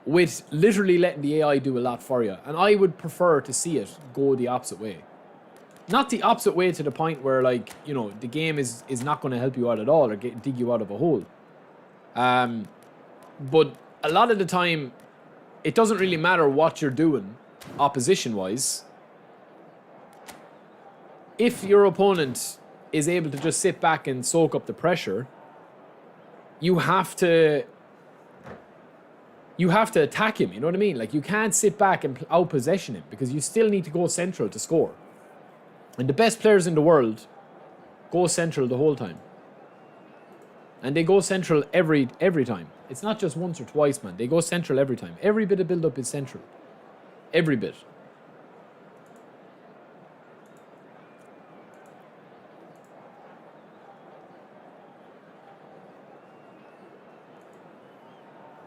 A: with literally letting the AI do a lot for you. And I would prefer to see it go the opposite way. Not the opposite way to the point where, like, you know, the game is not going to help you out at all or dig you out of a hole. But a lot of the time, it doesn't really matter what you're doing opposition-wise. If your opponent is able to just sit back and soak up the pressure, you have to attack him, you know what I mean? Like, you can't sit back and out-possession him because you still need to go central to score. And the best players in the world go central the whole time. And they go central every time. It's not just once or twice, man. They go central every time. Every bit of build-up is central. Every bit.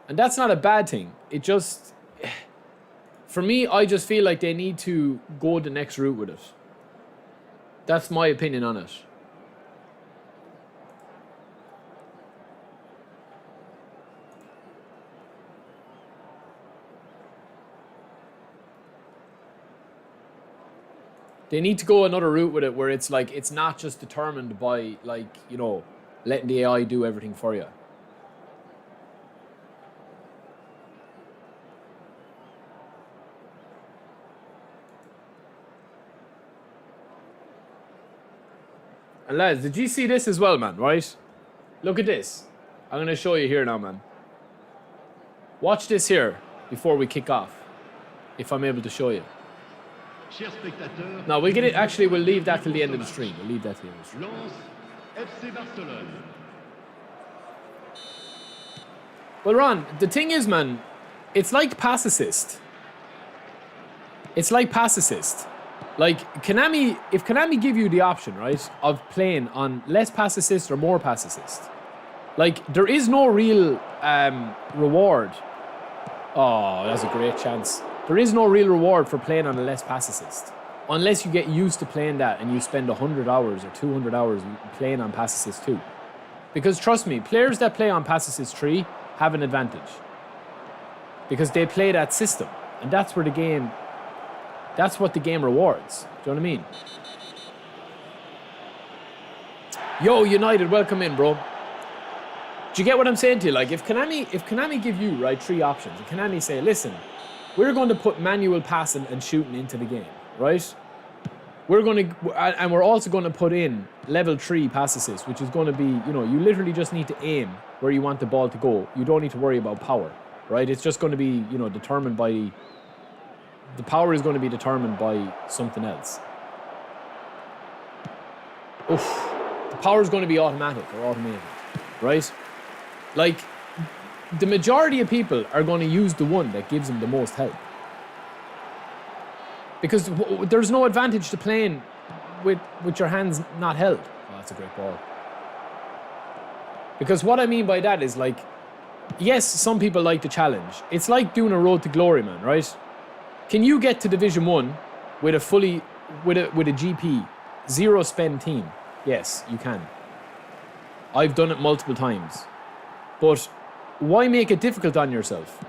A: And that's not a bad thing. It just, for me, I just feel like they need to go the next route with it. That's my opinion on it. They need to go another route with it where it's like, it's not just determined by, like, you know, letting the AI do everything for you. And lads, did you see this as well, man, right? Look at this. I'm going to show you here now, man. Watch this here before we kick off. If I'm able to show you. No, we'll get it. Actually, we'll leave that till the end of the stream. We'll leave that till the end of the stream. Well, Ron, the thing is, man, it's like pass assist. It's like pass assist. Like, Konami, if Konami give you the option, right, of playing on less pass assist or more pass assist, like, there is no real reward. Oh, that's a great chance. There is no real reward for playing on a less pass assist. Unless you get used to playing that and you spend 100 hours or 200 hours playing on pass assist 2. Because trust me, players that play on pass assist 3 have an advantage. Because they play that system. And that's where the game... That's what the game rewards. Do you know what I mean? Yo, United, welcome in, bro. Do you get what I'm saying to you? Like, if Konami give you, right, 3 options, and Konami say, listen, we're going to put manual passing and shooting into the game, right? We're going to, and we're also going to put in level 3 pass assist, which is going to be, you know, you literally just need to aim where you want the ball to go. You don't need to worry about power, right? It's just going to be, you know, determined by, the power is going to be determined by something else. Oof. The power is going to be automatic or automated, right? Like, the majority of people are going to use the one that gives them the most help. Because there's no advantage to playing with your hands not held. Oh, that's a great ball. Because what I mean by that is, like, yes, some people like the challenge. It's like doing a road to glory, man, right? Can you get to Division 1 with a GP, 0 spend team? Yes, you can. I've done it multiple times. But why make it difficult on yourself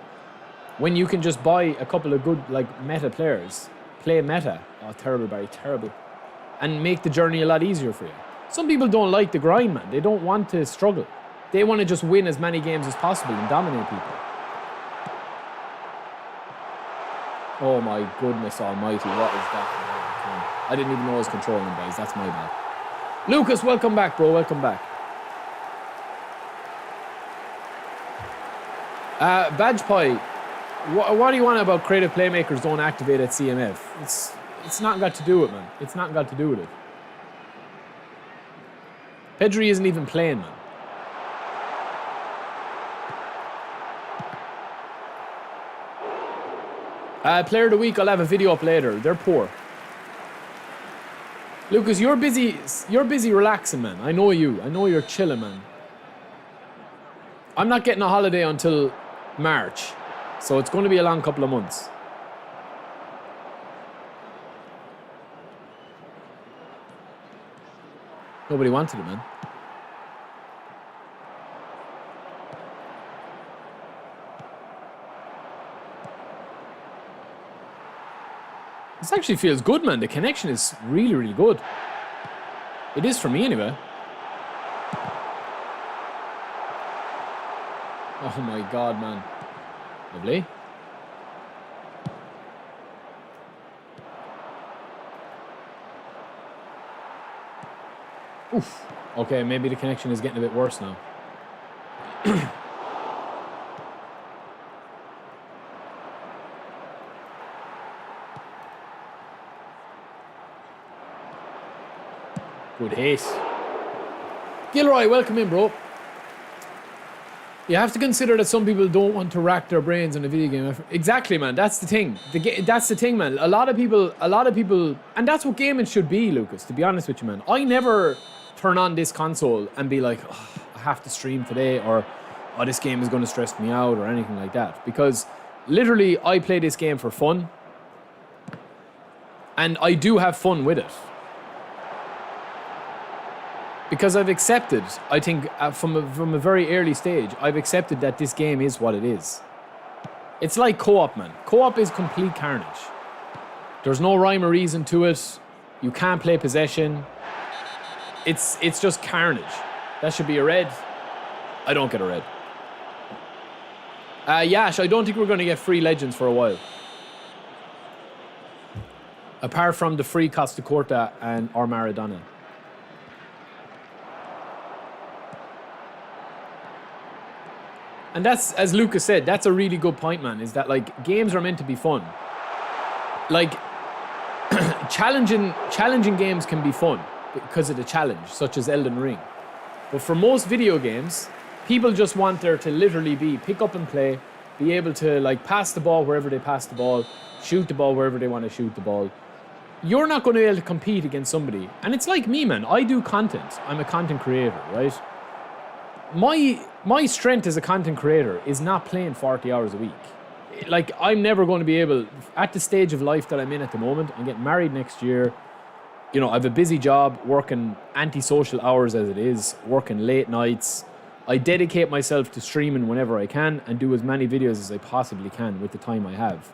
A: when you can just buy a couple of good, like, meta players, play meta? Oh, terrible, Barry, terrible. And make the journey a lot easier for you. Some people don't like the grind, man. They don't want to struggle. They want to just win as many games as possible and dominate people. Oh my goodness almighty, what is that? I didn't even know I was controlling, guys. That's my bad. Lucas, welcome back, bro. Welcome back. Badge Pie, what do you want about creative playmakers don't activate at CMF? It's not got to do with it, man. It's not got to do with it. Pedri isn't even playing, man. Player of the week, I'll have a video up later. They're poor. Lucas, you're busy relaxing, man. I know you. I know you're chilling, man. I'm not getting a holiday until March, so it's going to be a long couple of months. Nobody wanted it, man. This actually feels good, man. The connection is really, really good. It is for me, anyway. Oh my god, man. Lovely. Oof. Okay, maybe the connection is getting a bit worse now. Good hit. Gilroy, welcome in, bro. You have to consider that some people don't want to rack their brains in a video game. Exactly, man. That's the thing. That's the thing, man. A lot of people, and that's what gaming should be, Lucas, to be honest with you, man. I never turn on this console and be like, oh, I have to stream today, or, oh, this game is going to stress me out, or anything like that. Because literally, I play this game for fun. And I do have fun with it. Because I've accepted, I think, from a very early stage, I've accepted that this game is what it is. It's like co-op, man. Co-op is complete carnage. There's no rhyme or reason to it. You can't play possession. It's just carnage. That should be a red. I don't get a red. Yash, I don't think we're going to get free legends for a while. Apart from the free Costa Corta and or Maradona. And that's, as Lucas said, that's a really good point, man, is that, like, games are meant to be fun. Like, challenging games can be fun because of the challenge, such as Elden Ring. But for most video games, people just want there to literally be pick up and play, be able to, like, pass the ball wherever they pass the ball, shoot the ball wherever they want to shoot the ball. You're not going to be able to compete against somebody. And it's like me, man. I do content. I'm a content creator, right? My strength as a content creator is not playing 40 hours a week. Like, I'm never going to be able, at the stage of life that I'm in at the moment, I'm getting married next year. You know, I have a busy job, working antisocial hours as it is, working late nights. I dedicate myself to streaming whenever I can and do as many videos as I possibly can with the time I have.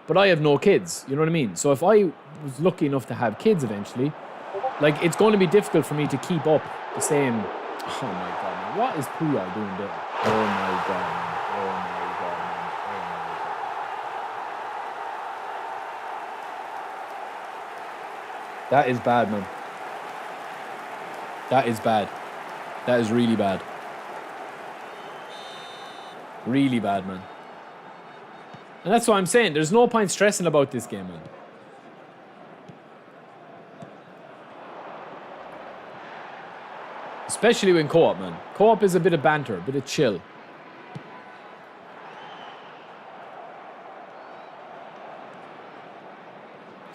A: But I have no kids, you know what I mean? So if I was lucky enough to have kids eventually, like, it's going to be difficult for me to keep up the same... Oh my God, man. What is Puyol doing there? Oh my God, man. Oh my God, man. Oh my God. That is bad, man. That is bad. That is really bad. Really bad, man. And that's what I'm saying. There's no point stressing about this game, man. Especially when co-op, man. Co-op is a bit of banter, a bit of chill.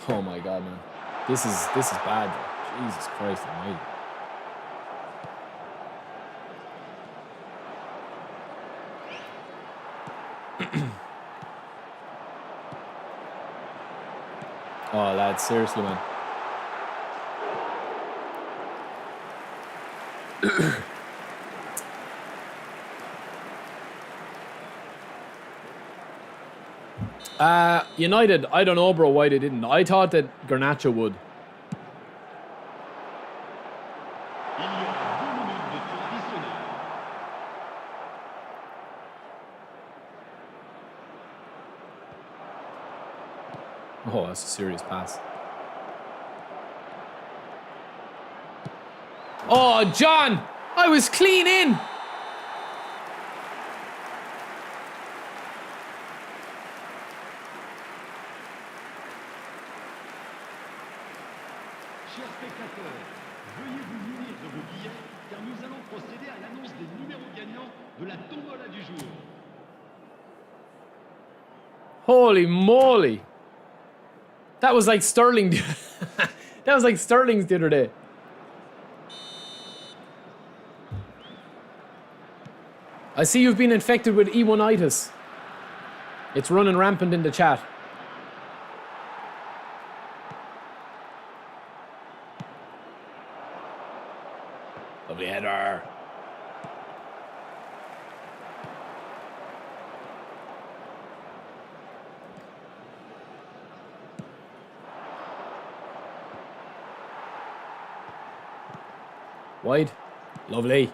A: Oh my God, man. This is bad. Jesus Christ almighty. Oh, lads, seriously, man. United, I don't know, bro, why they didn't. I thought that Garnacho would. Oh, that's a serious pass. Oh, John! I was clean in!
B: Chers spectateurs, veuillez vous munir de vos billets car nous allons procéder à l'annonce des numéros gagnants de la tombola du jour.
A: Holy moly! That was like Sterling. That was like Sterling's the other day. I see you've been infected with E1-itis. It's running rampant in the chat. Lovely header. Wide. Lovely.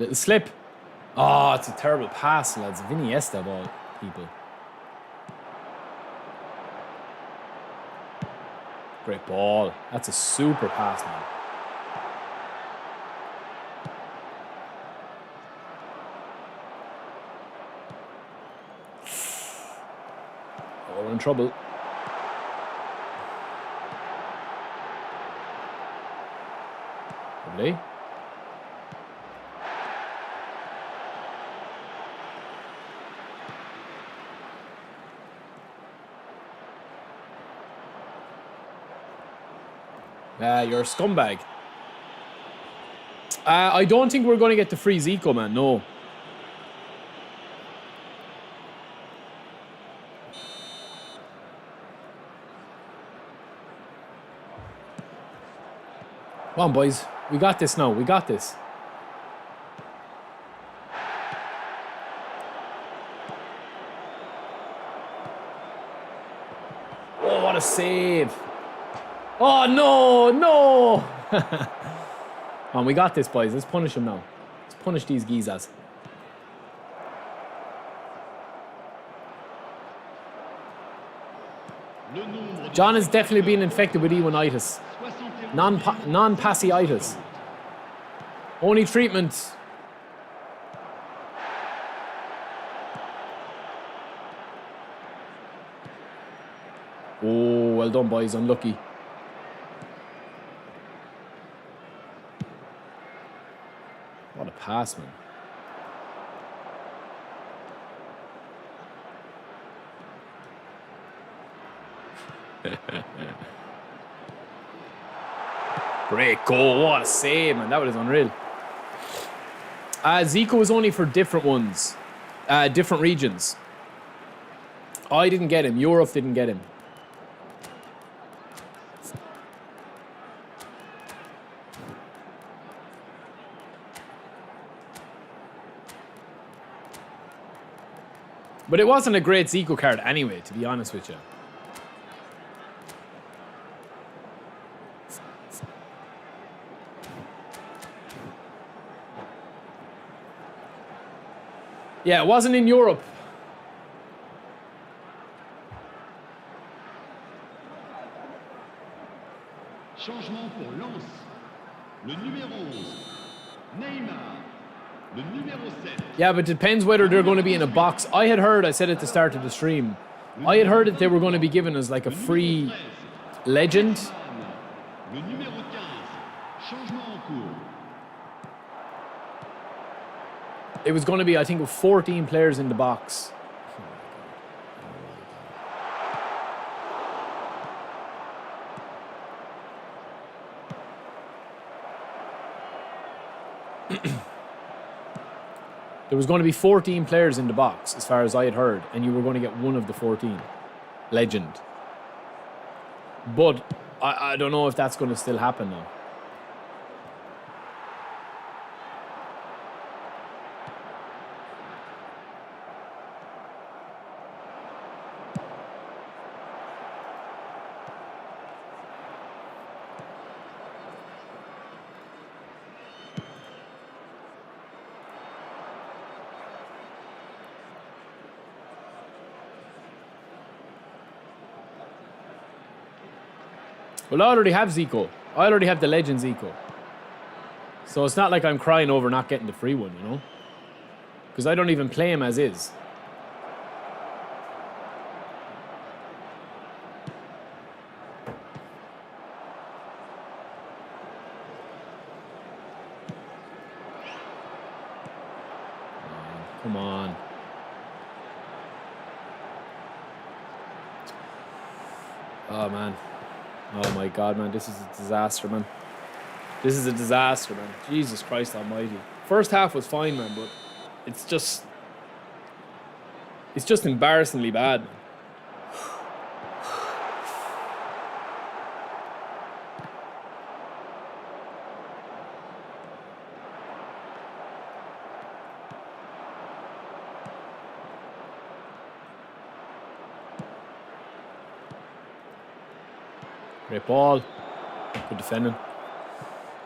A: Little slip. Oh, it's a terrible pass, lads. Iniesta ball, people. Great ball. That's a super pass, man. Oh, we're in trouble. Lovely. You're a scumbag. I don't think we're going to get the free Zico, man. No. Come on, boys. We got this now. We got this. what a save. Oh, no, no. Man, we got this, boys. Let's punish him now. Let's punish these geezers. John has definitely been infected with E1-itis. Non-passy-itis. Only treatment. Oh, well done, boys. Unlucky. What a pass, man. Great goal. What a save, man. That was unreal. Zico was only for different ones. Different regions. I didn't get him. Europe didn't get him. But it wasn't a great Zico card anyway, to be honest with you. Yeah, it wasn't in Europe.
B: Changement pour Lens. Le numéro 11, Neymar. Le numéro 7.
A: Yeah, but it depends whether they're going to be in a box. I had heard, I said at the start of the stream, I had heard that they were going to be given us like a free legend.
B: Le numéro 15. Changement en cours.
A: It was going to be, I think, 14 players in the box. There was going to be 14 players in the box, as far as I had heard, and you were going to get one of the 14. Legend. But I don't know if that's going to still happen now. Well, I already have Zico. I already have the legend Zico. So it's not like I'm crying over not getting the free one, you know? Because I don't even play him as is. Come on. Oh, man. Oh my God, man, this is a disaster, man. This is a disaster, man. Jesus Christ almighty. First half was fine, man, but it's just embarrassingly bad, man. Great ball. Good defending.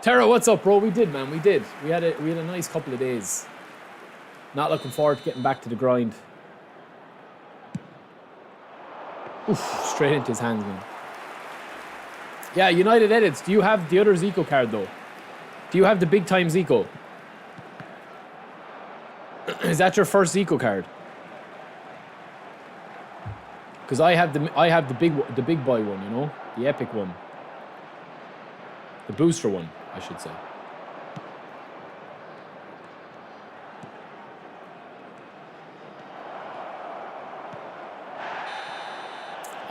A: Tara, what's up, bro? We did, man. We did. We had a nice couple of days. Not looking forward to getting back to the grind. Oof, straight into his hands, man. Yeah, United Edits. Do you have the other Zico card, though? Do you have the big time Zico? Is that your first Zico card? Because I have the big boy one, you know, the epic one, the booster one, I should say.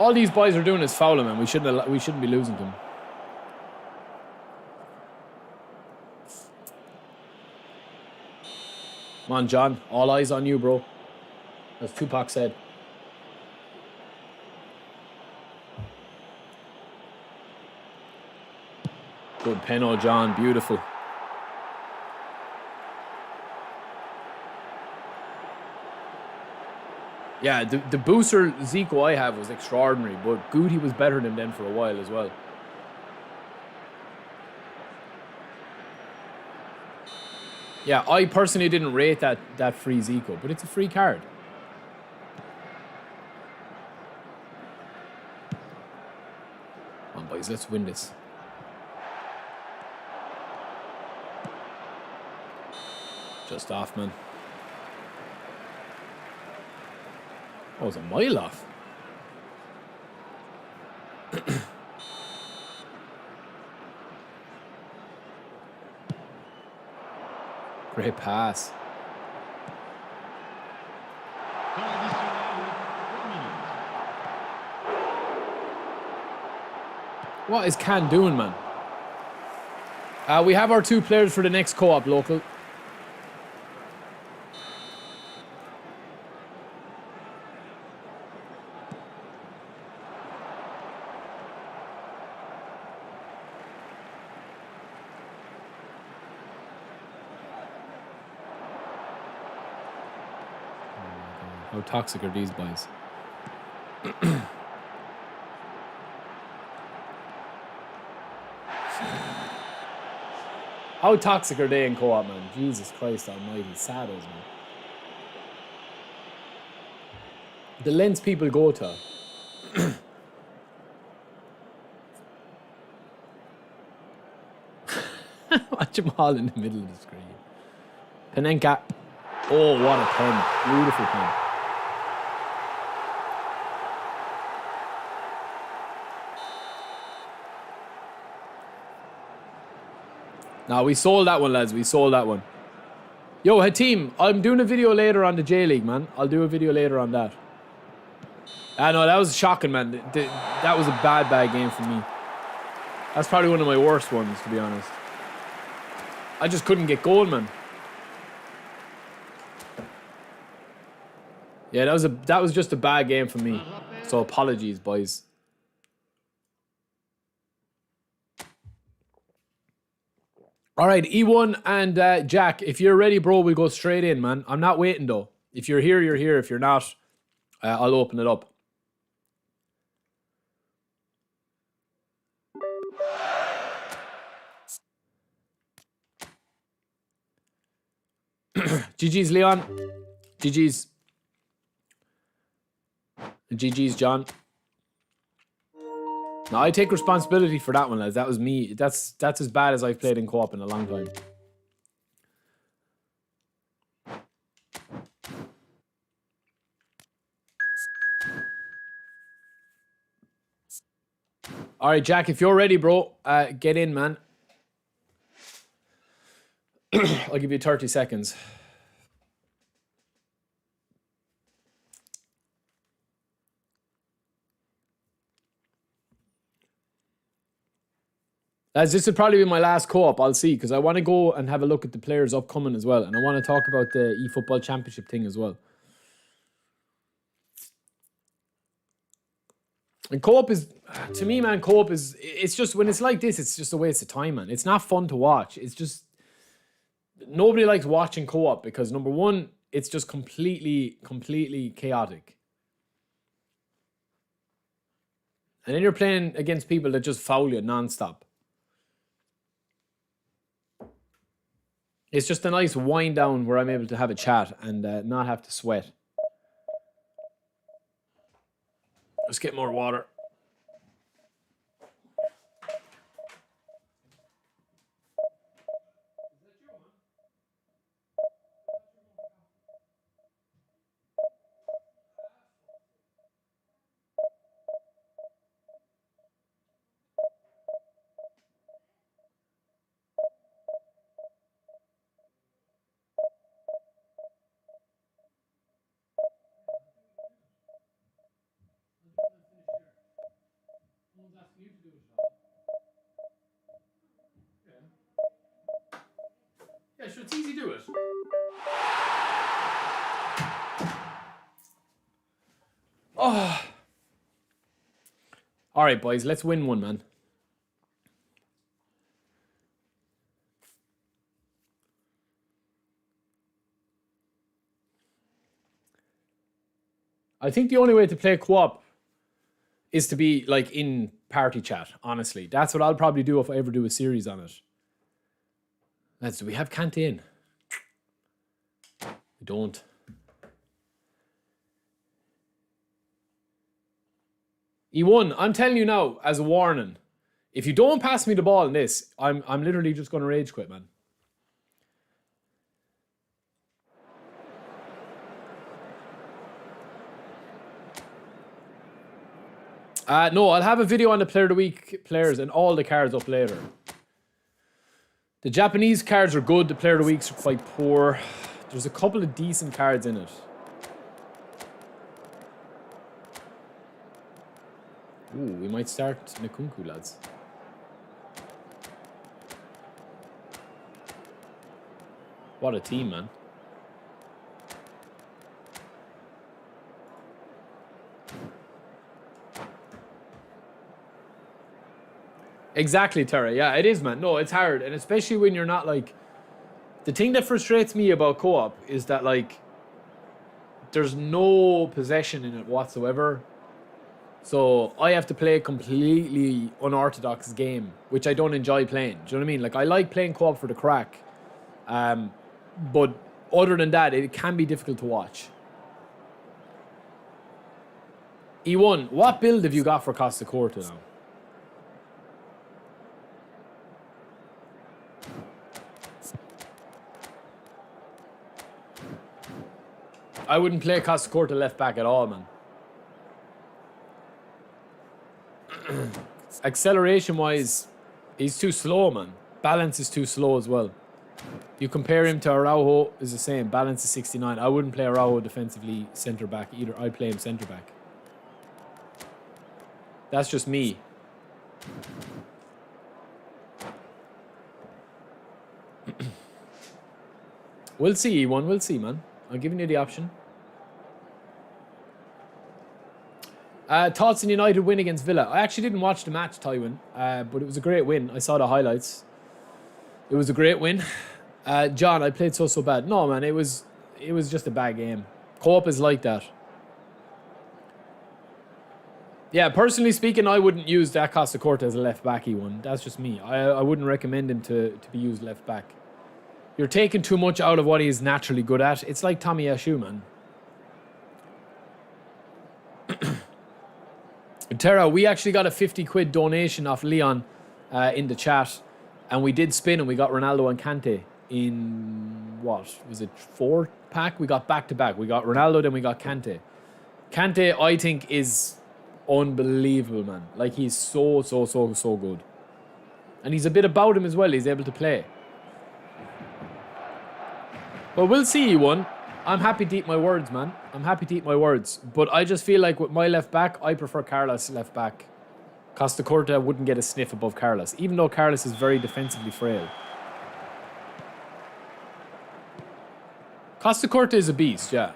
A: All these boys are doing is fouling, man. We shouldn't be losing to them. Come on, John. All eyes on you, bro. As Tupac said. Good penalty, John. Beautiful. Yeah, the booster Zico I have was extraordinary, but Guti was better than them for a while as well. Yeah, I personally didn't rate that free Zico, but it's a free card. Come on, boys, let's win this. Just off, man. Oh, it was a mile off. Great pass. What is Can doing, man? We have our 2 players for the next co-op local. How toxic are these boys? How toxic are they in co-op, man? Jesus Christ almighty. Saddles, man. The lengths people go to. Watch them all in the middle of the screen. Panenka. Oh, what a pen. Beautiful pen. Now, we sold that one, lads. We sold that one. Yo, Hateem, I'm doing a video later on the J-League, man. I'll do a video later on that. I know, that was shocking, man. That was a bad game for me. That's probably one of my worst ones, to be honest. I just couldn't get goal, man. Yeah, that was just a bad game for me. So apologies, boys. All right, E1 and Jack, if you're ready, bro, we'll go straight in, man. I'm not waiting, though. If you're here, you're here. If you're not, I'll open it up. GG's, Leon. GG's. GG's, John. No, I take responsibility for that one, lads. That was me. That's as bad as I've played in co-op in a long time. All right, Jack, if you're ready, bro, get in, man. I'll give you 30 seconds. Lads, this would probably be my last co-op, I'll see, because I want to go and have a look at the players upcoming as well. And I want to talk about the eFootball Championship thing as well. And co-op is, to me, man, co-op is, it's just, when it's like this, it's just a waste of time, man. It's not fun to watch. It's just, nobody likes watching co-op because, number one, it's just completely chaotic. And then you're playing against people that just foul you non-stop. It's just a nice wind down where I'm able to have a chat and not have to sweat. Let's get more water. Yeah, sure, it's easy to do it. Oh. All right, boys, let's win one, man. I think the only way to play co-op is to be like in party chat, honestly. That's what I'll probably do if I ever do a series on it. Do we have Kante in? We don't. E1, I'm telling you now, as a warning, if you don't pass me the ball in this, I'm literally just going to rage quit, man. No, I'll have a video on the Player of the Week players and all the cards up later. The Japanese cards are good. The Player of the Weeks are quite poor. There's a couple of decent cards in it. Ooh, we might start Nkunku, lads. What a team, man. Exactly, Tara. Yeah, it is, man. No, it's hard. And especially when you're not like... The thing that frustrates me about co-op is that, like, there's no possession in it whatsoever. So I have to play a completely unorthodox game, which I don't enjoy playing. Do you know what I mean? Like, I like playing co-op for the crack. But other than that, it can be difficult to watch. E1, what build have you got for Costa Corta now? I wouldn't play Costa Corta left back at all, man. Acceleration-wise, he's too slow, man. Balance is too slow as well. You compare him to Araujo, is the same. Balance is 69. I wouldn't play Araujo defensively centre-back either. I'd play him centre-back. That's just me. We'll see, E1. We'll see, man. I'm giving you the option. Thoughts on United win against Villa? I actually didn't watch the match, Tywin, but it was a great win. I saw the highlights. It was a great win. John, I played so bad. No, man, it was just a bad game. Co-op is like that. Yeah, personally speaking, I wouldn't use that Costa Corta as a left backy one. That's just me. I wouldn't recommend him to be used left back. You're taking too much out of what he's naturally good at. It's like Tommy Yashu, man. Tara, we actually got a 50 quid donation off Leon in the chat. And we did spin and we got Ronaldo and Kante in, what? Was it 4-pack? We got back-to-back. We got Ronaldo, then we got Kante. Kante, I think, is unbelievable, man. Like, he's so good. And he's a bit about him as well. He's able to play. Well, we'll see, E1. I'm happy to eat my words, man. I'm happy to eat my words. But I just feel like with my left back, I prefer Carlos left back. Costa Corta wouldn't get a sniff above Carlos, even though Carlos is very defensively frail. Costa Corta is a beast, yeah.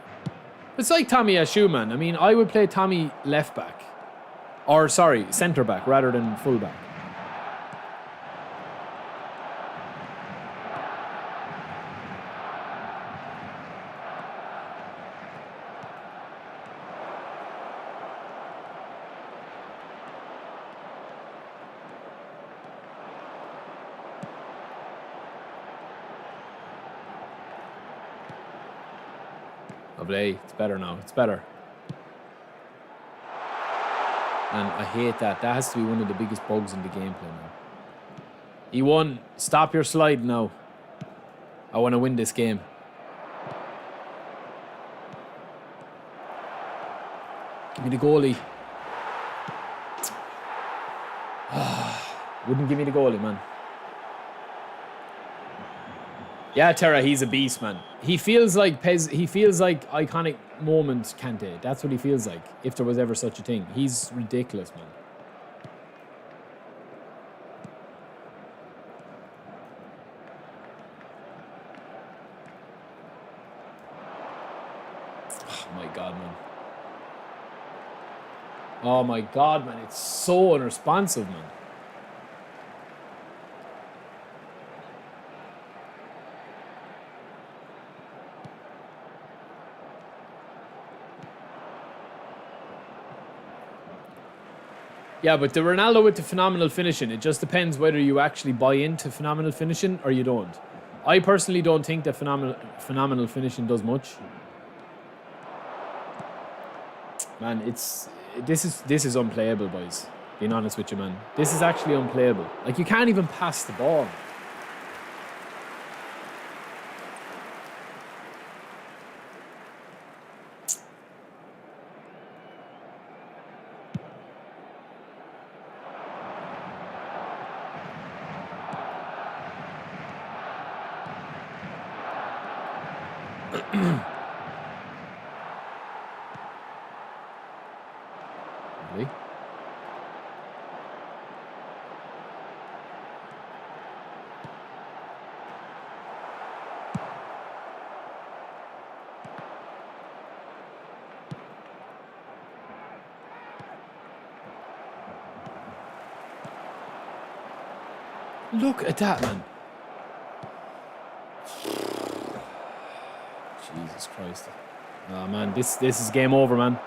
A: It's like Tommy Yashu, man. I mean, I would play Tommy left back. Or, sorry, centre back rather than full back. Lovely. It's better now. It's better. And I hate that. That has to be one of the biggest bugs in the gameplay now. E1, stop your slide now. I want to win this game. Give me the goalie. Wouldn't give me the goalie, man. Yeah, Terra, he's a beast, man. He feels like he feels like iconic moment Kante. That's what he feels like, if there was ever such a thing. He's ridiculous, man. Oh my god, man. Oh my god, man. It's so unresponsive, man. Yeah, but the Ronaldo with the phenomenal finishing, it just depends whether you actually buy into phenomenal finishing or you don't. I personally don't think that phenomenal finishing does much. Man, this is unplayable, boys. Being honest with you, man. This is actually unplayable. Like, you can't even pass the ball. Really? Look at that, man. Jesus Christ. Oh, man, this is game over, man.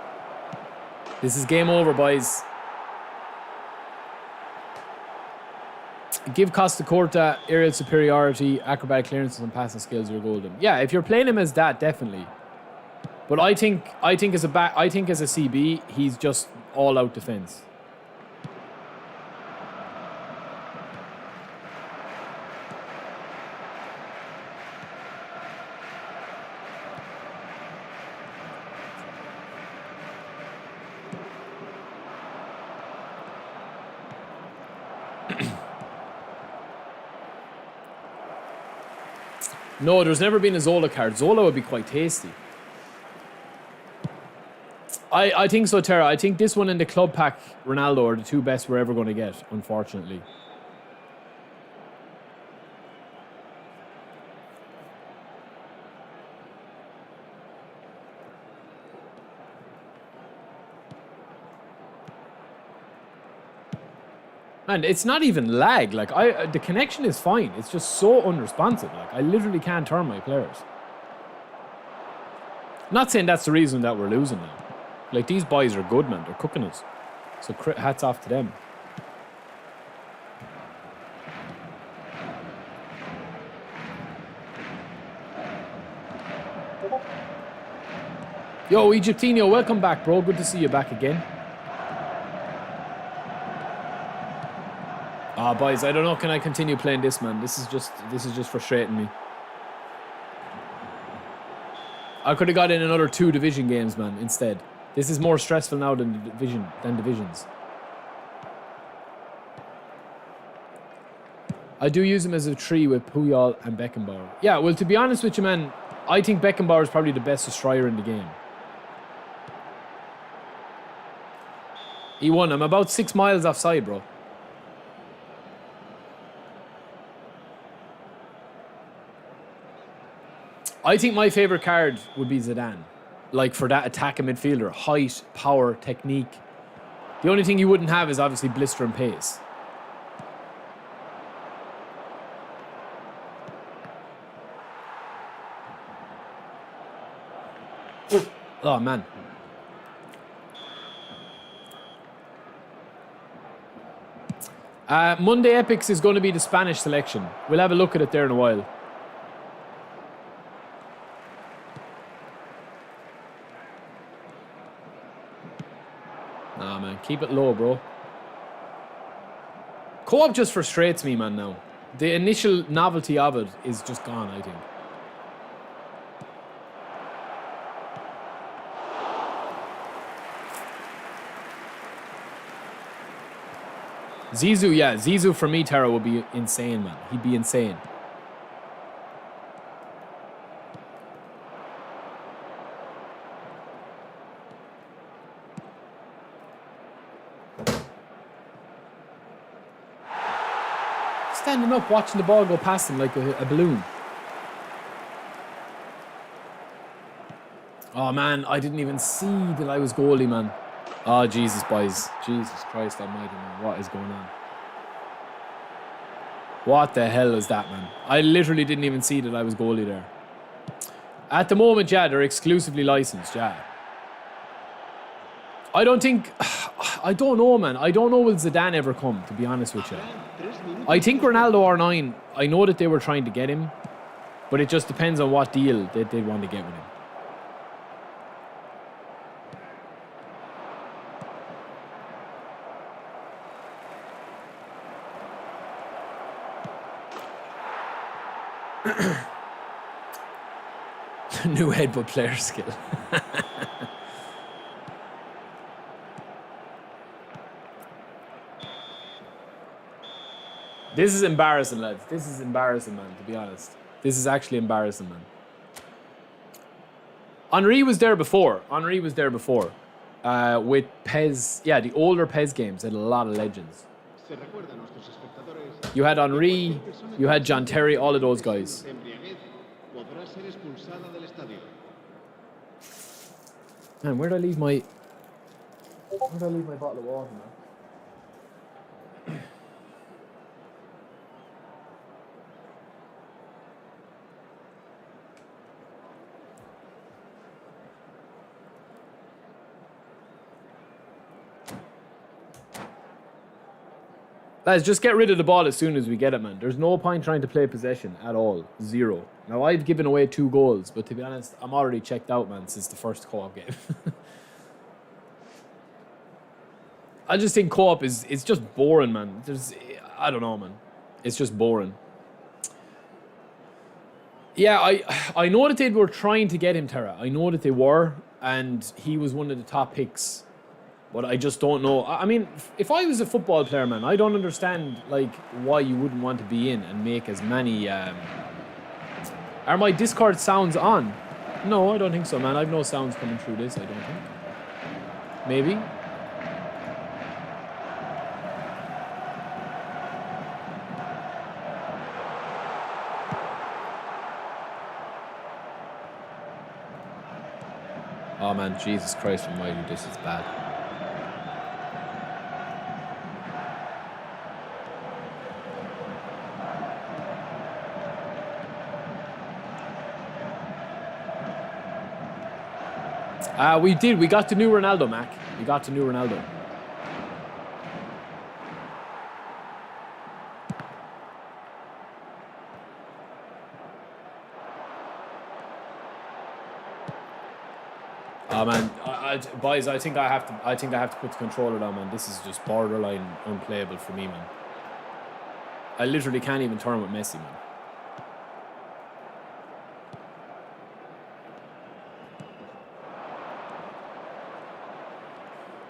A: This is game over, boys. Give Costa Corta aerial superiority, acrobatic clearances, and passing skills. You're golden. Yeah, if you're playing him as that, definitely. But I think as a CB, he's just all out defense. No, there's never been a Zola card. Zola would be quite tasty. I think so, Tara. I think this one and the club pack Ronaldo are the two best we're ever going to get, unfortunately. Man, it's not even lag. Like, the connection is fine. It's just so unresponsive. Like, I literally can't turn my players. Not saying that's the reason that we're losing now. Like, these boys are good, man. They're cooking us. So hats off to them. Yo, Egyptinho, welcome back, bro. Good to see you back again. Ah, boys, I don't know. Can I continue playing this, man? This is just frustrating me. I could have got in another 2 division games, man, instead. This is more stressful now than divisions. I do use him as a 3 with Puyol and Beckenbauer. Yeah, well, to be honest with you, man, I think Beckenbauer is probably the best destroyer in the game. He won. I'm about 6 miles offside, bro. I think my favourite card would be Zidane. Like, for that attacking midfielder. Height, power, technique. The only thing you wouldn't have is obviously blister and pace. Oh, man. Monday Epics is going to be the Spanish selection. We'll have a look at it there in a while. Nah, man. Keep it low, bro. Co-op just frustrates me, man, now. The initial novelty of it is just gone, I think. Zizou, yeah. Zizou for me, Tara, would be insane, man. He'd be insane. Standing up, watching the ball go past him like a balloon. Oh, man, I didn't even see that I was goalie, man. Oh, Jesus, boys. Jesus Christ almighty, man. What is going on? What the hell is that, man? I literally didn't even see that I was goalie there. At the moment, yeah, they're exclusively licensed, yeah. I don't think... I don't know, man. I don't know will Zidane ever come, to be honest with you.
B: Habrán 3 minutos.
A: I think Ronaldo R9, I know that they were trying to get him, but it just depends on what deal they'd want to get with him. New headbutt player skill. This is embarrassing, lads. This is embarrassing, man, to be honest. This is actually embarrassing, man. Henry was there before. Henry was there before. With Pez. Yeah, the older Pez games had a lot of legends.
B: Se recuerda a nuestros espectadores.
A: You had Henry, you had John Terry, all of those guys.
B: De embriaguez podrá ser expulsada del estadio.
A: Man, where'd I leave my bottle of water, man? Lads, just get rid of the ball as soon as we get it, man. There's no point trying to play possession at all. Zero. Now, I've given away 2 goals, but to be honest, I'm already checked out, man, since the first co-op game. I just think co-op it's just boring, man. I don't know, man. It's just boring. Yeah, I know that they were trying to get him, Tara. I know that they were, and he was one of the top picks. But I just don't know. I mean, if I was a football player, man, I don't understand, like, why you wouldn't want to be in and make as many... Are my Discord sounds on? No, I don't think so, man. I've no sounds coming through this, I don't think. Maybe? Oh, man, Jesus Christ almighty, this is bad. We did. We got the new Ronaldo, Mac. We got the new Ronaldo. Oh man, boys, I think I have to put the controller down, man. This is just borderline unplayable for me, man. I literally can't even turn with Messi, man.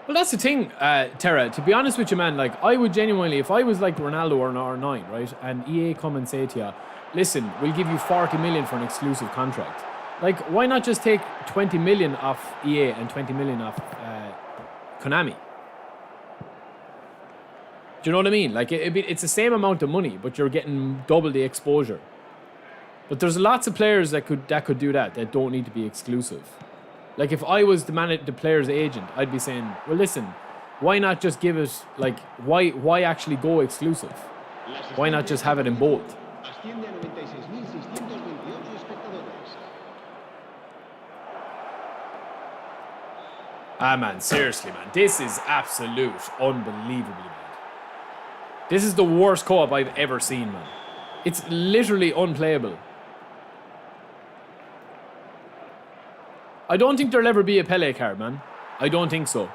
A: Well, that's the thing, Tara. To be honest with you, man, like, I would genuinely, if I was like Ronaldo or an R9, right, and EA come and say to you, listen, we'll give you 40 million for an exclusive contract. Like, why not just take 20 million off EA and 20 million off Konami? Do you know what I mean? Like, it's the same amount of money, but you're getting double the exposure. But there's lots of players that could do that don't need to be exclusive. Like, if I was the player's agent, I'd be saying, well, listen, why not just give it, like, why actually go exclusive? Why not just have it in both? Ah, man, seriously, man. This is absolute unbelievably bad. This is the worst co-op I've ever seen, man. It's literally unplayable. I don't think there'll ever be a Pele card, man. I don't think so.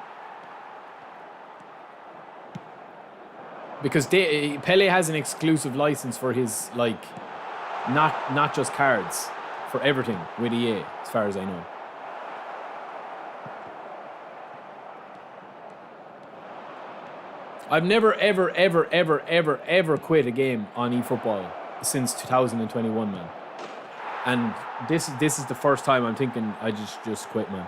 A: Because Pele has an exclusive license for his, like, not just cards, for everything with EA, as far as I know. I've never, ever quit a game on eFootball since 2021, man. And this is the first time I'm thinking I just quit, man.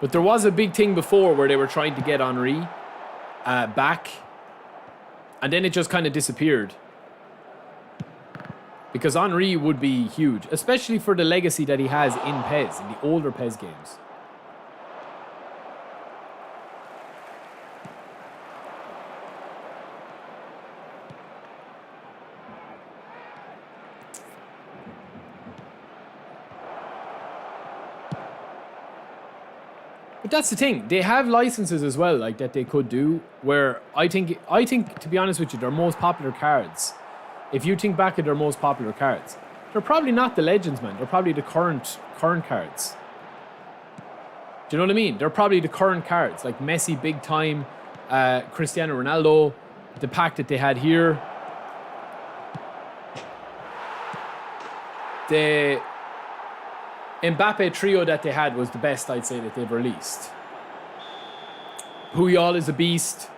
A: But there was a big thing before where they were trying to get Henry back. And then it just kind of disappeared. Because Henry would be huge, especially for the legacy that he has in PES, in the older PES games. But that's the thing. They have licenses as well, like that they could do. Where I think, to be honest with you, their most popular cards. If you think back at their most popular cards, they're probably not the Legends, man. They're probably the current cards. Do you know what I mean? They're probably the current cards, like Messi, big time, Cristiano Ronaldo, the pack that they had here. The Mbappe trio that they had was the best, I'd say, that they've released. Puyol is a beast.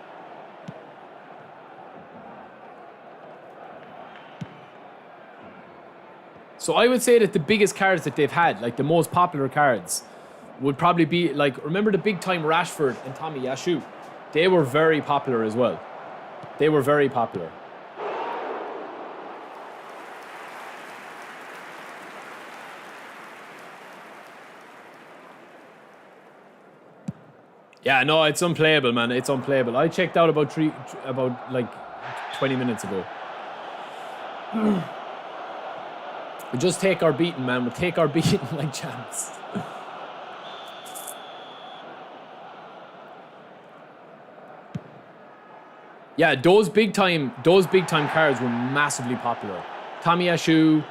A: So I would say that the biggest cards that they've had, like the most popular cards, would probably be, like, remember the big time Rashford and Tommy Yashu? They were very popular as well. They were very popular. Yeah, no, it's unplayable, man. It's unplayable. I checked out about like 20 minutes ago. We just take our beating, man. We take our beating like champs. Yeah, those big time cards were massively popular. Tommy Yashu,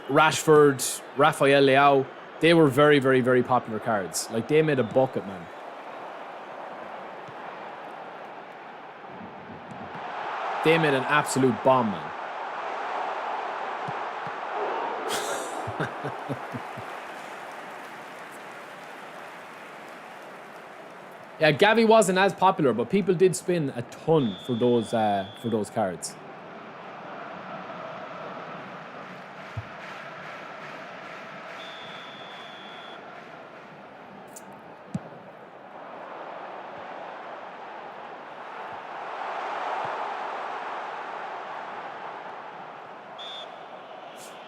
A: Rashford, Rafael Leao, they were very, very, very popular cards. Like, they made a bucket, man. They made an absolute bomb, man. Yeah, Gavi wasn't as popular, but people did spin a ton for those cards.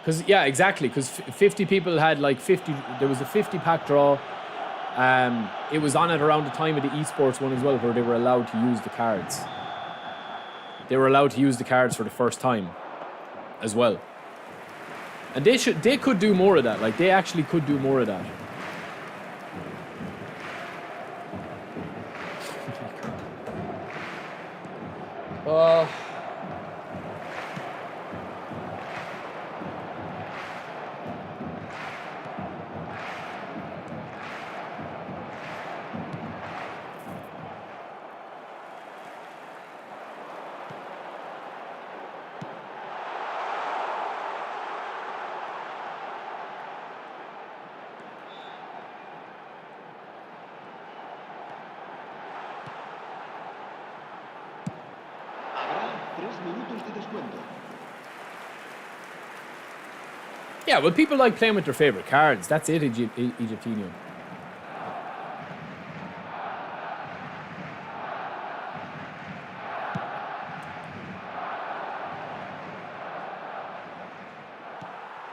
A: Because, yeah, exactly. Because 50 people had like 50. There was a 50 pack draw. It was on at around the time of the esports one as well, where they were allowed to use the cards. They were allowed to use the cards for the first time as well. And they could do more of that. Like, they actually could do more of that. Yeah, well, people like playing with their favorite cards. That's it, Egyptino.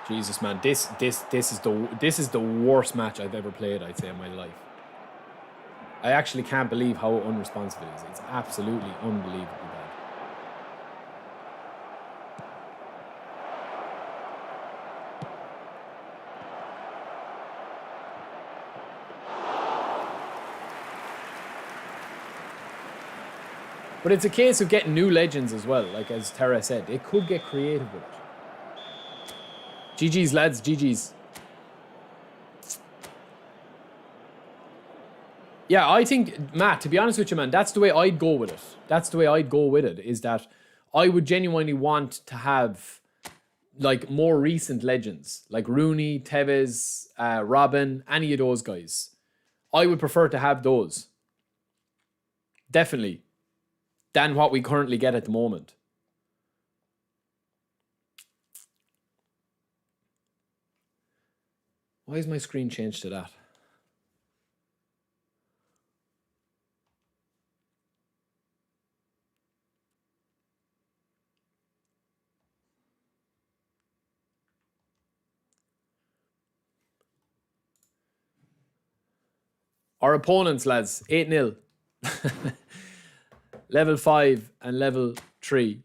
A: Jesus, man, this is the worst match I've ever played, I'd say, in my life. I actually can't believe how unresponsive it is. It's absolutely unbelievably bad. But it's a case of getting new legends as well, like as Tara said. They could get creative with it. GG's, lads, GG's. Yeah, I think, Matt, to be honest with you, man, that's the way I'd go with it. That's the way I'd go with it, is that I would genuinely want to have, like, more recent legends. Like Rooney, Tevez, Robin, any of those guys. I would prefer to have those. Definitely. Than what we currently get at the moment. Why is my screen changed to that? Our opponents, lads, 8-0. Level 5 and level 3.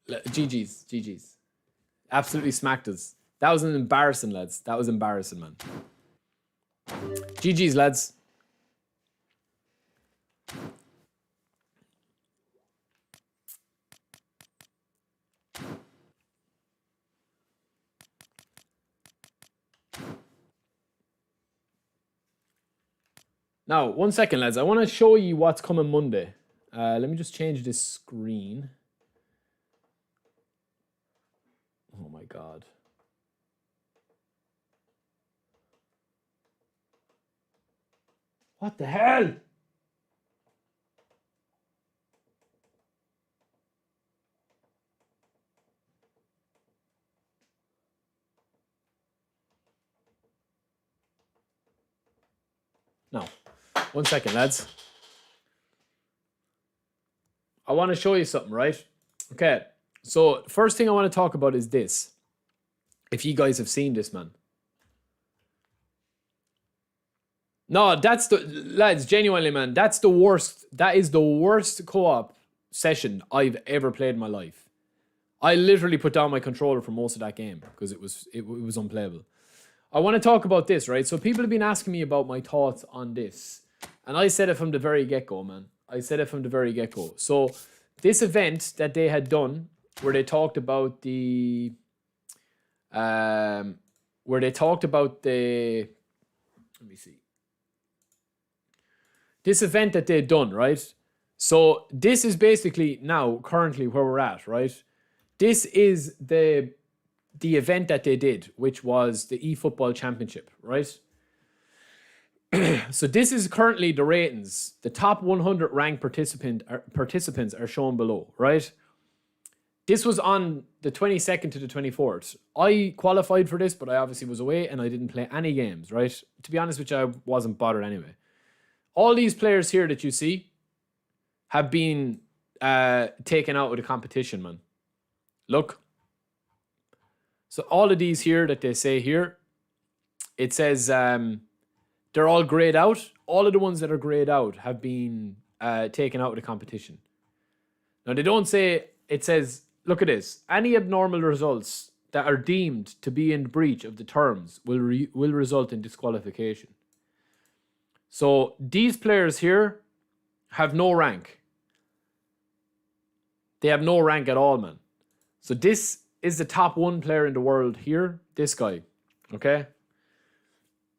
A: GG's. Absolutely smacked us. That was an embarrassing, lads. That was embarrassing, man. GG's, lads. Now, 1 second, lads. I want to show you what's coming Monday. Let me just change this screen. Oh my God. What the hell? No. 1 second, lads. I want to show you something, right? Okay. So, first thing I want to talk about is this. If you guys have seen this, man. No, that's the... Lads, genuinely, man. That's the worst. That is the worst co-op session I've ever played in my life. I literally put down my controller for most of that game because it was unplayable. I want to talk about this, right? So people have been asking me about my thoughts on this. And I said it from the very get-go, man. I said it from the very get-go. So this event that they had done where they talked about the... Let me see. This event that they'd done, right? So this is basically now, currently, where we're at, right? This is the event that they did, which was the eFootball Championship, right? So this is currently the ratings. The top 100 ranked participants are shown below, right? This was on the 22nd to the 24th. I qualified for this, but I obviously was away and I didn't play any games, right? To be honest with you, I wasn't bothered anyway. All these players here that you see have been taken out of the competition, man. Look. So all of these here that they say here, it says they're all grayed out. All of the ones that are grayed out have been taken out of the competition. Now, they don't say, it says, look at this. Any abnormal results that are deemed to be in breach of the terms will result in disqualification. So these players here have no rank. They have no rank at all, man. So this is the top 1 player in the world here. This guy, okay?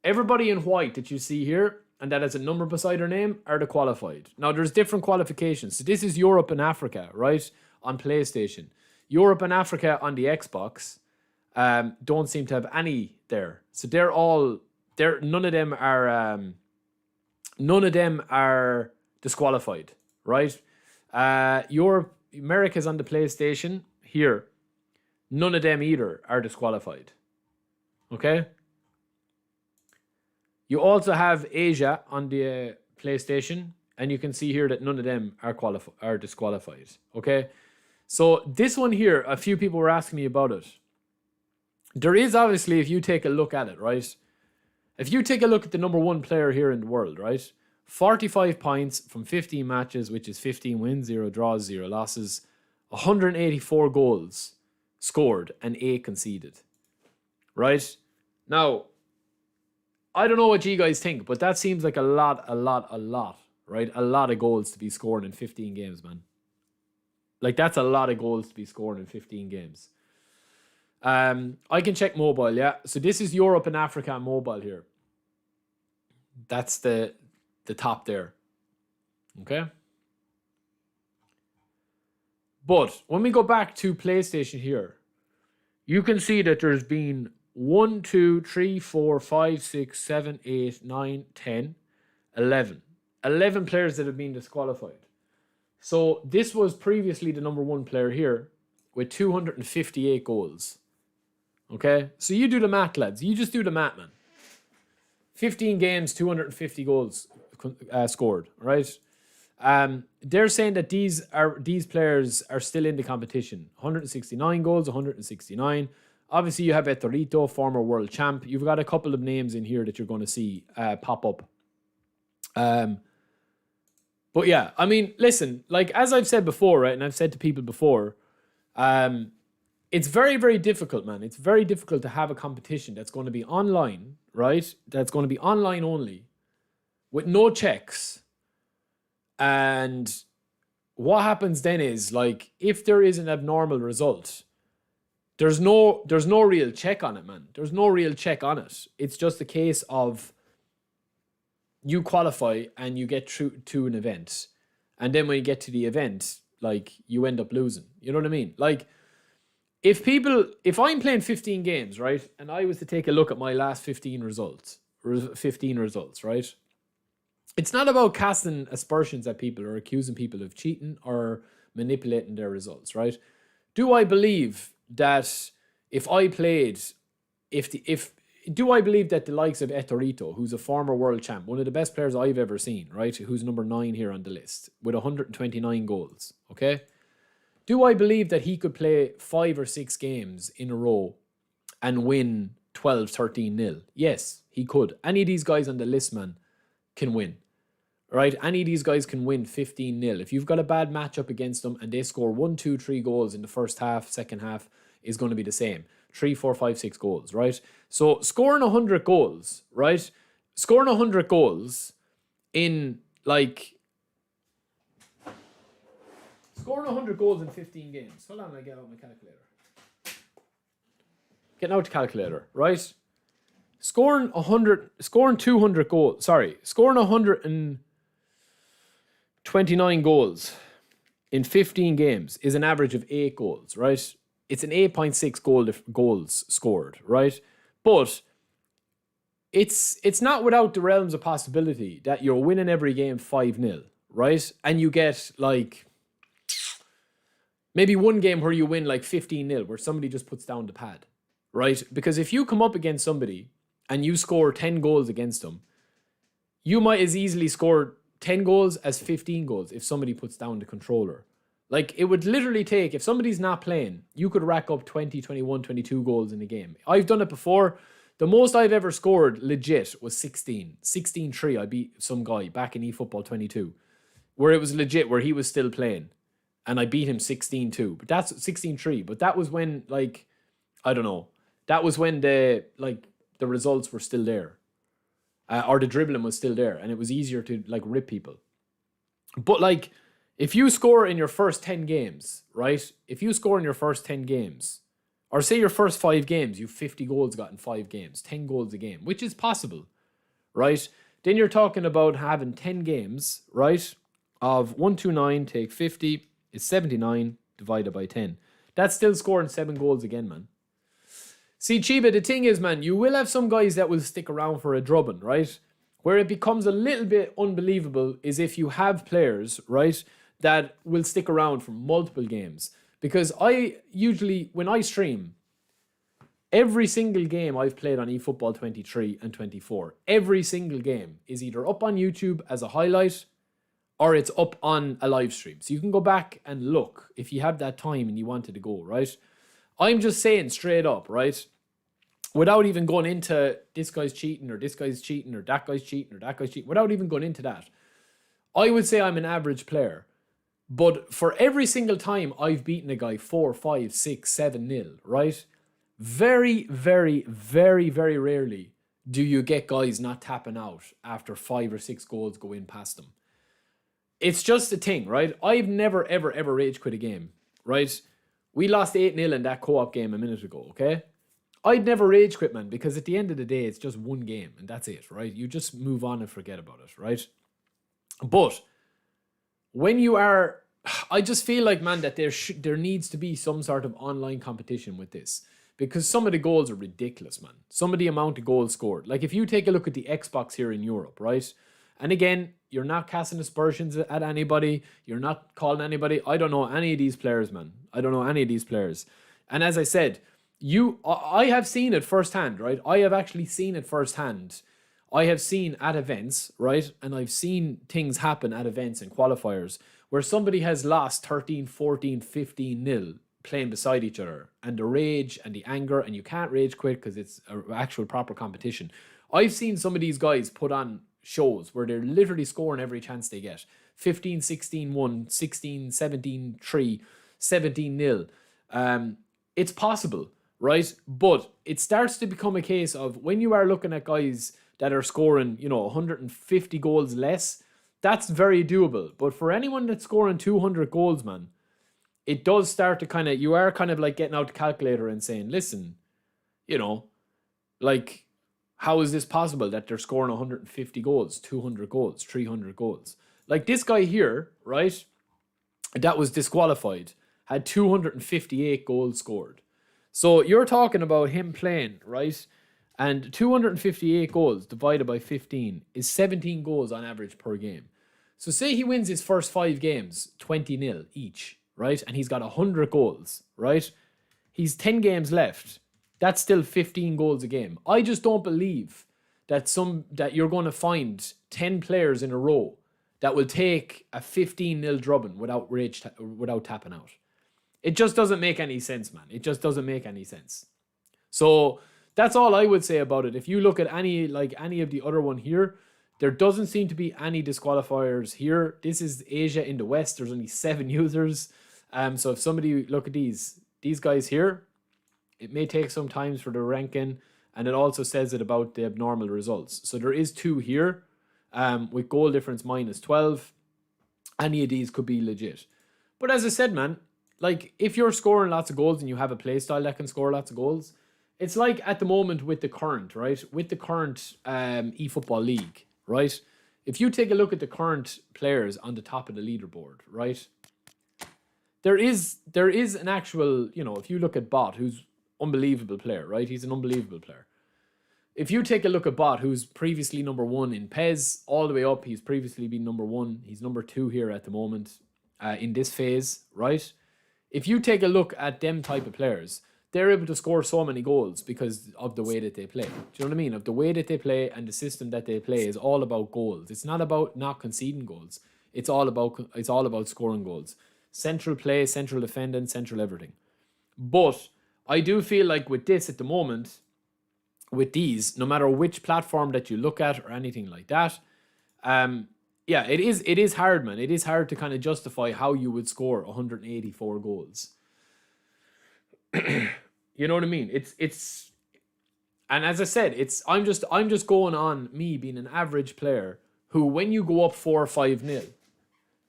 A: Everybody in white that you see here and that has a number beside their name are the qualified. Now, there's different qualifications. So this is Europe and Africa, right? On PlayStation. Europe and Africa on the Xbox don't seem to have any there. So none of them are disqualified, right? America's on the PlayStation here. None of them either are disqualified. Okay? You also have Asia on the PlayStation, and you can see here that none of them are disqualified. Okay? So this one here, a few people were asking me about it. There is obviously, if you take a look at it, right? If you take a look at the number 1 player here in the world, right? 45 points from 15 matches, which is 15 wins, 0 draws, 0 losses. 184 goals scored and 8 conceded. Right? Now, I don't know what you guys think, but that seems like a lot, right? A lot of goals to be scored in 15 games, man. Like, that's a lot of goals to be scored in 15 games. I can check mobile, yeah. So this is Europe and Africa mobile here. That's the top there. Okay? But when we go back to PlayStation here, you can see that there's been 1, 2, 3, 4, 5, 6, 7, 8, 9, 10, 11. 11 players that have been disqualified. So this was previously the number 1 player here with 258 goals. Okay? So you do the math, lads. You just do the math, man. 15 games, 250 goals scored, right? They're saying that these players are still in the competition. 169 goals, 169. Obviously, you have Etorito, former world champ. You've got a couple of names in here that you're going to see pop up. But yeah, I mean, listen, like as I've said before, right, and I've said to people before, it's very, very difficult, man. It's very difficult to have a competition that's going to be online, right? That's going to be online only with no checks. And what happens then is, like, if there is an abnormal result, there's no real check on it, man. There's no real check on it. It's just a case of you qualify and you get through to an event. And then when you get to the event, like, you end up losing. You know what I mean? Like, if I'm playing 15 games, right, and I was to take a look at my last 15 results, right? It's not about casting aspersions at people or accusing people of cheating or manipulating their results, right? Do I believe that do I believe that the likes of Etorito, who's a former world champ, one of the best players I've ever seen, right, who's number 9 here on the list with 129 goals, okay? Do I believe that he could play 5 or 6 games in a row and win 12, 13-0? Yes, he could. Any of these guys on the list, man, can win. Right? Any of these guys can win 15-0. If you've got a bad matchup against them and they score 1, 2, 3 goals in the first half, second half is going to be the same. 3, 4, 5, 6 goals, right? So scoring 100 goals, right? Scoring 100 goals in, like... Scoring 100 goals in 15 games. Hold on, I get out my calculator. Getting out the calculator, right? Scoring 200 goals. Sorry, scoring 129 goals in 15 games is an average of 8 goals, right? It's an 8.6 goals scored, right? But it's not without the realms of possibility that you're winning every game 5-0, right? And you get, like, maybe one game where you win like 15-0, where somebody just puts down the pad, right? Because if you come up against somebody and you score 10 goals against them, you might as easily score 10 goals as 15 goals if somebody puts down the controller. Like, it would literally take, if somebody's not playing, you could rack up 20, 21, 22 goals in a game. I've done it before. The most I've ever scored legit was 16. 16-3. I beat some guy back in eFootball 22, where it was legit, where he was still playing. And I beat him 16-2. But that's 16-3. But that was when, like, I don't know. That was when the results were still there. Or the dribbling was still there. And it was easier to, like, rip people. But, like, if you score in your first 10 games, right? If you score in your first 10 games, or say your first 5 games, you've 50 goals got in 5 games. 10 goals a game, which is possible, right? Then you're talking about having 10 games, right? Of 129, take 50, is 79 divided by 10. That's still scoring 7 goals again, man. See, Chiba, the thing is, man, you will have some guys that will stick around for a drubbing, right? Where it becomes a little bit unbelievable is if you have players, right, that will stick around for multiple games. Because I usually, when I stream, every single game I've played on eFootball 23 and 24, every single game is either up on YouTube as a highlight or it's up on a live stream. So you can go back and look if you have that time and you wanted to go, right? I'm just saying straight up, right? Without even going into this guy's cheating or this guy's cheating or that guy's cheating or that guy's cheating, without even going into that, I would say I'm an average player. But for every single time I've beaten a guy 4, 5, 6, 7-0, right? Very, very, very, very rarely do you get guys not tapping out after 5 or 6 goals go in past them. It's just a thing, right? I've never, ever, ever rage quit a game, right? We lost 8-0 in that co-op game a minute ago, okay? I'd never rage quit, man, because at the end of the day, it's just one game and that's it, right? You just move on and forget about it, right? But when you are, I just feel like, man, that there needs to be some sort of online competition with this, because some of the goals are ridiculous, man. Some of the amount of goals scored. Like, if you take a look at the Xbox here in Europe, right? And again, you're not casting aspersions at anybody. You're not calling anybody. I don't know any of these players, man. I don't know any of these players. And as I said, I have seen it firsthand, right? I have actually seen it firsthand. I have seen at events, right? And I've seen things happen at events and qualifiers where somebody has lost 13, 14, 15-0 playing beside each other. And the rage and the anger, and you can't rage quit because it's an actual proper competition. I've seen some of these guys put on shows where they're literally scoring every chance they get. 15, 16-1, 16, 17-3, 17-0. It's possible. right? But it starts to become a case of when you are looking at guys that are scoring, 150 goals less, that's very doable. But for anyone that's scoring 200 goals, man, it does start to you are kind of like getting out the calculator and saying, listen, like, how is this possible that they're scoring 150 goals, 200 goals, 300 goals? Like this guy here, right, that was disqualified, had 258 goals scored. So you're talking about him playing, right? And 258 goals divided by 15 is 17 goals on average per game. So say he wins his first 5 games, 20-0 each, right? And he's got 100 goals, right? He's 10 games left. That's still 15 goals a game. I just don't believe that you're going to find 10 players in a row that will take a 15-0 drubbing without tapping out. It just doesn't make any sense, man. It just doesn't make any sense. So that's all I would say about it. If you look at any of the other one here, there doesn't seem to be any disqualifiers here. This is Asia in the West. There's only 7 users. So if somebody look at these guys here, it may take some time for the ranking, and it also says it about the abnormal results. So there is 2 here with goal difference minus 12. Any of these could be legit. But as I said, man, like if you're scoring lots of goals and you have a play style that can score lots of goals, it's like at the moment with the current, right? With the current eFootball league, right? If you take a look at the current players on the top of the leaderboard, right? There is an actual, if you look at Bot, who's unbelievable player, right? He's an unbelievable player. If you take a look at Bot, who's previously number 1 in PES, all the way up, he's previously been number 1. He's number 2 here at the moment in this phase, right? If you take a look at them type of players, they're able to score so many goals because of the way that they play. Do you know what I mean? Of the way that they play and the system that they play is all about goals. It's not about not conceding goals. It's all about scoring goals. Central play, central defending, central everything. But I do feel like with this at the moment, with these, no matter which platform that you look at or anything like that, it is hard, man. It is hard to kind of justify how you would score 184 goals. You know what I mean? It's and as I said, I'm just going on me being an average player who, when you go up 4 or 5-0,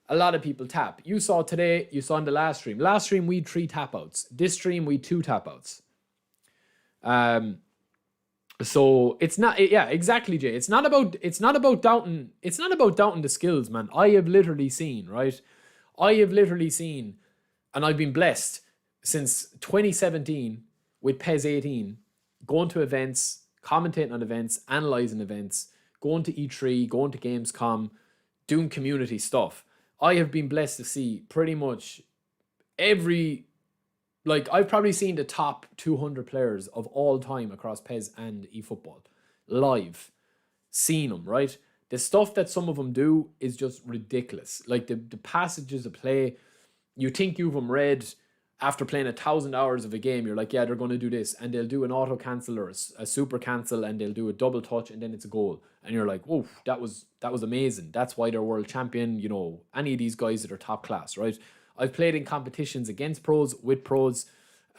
A: a lot of people tap. You saw today, you saw in the last stream. Last stream we had 3 tap outs. This stream we had 2 tap outs. So it's not, exactly, Jay. It's not about doubting the skills, man. I have literally seen, and I've been blessed since 2017 with PES 18, going to events, commentating on events, analyzing events, going to E3, going to Gamescom, doing community stuff. I have been blessed to see pretty much I've probably seen the top 200 players of all time across PES and eFootball live. Seen them, right? The stuff that some of them do is just ridiculous. Like the passages of play, you think you've them read after playing 1,000 hours of a game. You're like, yeah, they're going to do this. And they'll do an auto cancel or a super cancel, and they'll do a double touch, and then it's a goal. And you're like, whoa, that was amazing. That's why they're world champion. Any of these guys that are top class, right? I've played in competitions against pros, with pros.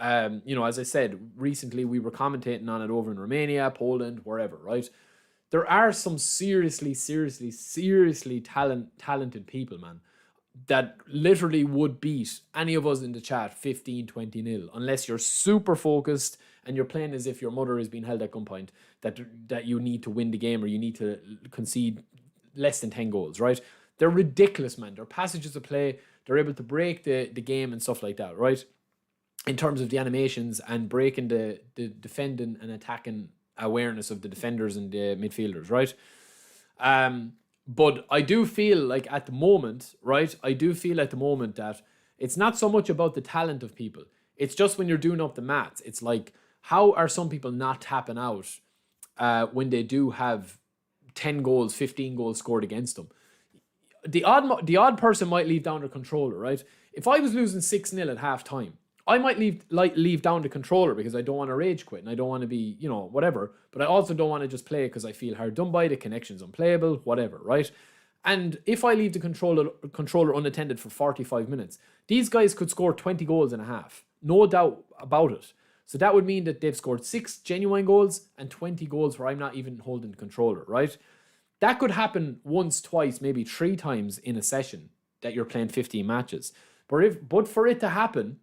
A: As I said, recently we were commentating on it over in Romania, Poland, wherever, right? There are some seriously talented people, man, that literally would beat any of us in the chat 15-20-0, unless you're super focused and you're playing as if your mother is being held at gunpoint, that you need to win the game or you need to concede less than 10 goals, right? They're ridiculous, man. Their passages of play, they're able to break the game and stuff like that, right? In terms of the animations and breaking the defending and attacking awareness of the defenders and the midfielders, right? But I do feel like at the moment, right? That it's not so much about the talent of people. It's just when you're doing up the maths, it's like, how are some people not tapping out when they do have 10 goals, 15 goals scored against them? The odd person might leave down the controller, right? If I was losing 6-0 at half time, I might leave down the controller because I don't want to rage quit and I don't want to be, whatever. But I also don't want to just play because I feel hard done by, the connection's unplayable, whatever, right? And if I leave the controller unattended for 45 minutes, these guys could score 20 goals in a half. No doubt about it. So that would mean that they've scored 6 genuine goals and 20 goals where I'm not even holding the controller, right? That could happen once, twice, maybe 3 times in a session that you're playing 15 matches. But for it to happen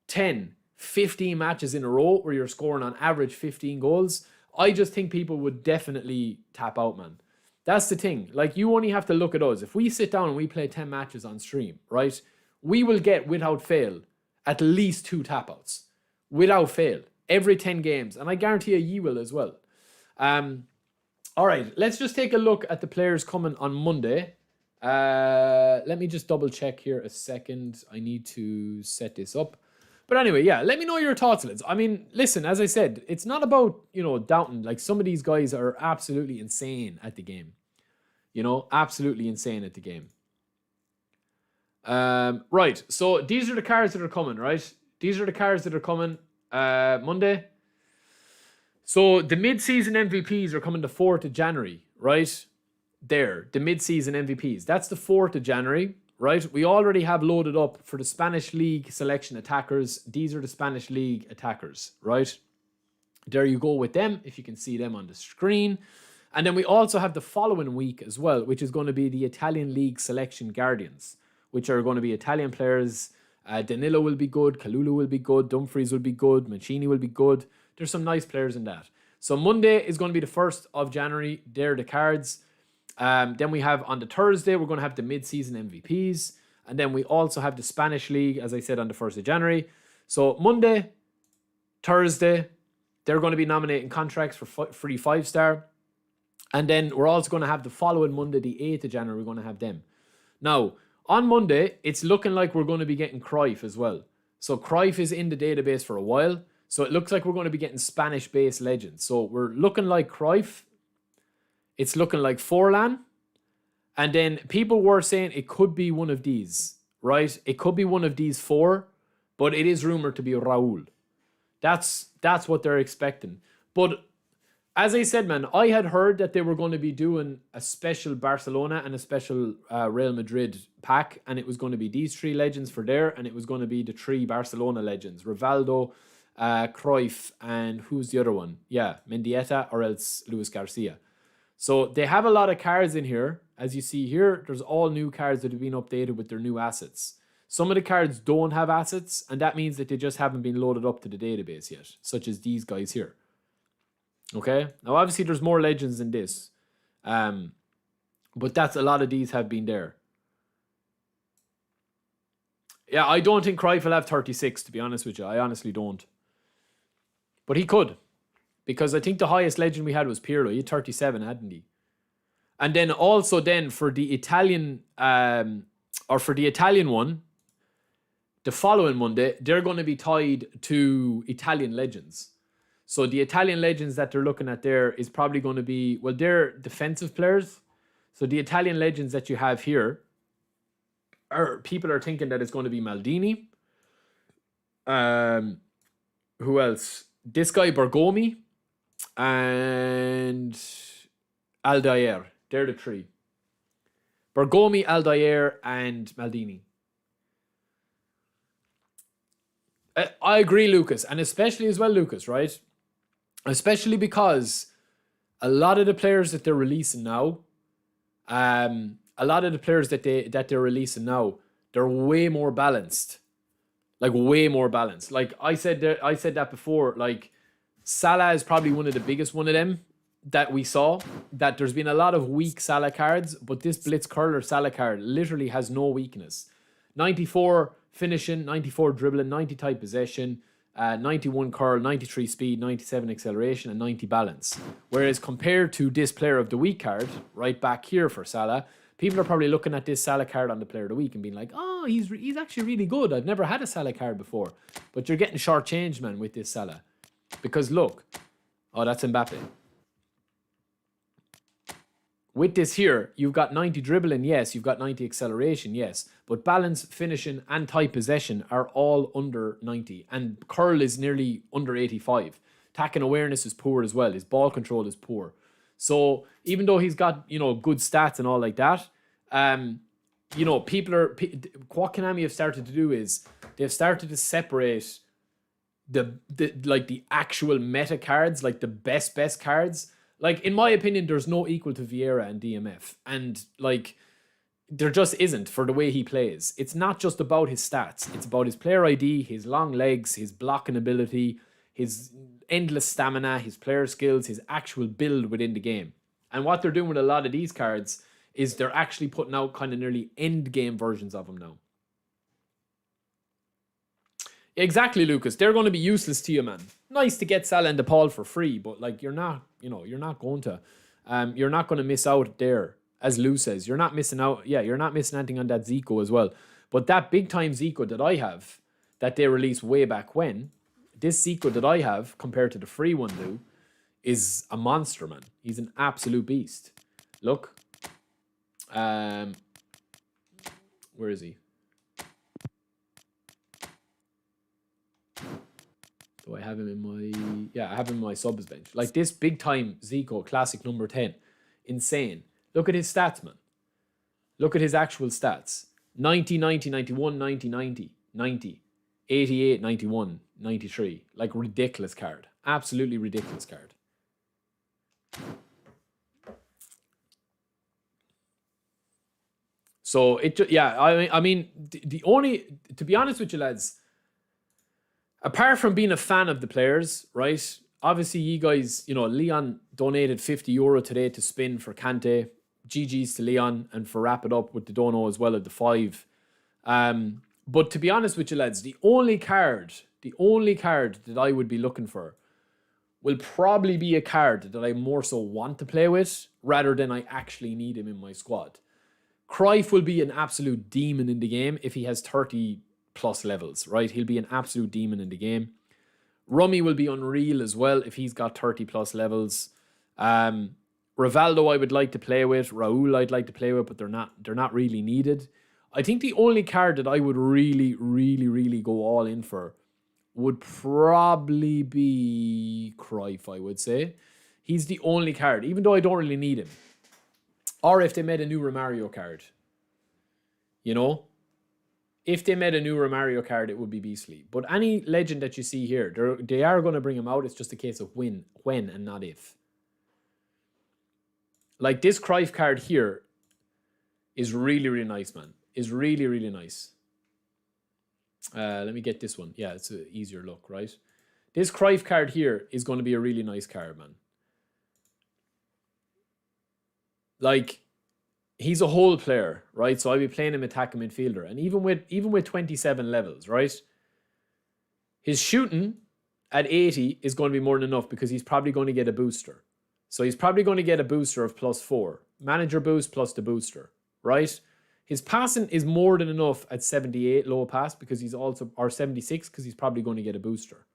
A: 10, 15 matches in a row where you're scoring on average 15 goals, I just think people would definitely tap out, man. That's the thing. Like, you only have to look at us. If we sit down and we play 10 matches on stream, right, we will get, without fail, at least 2 tap outs. Without fail. Every 10 games. And I guarantee you will as well. All right, let's just take a look at the players coming on Monday. Let me just double check here a second. I need to set this up. But anyway, yeah, let me know your thoughts, lads. I mean, listen, as I said, it's not about, doubting. Like, some of these guys are absolutely insane at the game. Absolutely insane at the game. Right, so these are the cards that are coming, right? These are the cards that are coming Monday. So the mid-season MVPs are coming the 4th of January, right? There, the mid-season MVPs. That's the 4th of January, right? We already have loaded up for the Spanish League selection attackers. These are the Spanish League attackers, right? There you go with them, if you can see them on the screen. And then we also have the following week as well, which is going to be the Italian League selection guardians, which are going to be Italian players. Danilo will be good, Kalulu will be good, Dumfries will be good, Mancini will be good. There's some nice players in that. So Monday is going to be the 1st of January. There are the cards. Then we have on the Thursday, we're going to have the mid-season MVPs. And then we also have the Spanish League, as I said, on the 1st of January. So Monday, Thursday, they're going to be nominating contracts for free 5-star. And then we're also going to have the following Monday, the 8th of January, we're going to have them. Now, on Monday, it's looking like we're going to be getting Cruyff as well. So Cruyff is in the database for a while. So it looks like we're going to be getting Spanish-based legends. So we're looking like Cruyff. It's looking like Forlan. And then people were saying it could be one of these, right? It could be one of these 4, but it is rumored to be Raul. That's what they're expecting. But as I said, man, I had heard that they were going to be doing a special Barcelona and a special Real Madrid pack, and it was going to be these 3 legends for there, and it was going to be the 3 Barcelona legends, Rivaldo, Cruyff, and who's the other one? Yeah, Mendieta or else Luis Garcia. So they have a lot of cards in here. As you see here, there's all new cards that have been updated with their new assets. Some of the cards don't have assets, and that means that they just haven't been loaded up to the database yet, such as these guys here. Okay? Now, obviously, there's more legends than this. But that's a lot of these have been there. Yeah, I don't think Cruyff will have 36, to be honest with you. I honestly don't. But he could. Because I think the highest legend we had was Pirlo. He had 37, hadn't he? And then also then for the Italian, for the Italian one, the following Monday, they're going to be tied to Italian legends. So the Italian legends that they're looking at there is probably going to be, well, they're defensive players. So the Italian legends that you have here, people are thinking that it's going to be Maldini. Who else? This guy, Bergomi. And Aldair. They're the 3. Bergomi, Aldair, and Maldini. I agree, Lucas. And especially as well, Lucas, right? Especially because a lot of the players that they're releasing now, they're releasing now, they're way more balanced. Like, way more balanced. Like, I said that before, like, Salah is probably one of the biggest one of them that we saw. That there's been a lot of weak Salah cards, but this Blitz Curler Salah card literally has no weakness. 94 finishing, 94 dribbling, 90 tight possession, 91 curl, 93 speed, 97 acceleration, and 90 balance. Whereas compared to this Player of the Week card, right back here for Salah, people are probably looking at this Salah card on the Player of the Week and being like, oh, he's actually really good. I've never had a Salah card before. But you're getting shortchanged, man, with this Salah. Because look, oh, that's Mbappe. With this here, you've got 90 dribbling, yes. You've got 90 acceleration, yes. But balance, finishing, and tight possession are all under 90. And curl is nearly under 85. Attacking awareness is poor as well. His ball control is poor. So even though he's got, good stats and all like that, people are... What Konami have started to do is they've started to separate the actual meta cards, like the best cards. Like, in my opinion, there's no equal to Vieira and DMF. And like, there just isn't for the way he plays. It's not just about his stats. It's about his player ID, his long legs, his blocking ability, his endless stamina, his player skills, his actual build within the game. And what they're doing with a lot of these cards is they're actually putting out kind of nearly end game versions of them now. Exactly, Lucas. They're going to be useless to you, man. Nice to get Salah and DePaul for free, but like, you're not going to. You're not going to miss out there, as Lou says. You're not missing out. Yeah, you're not missing anything on that Zico as well. But that big time Zico that I have, that they released way back when, this Zico that I have compared to the free one, Lou, is a monster, man. He's an absolute beast. Look. Where is he? Do I have him in my... Yeah, I have him in my subs bench. Like, this big time Zico, classic number 10. Insane. Look at his stats, man. Look at his actual stats. 90, 90, 91, 90, 90, 90, 88, 91, 93. Like, ridiculous card. Absolutely ridiculous card. So, I mean, the only... To be honest with you, lads... Apart from being a fan of the players, right? Obviously, you guys, Leon donated €50 today to spin for Kante. GG's to Leon, and for wrap it up with the dono as well at the 5. But to be honest with you, lads, the only card that I would be looking for will probably be a card that I more so want to play with rather than I actually need him in my squad. Cruyff will be an absolute demon in the game if he has 30 plus levels, right? He'll be an absolute demon in the game. Rummy will be unreal as well if he's got 30 plus levels. Rivaldo I would like to play with. Raul I'd like to play with, but they're not really needed. I think the only card that I would really, really, really go all in for would probably be Cruyff, I would say. He's the only card, even though I don't really need him. Or if they made a new Romario card. If they made a new Romario card, it would be beastly. But any legend that you see here, they are going to bring him out. It's just a case of when and not if. Like, this Cruyff card here is really, really nice, man. Is really, really nice. Let me get this one. Yeah, it's an easier look, right? This Cruyff card here is going to be a really nice card, man. Like... He's a whole player, right? So I'll be playing him attacking midfielder. And even with 27 levels, right? His shooting at 80 is going to be more than enough because he's probably going to get a booster. So he's probably going to get a booster of +4. Manager boost plus the booster, right? His passing is more than enough at 78 low pass because he's also... Or 76 because he's probably going to get a booster,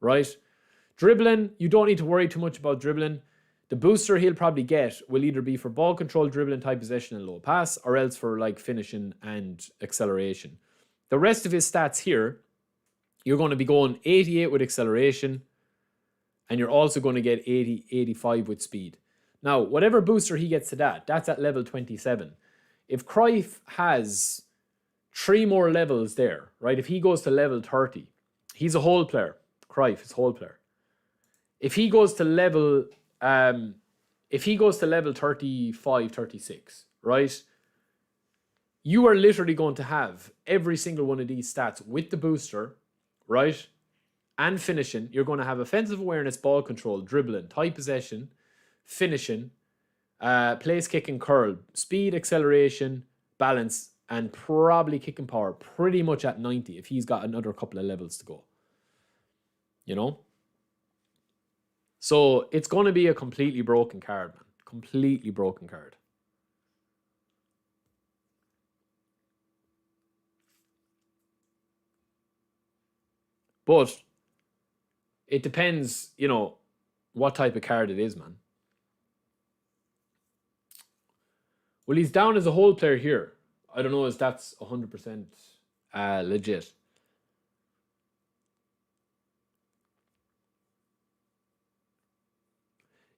A: right? Dribbling, you don't need to worry too much about dribbling. The booster he'll probably get will either be for ball control, dribbling, tight possession, and low pass, or else for like finishing and acceleration. The rest of his stats here, you're going to be going 88 with acceleration, and you're also going to get 80, 85 with speed. Now, whatever booster he gets to that's at level 27. If Cruyff has 3 more levels there, right? If he goes to level 30, he's a whole player. Cruyff is a whole player. If he goes to level 35, 36, right? You are literally going to have every single one of these stats with the booster, right? And finishing. You're going to have offensive awareness, ball control, dribbling, tight possession, finishing, place kick and curl, speed, acceleration, balance, and probably kick and power pretty much at 90 if he's got another couple of levels to go. So it's going to be a completely broken card, man. Completely broken card. But it depends, what type of card it is, man. Well, he's down as a whole player here. I don't know if that's 100% legit.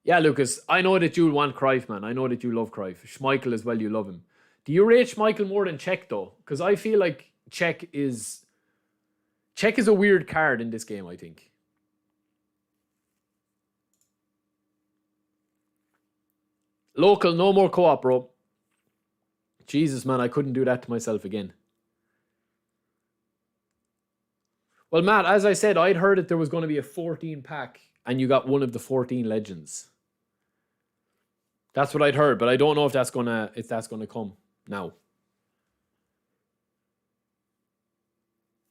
A: Yeah, Lucas, I know that you want Cruyff, man. I know that you love Cruyff. Schmeichel as well, you love him. Do you rate Schmeichel more than Cech, though? Because I feel like Cech is Czech is a weird card in this game, I think. Local, no more co-op, bro. Jesus, man, I couldn't do that to myself again. Well, Matt, as I said, I'd heard that there was going to be a 14 pack and you got one of the 14 legends. That's what I'd heard, but I don't know if that's gonna come now.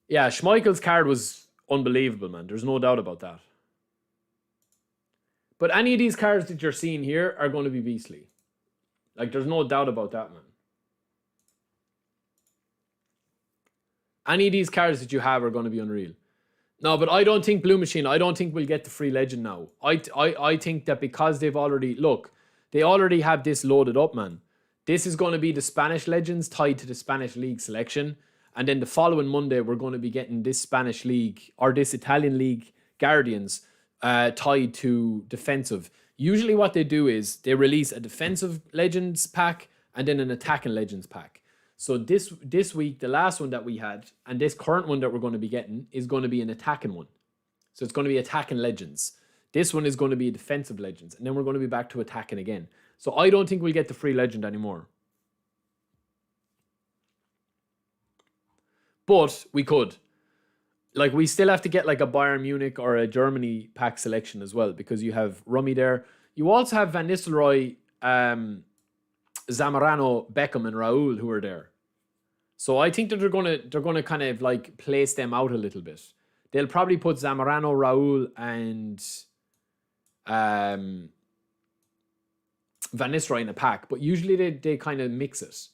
A: Yeah, Schmeichel's card was unbelievable, man. There's no doubt about that. But any of these cards that you're seeing here are going to be beastly. Like, there's no doubt about that, man. Any of these cards that you have are going to be unreal. No, but I don't think Blue Machine, I don't think we'll get the free legend now. I think that because they've already, look, they already have this loaded up, man. This is going to be the Spanish legends tied to the Spanish League selection. And then the following Monday, we're going to be getting this Spanish League or this Italian League Guardians tied to defensive. Usually what they do is they release a defensive legends pack and then an attacking legends pack. So this week, the last one that we had, and this current one that we're going to be getting is going to be an attacking one. So it's going to be attacking legends. This one is going to be defensive legends. And then we're going to be back to attacking again. So I don't think we'll get the free legend anymore. But we could. Like, we still have to get like a Bayern Munich or a Germany pack selection as well, because you have Rummy there. You also have Van Nistelrooy, Zamorano, Beckham, and Raul who are there. So I think that they're gonna kind of like place them out a little bit. They'll probably put Zamorano, Raul, and Van Nistelrooy in a pack, but usually they kind of mix it.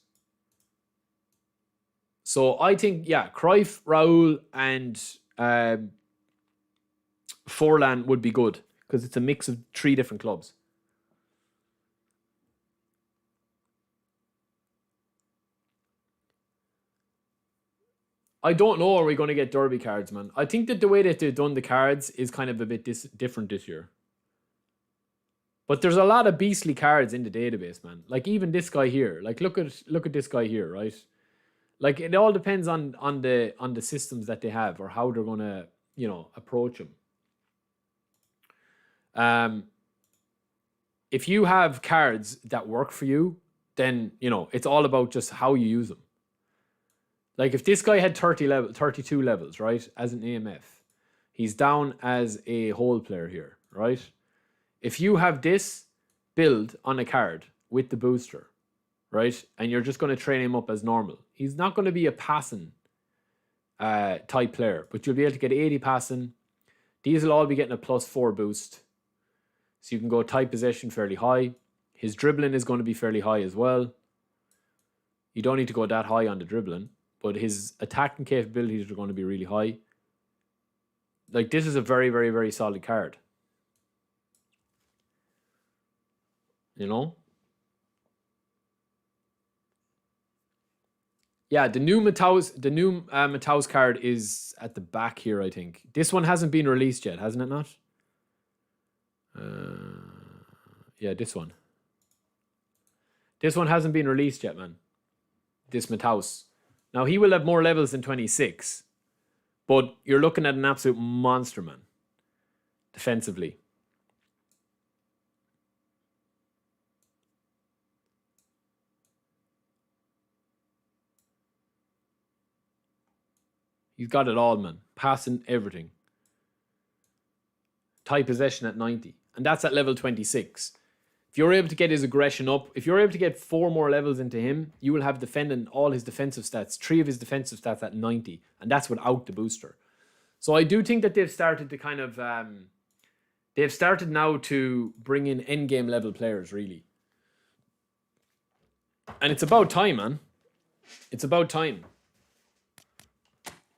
A: So I think, yeah, Cruyff, Raul, and Forlan would be good because it's a mix of 3 different clubs. I don't know, are we going to get derby cards, man? I think that the way that they've done the cards is kind of a bit different this year. But there's a lot of beastly cards in the database, man. Like even this guy here. Like look at this guy here, right? Like it all depends on the systems that they have or how they're gonna, approach them. If you have cards that work for you, then it's all about just how you use them. Like if this guy had 32 levels, right, as an AMF, he's down as a whole player here, right? If you have this build on a card with the booster, right, and you're just going to train him up as normal, he's not going to be a passing type player, but you'll be able to get 80 passing. These will all be getting a +4 boost. So you can go tight possession fairly high. His dribbling is going to be fairly high as well. You don't need to go that high on the dribbling, but his attacking capabilities are going to be really high. Like this is a very, very, very solid card. Yeah, the new Mataus card is at the back here, I think. This one hasn't been released yet, hasn't it not? Yeah, this one. This one hasn't been released yet, man. This Mataus. Now, he will have more levels than 26. But you're looking at an absolute monster, man. Defensively. He's got it all, man. Passing everything. Tight possession at 90. And that's at level 26. If you're able to get his aggression up, if you're able to get 4 more levels into him, you will have defending all his defensive stats, 3 of his defensive stats at 90. And that's without the booster. So I do think that they've started to kind of... they've started now to bring in endgame level players, really. And it's about time, man. It's about time.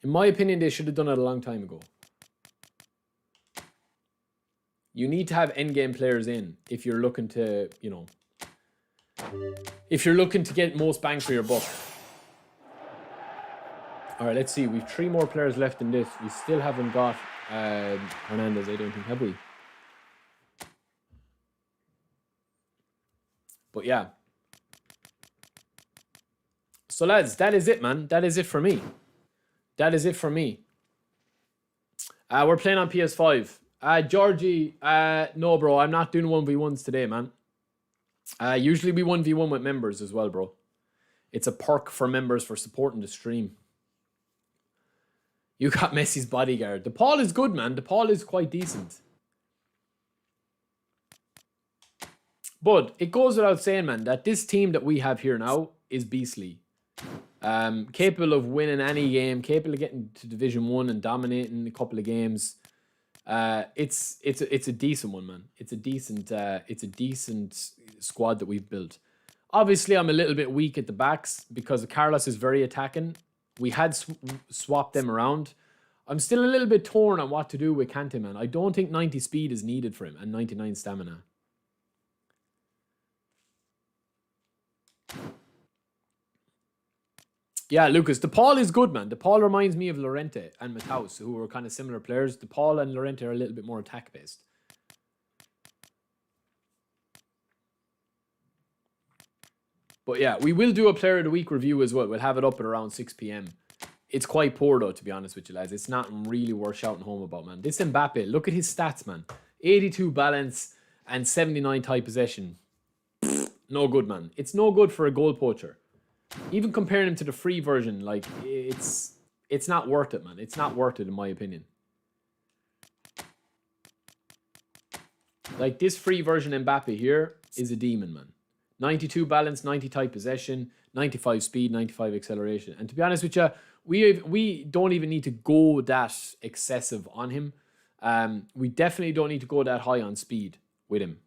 A: In my opinion, they should have done it a long time ago. You need to have endgame players in if you're looking to, if you're looking to get most bang for your buck. All right, let's see. We've 3 more players left in this. We still haven't got Hernandez, I don't think, have we? But yeah. So lads, that is it, man. That is it for me. That is it for me. We're playing on PS5. Georgie, no, bro. I'm not doing 1v1s today, man. Usually we 1v1 with members as well, bro. It's a perk for members for supporting the stream. You got Messi's bodyguard. DePaul is good, man. DePaul is quite decent. But it goes without saying, man, that this team that we have here now is beastly. Capable of winning any game, capable of getting to Division 1 and dominating a couple of games. It's a decent one, man. It's a decent squad that we've built. Obviously, I'm a little bit weak at the backs because Carlos is very attacking. We had swapped them around. I'm still a little bit torn on what to do with Kante, man. I don't think 90 speed is needed for him and 99 stamina. Yeah, Lucas, DePaul is good, man. DePaul reminds me of Llorente and Mataus, who were kind of similar players. DePaul and Llorente are a little bit more attack-based. But yeah, we will do a Player of the Week review as well. We'll have it up at around 6 p.m. It's quite poor, though, to be honest with you, lads. It's not really worth shouting home about, man. This Mbappe, look at his stats, man. 82 balance and 79 tight possession. No good, man. It's no good for a goal poacher. Even comparing him to the free version, like, it's not worth it, man. It's not worth it, in my opinion. Like, this free version Mbappe here is a demon, man. 92 balance, 90 tight possession, 95 speed, 95 acceleration. And to be honest with you, we don't even need to go that excessive on him. We definitely don't need to go that high on speed with him.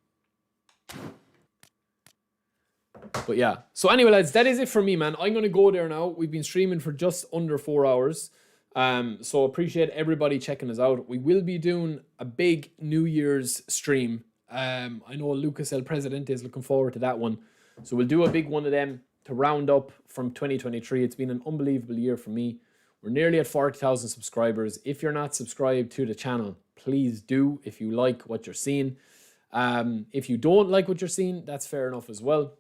A: But yeah. So anyway, lads, that is it for me, man. I'm going to go there now. We've been streaming for just under 4 hours. So appreciate everybody checking us out. We will be doing a big New Year's stream. I know Lucas El Presidente is looking forward to that one. So we'll do a big one of them to round up from 2023. It's been an unbelievable year for me. We're nearly at 40,000 subscribers. If you're not subscribed to the channel, please do if you like what you're seeing. If you don't like what you're seeing, that's fair enough as well.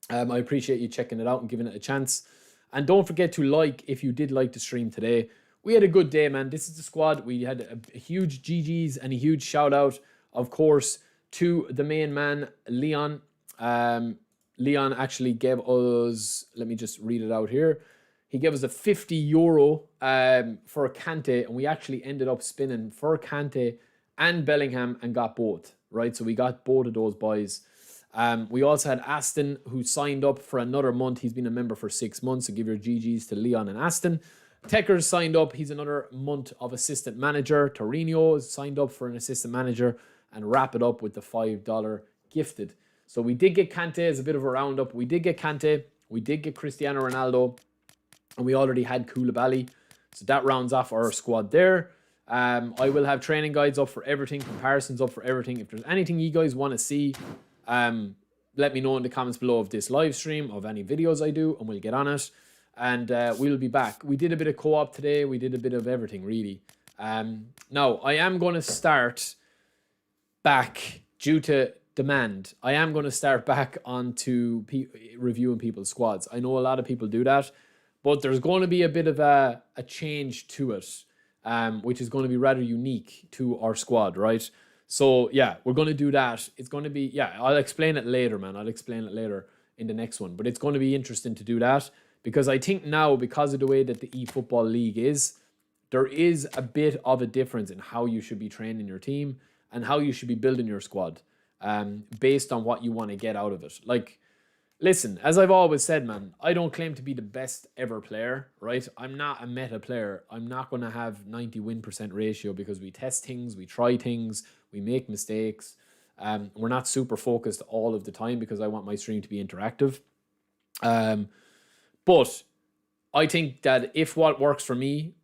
A: I appreciate you checking it out and giving it a chance. And don't forget to like if you did like the stream today. We had a good day, man. This is the squad. We had a huge GGs and a huge shout out, of course, to the main man, Leon. Leon actually gave us, let me just read it out here. He gave us a €50 for Kante, and we actually ended up spinning for Kante and Bellingham and got both, right? So we got both of those boys. We also had Aston, who signed up for another month. He's been a member for 6 months, so give your GGs to Leon and Aston. Tekker's signed up. He's another month of assistant manager. Torino is signed up for an assistant manager, and wrap it up with the $5 gifted. So we did get Kante as a bit of a roundup. We did get Kante. We did get Cristiano Ronaldo. And we already had Koulibaly. So that rounds off our squad there. I will have training guides up for everything, comparisons up for everything. If there's anything you guys want to see, let me know in the comments below of this live stream, of any videos I do, and we'll get on it. And we'll be back. We did a bit of co-op today. We did a bit of everything, really. Now, I am going to start back due to demand. I am going to start back onto reviewing people's squads. I know a lot of people do that, but there's going to be a bit of a change to it, which is going to be rather unique to our squad, right? So, yeah, we're going to do that. It's going to be, yeah, I'll explain it later, man. I'll explain it later in the next one. But it's going to be interesting to do that because I think now, because of the way that the eFootball League is, there is a bit of a difference in how you should be training your team and how you should be building your squad based on what you want to get out of it. Like, listen, as I've always said, man, I don't claim to be the best ever player, right? I'm not a meta player. I'm not going to have 90 win% ratio because we test things, we try things, we make mistakes. We're not super focused all of the time because I want my stream to be interactive. But I think that if what works for me,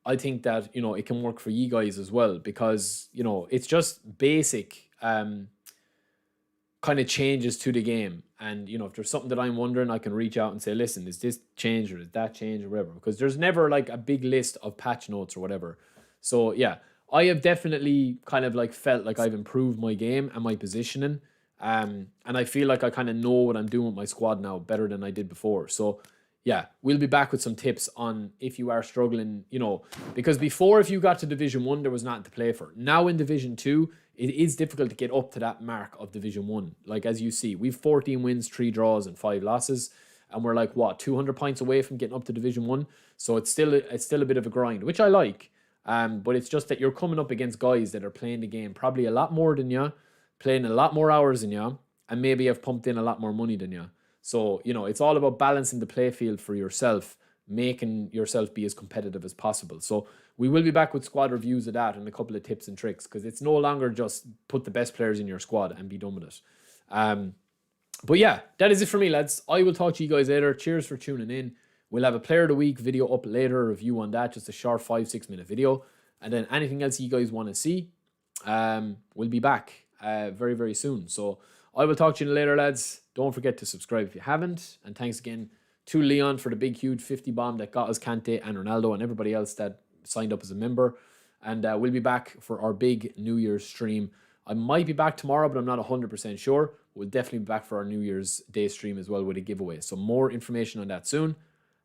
A: I think that, you know, it can work for you guys as well because, you know, it's just basic kind of changes to the game. And, you know, if there's something that I'm wondering, I can reach out and say, listen, is this change or is that change or whatever? Because there's never like a big list of patch notes or whatever. So, yeah, I have definitely kind of like felt like I've improved my game and my positioning. And I feel like I kind of know what I'm doing with my squad now better than I did before. So, yeah, we'll be back with some tips on if you are struggling, because before, if you got to Division 1, there was nothing to play for. Now in Division 2, it is difficult to get up to that mark of Division 1. Like, as you see, we've 14 wins, 3 draws, and 5 losses. And we're like, 200 points away from getting up to Division 1. So it's still a bit of a grind, which I like. But it's just that you're coming up against guys that are playing the game probably a lot more than you, playing a lot more hours than you, and maybe have pumped in a lot more money than you. So, it's all about balancing the play field for yourself, making yourself be as competitive as possible. So we will be back with squad reviews of that and a couple of tips and tricks, because it's no longer just put the best players in your squad and be done with it. But yeah, that is it for me, lads. I will talk to you guys later. Cheers for tuning in. We'll have a player of the week video up later, a review on that, just a short 5-6 minute video. And then anything else you guys want to see, we'll be back very, very soon. So I will talk to you later, lads. Don't forget to subscribe if you haven't. And thanks again to Leon for the big, huge 50 bomb that got us Kante and Ronaldo and everybody else that signed up as a member. And we'll be back for our big New Year's stream. I might be back tomorrow, but I'm not 100% sure. We'll definitely be back for our New Year's Day stream as well with a giveaway. So more information on that soon.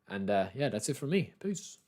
A: And yeah, that's it for me. Peace.